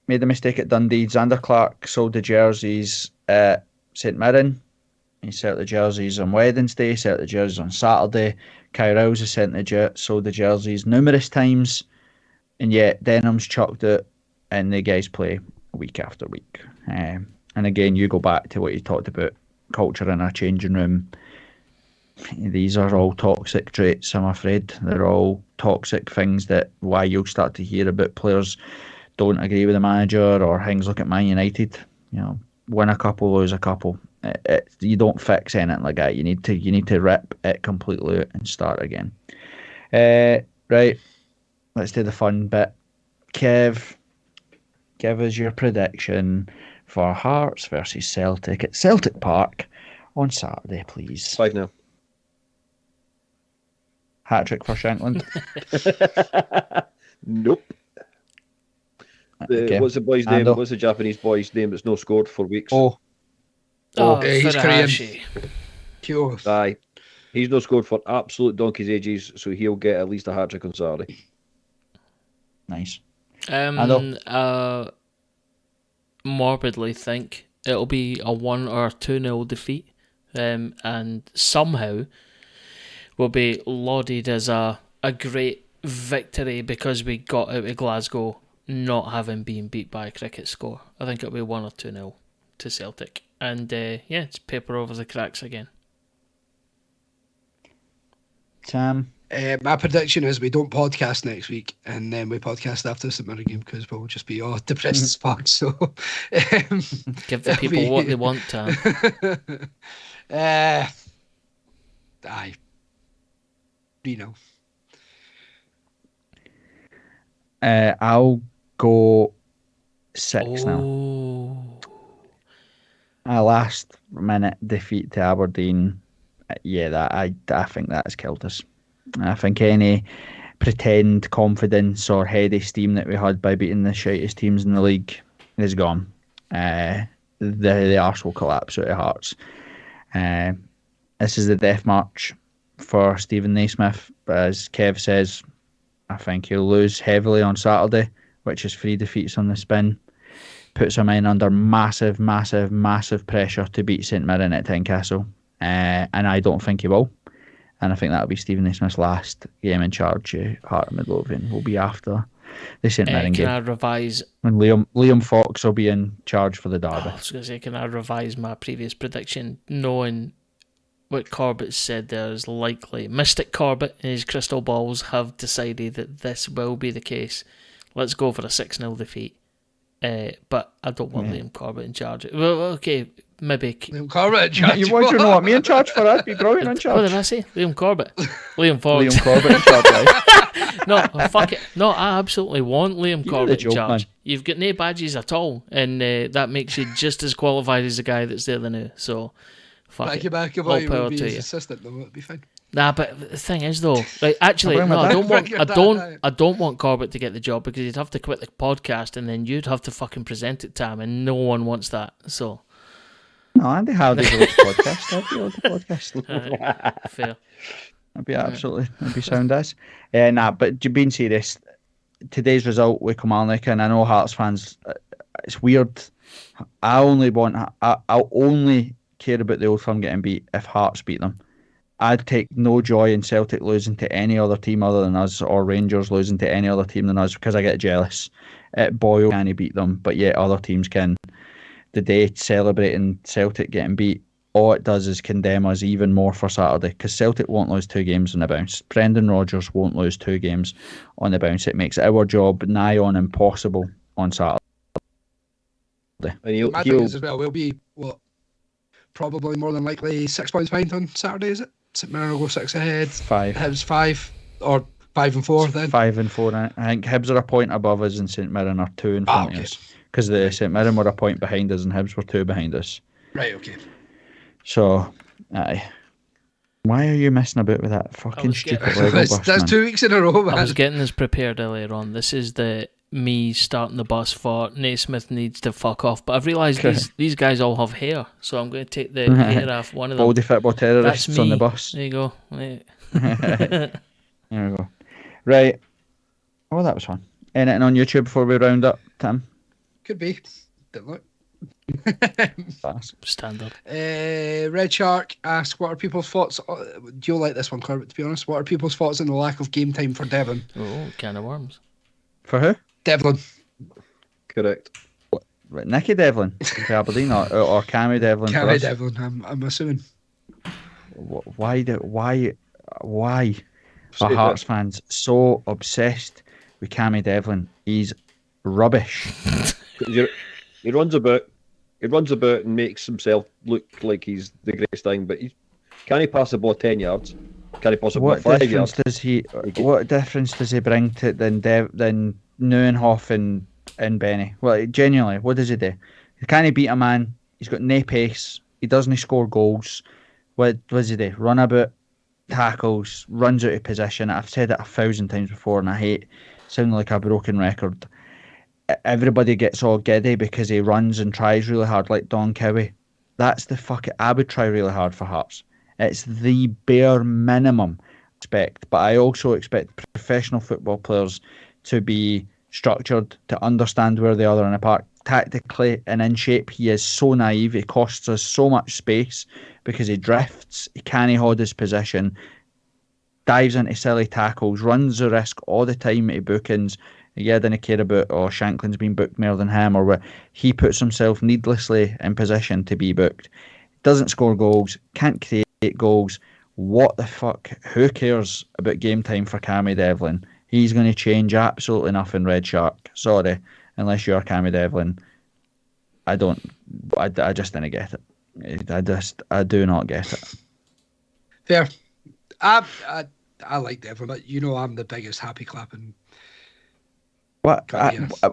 Made a mistake at Dundee. Xander Clark sold the jerseys at St Mirren. He sold the jerseys on Wednesday, sold the jerseys on Saturday. Kai Rouse has sold the jerseys numerous times, and yet Denham's chucked it, and the guys play week after week. And again, you go back to what you talked about, culture in our changing room. These are all toxic traits, I'm afraid. They're all toxic things that why you'll start to hear about players don't agree with the manager, or things look at Man United, win a couple, lose a couple. You don't fix anything like that. You need to rip it completely out and start again. Right, let's do the fun bit. Kev, give us your prediction for Hearts versus Celtic at Celtic Park on Saturday, please. 5-0. Hat-trick for Shankland? Nope. Okay. What's the boy's name? What's the Japanese boy's name that's no scored for weeks? He's Korean. Aye. He's no scored for absolute donkey's ages, so he'll get at least a hat-trick on Saturday. Nice. Morbidly think it'll be a 1 or 2-0 defeat, and somehow will be lauded as a great victory because we got out of Glasgow not having been beat by a cricket score. I think it'll be 1 or 2-0 to Celtic, and it's paper over the cracks again. Sam? My prediction is we don't podcast next week, and then we podcast after the St Mirren game because we'll just be all depressed as fuck. So give the people what they want, Tam. Aye. 3-0. I'll go 6-0. A last minute defeat to Aberdeen. I think that has killed us. I think any pretend confidence or heady steam that we had by beating the shitest teams in the league is gone. The arse will collapse out of Hearts. This is the death march for Stephen Naismith. But as Kev says, I think he'll lose heavily on Saturday, which is 3 defeats on the spin. Puts him in under massive, massive, massive pressure to beat St Mirren at Tynecastle. And I don't think he will. And I think that'll be Stephen Naismith's last game in charge. Heart of Midlothian will be after the St Mirren game. Can I revise? When Liam Fox will be in charge for the derby. I was going to say, can I revise my previous prediction, knowing what Corbett said there is likely? Mystic Corbett and his crystal balls have decided that this will be the case. Let's go for a 6-0 defeat. But I don't want Liam Corbett in charge. Well, okay, maybe. Liam Corbett in charge? You want to know what me in charge for? I'd be brilliant in charge. What did I say? Liam Corbett. Liam Fox. Liam Corbett in charge, right? No, fuck it. No, I absolutely want Liam Corbett in charge. Man. You've got no badges at all, and that makes you just as qualified as the guy that's there now. So, fuck it. Back All power be to his you. assistant, though. It'd be fine. Nah, but the thing is though, right? Actually, no, I don't want Corbett to get the job because he'd have to quit the podcast and then you'd have to fucking present it, Tam, and no one wants that. So, no, Andy Hardy's a podcast. I'd be on the podcast. Fair. That'd be absolutely. That'd be sound as. But being serious, today's result with Kilmarnock, and I know Hearts fans, it's weird. I'll only care about the Old Firm getting beat if Hearts beat them. I'd take no joy in Celtic losing to any other team other than us, or Rangers losing to any other team than us, because I get jealous. Boyle can beat them, but yet other teams can. The day celebrating Celtic getting beat, all it does is condemn us even more for Saturday, because Celtic won't lose 2 games on the bounce. Brendan Rodgers won't lose 2 games on the bounce. It makes our job nigh on impossible on Saturday. And my thing is as well, we'll be, probably more than likely 6 points behind on Saturday, is it? St Mirren will go 6 ahead. 5. Hibs 5 or 5 and 4 then. 5 and 4. I think Hibs are a point above us and St Mirren are 2 in front of us. Because the St Mirren were a point behind us and Hibs were 2 behind us. Right, okay. So, aye. Why are you messing about with that fucking stupid Lego bus, that's 2 weeks in a row, man. I was getting this prepared earlier on. This is me starting the bus for Naismith needs to fuck off, but I've realised these guys all have hair, so I'm going to take the hair off one of them. Baldy football terrorists on the bus. There you go. Right. There we go. Right. Oh, that was fun. Anything on YouTube before we round up, Tim? Could be. Didn't look. Standard. Red Shark asks, what are people's thoughts? Do you like this one, Corbett, to be honest? What are people's thoughts on the lack of game time for Devon? Oh, can of worms. For who? Devlin. Correct. Right, Nicky Devlin for Aberdeen or Cammy Devlin? Cammy Devlin, I'm assuming. Why are Hearts fans so obsessed with Cammy Devlin? He's rubbish. He runs about and makes himself look like he's the greatest thing, but can he pass the ball 10 yards? Can he possibly 5 yards? What difference does he bring to than Neuenhoff and Benny? Well, genuinely, what does he do? Can he beat a man? He's got no pace. He doesn't score goals. What does he do? Run about, tackles, runs out of position. I've said it 1,000 times before, and I hate sounding like a broken record. Everybody gets all giddy because he runs and tries really hard, like Don Cowie. That's the fuck it. I would try really hard for Hearts. It's the bare minimum expect, but I also expect professional football players to be structured, to understand where they are in a park. Tactically and in shape, he is so naive. He costs us so much space because he drifts, he can't hold his position, dives into silly tackles, runs the risk all the time at bookings. Yeah, didn't care about, Shanklin's been booked more than him, or what. He puts himself needlessly in position to be booked. Doesn't score goals, can't create goals. What the fuck? Who cares about game time for Cammy Devlin? He's going to change absolutely nothing, Red Shark. Sorry, unless you're Cammy Devlin. I just didn't get it. I do not get it. Fair. I like Devlin, but I'm the biggest happy clapping. What?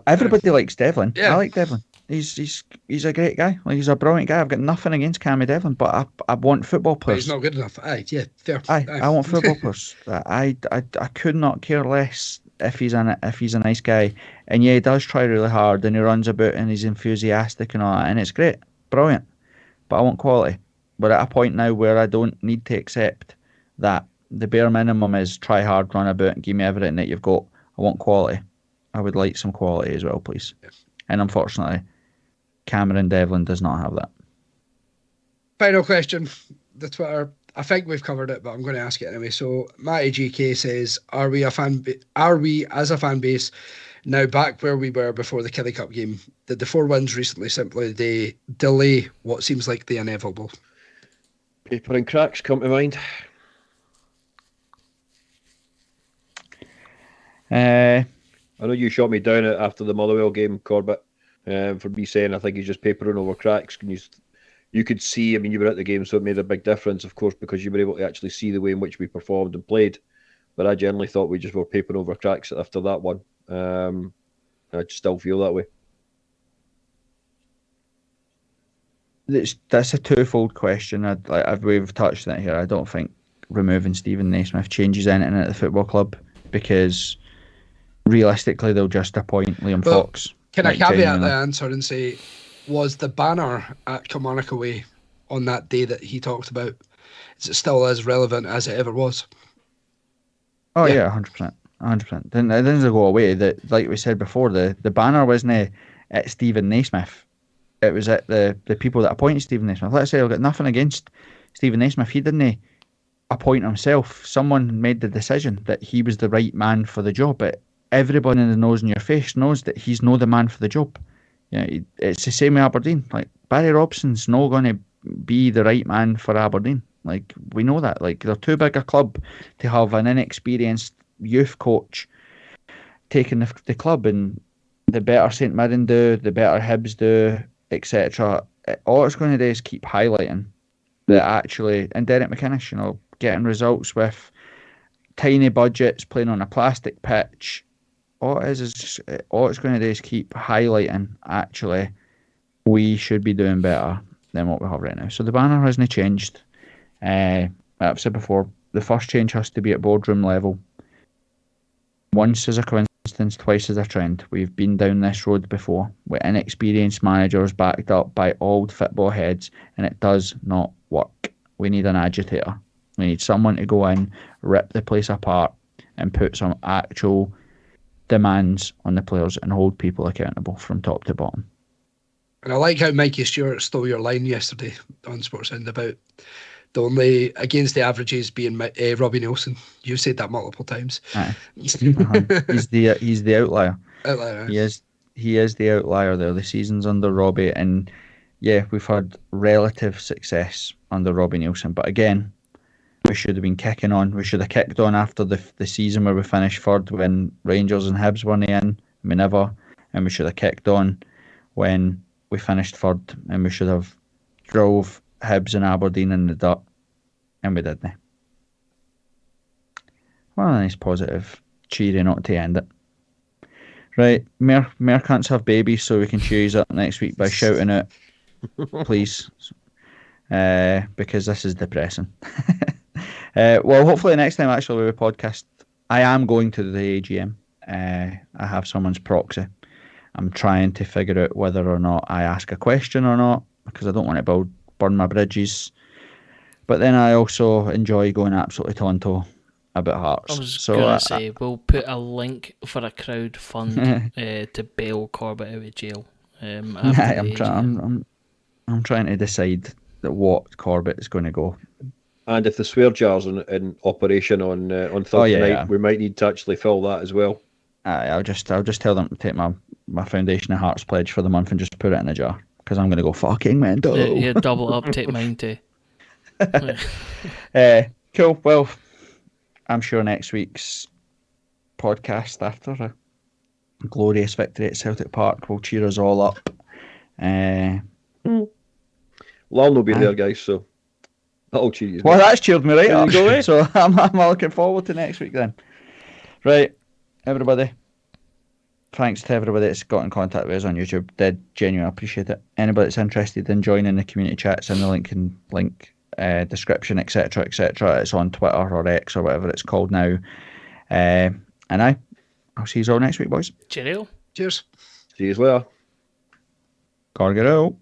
Everybody likes Devlin. Yeah. I like Devlin. He's a great guy. Like, he's a brilliant guy. I've got nothing against Cammy Devlin, but I want football players. But he's not good enough. Yeah, fair. I want football players. I could not care less if he's a nice guy. And yeah, he does try really hard, and he runs about, and he's enthusiastic and all that, and it's great, brilliant. But I want quality. We're at a point now where I don't need to accept that the bare minimum is try hard, run about, and give me everything that you've got. I want quality. I would like some quality as well, please. Yes. And unfortunately, Cameron Devlin does not have that. Final question. The Twitter. I think we've covered it, but I'm going to ask it anyway. So Matty GK says, "Are we as a fan base now back where we were before the Kelly Cup game? Did the 4 wins recently simply delay what seems like the inevitable?" Paper and cracks come to mind. I know you shot me down after the Motherwell game, Corbett, for me saying I think he's just papering over cracks. You could see, I mean, you were at the game, so it made a big difference, of course, because you were able to actually see the way in which we performed and played. But I generally thought we just were papering over cracks after that one. I still feel that way. That's a twofold question. We've touched on it here. I don't think removing Stephen Naismith changes anything at the football club, because realistically they'll just appoint Liam Fox. Can I caveat the answer and say, was the banner at Kilmarnock away on that day that he talked about, is it still as relevant as it ever was? Oh yeah, 100%. 100%. Then it doesn't go away. That, like we said before, the banner wasn't at Stephen Naismith. It was at the people that appointed Stephen Naismith. Let's say I've got nothing against Stephen Naismith. He didn't appoint himself. Someone made the decision that he was the right man for the job. But everybody in the nose in your face knows that he's not the man for the job. It's the same with Aberdeen. Like, Barry Robson's not going to be the right man for Aberdeen. Like, we know that. Like, they're too big a club to have an inexperienced youth coach taking the club, and the better St Mirren do, the better Hibs do, etc. All it's going to do is keep highlighting that actually, and Derek McInnes, getting results with tiny budgets, playing on a plastic pitch. All it's going to do is keep highlighting, actually, we should be doing better than what we have right now. So the banner hasn't changed. I've said before, the first change has to be at boardroom level. Once is a coincidence, twice is a trend. We've been down this road before with inexperienced managers backed up by old football heads, and it does not work. We need an agitator. We need someone to go in, rip the place apart, and put some actual demands on the players and hold people accountable from top to bottom. And I like how Mikey Stewart stole your line yesterday on Sportsend about the only against the averages being Robbie Nelson. You've said that multiple times. He's the outlier. Outlier. He is the outlier there. The season's under Robbie, and yeah, we've had relative success under Robbie Nelson. But again, we should have been kicking on. We should have kicked on after the season where we finished third when Rangers and Hibs weren't in. We never and we should have kicked on when we finished third, and we should have drove Hibs and Aberdeen in the dirt, and we didn't. Well, a nice positive, cheery note to end it. Right, Mare can't have babies, so we can cheer up next week by shouting out, please, because this is depressing. Well, hopefully next time actually we podcast, I am going to the AGM. I have someone's proxy. I'm trying to figure out whether or not I ask a question or not, because I don't want to burn my bridges. But then I also enjoy going absolutely tonto about Hearts. I was going to say, we'll put a link for a crowd fund to bail Corbett out of jail. I'm trying to decide that what Corbett is going to go. And if the swear jar's in operation on Thursday night, we might need to actually fill that as well. I'll just tell them to take my Foundation of Hearts pledge for the month and just put it in a jar, because I'm going to go fucking mental. Yeah, double up, take mine too. Cool. Well, I'm sure next week's podcast after a glorious victory at Celtic Park will cheer us all up. Lal will be there, guys, so that'll cheer you. Well, that's cheered me right up. Go, so I'm looking forward to next week then. Right, everybody. Thanks to everybody that's got in contact with us on YouTube. Did genuinely appreciate it. Anybody that's interested in joining the community chats in the link description, etc., etc. It's on Twitter or X or whatever it's called now. And I'll see you all next week, boys. Cheerio. Cheers. See you later. Gargaro.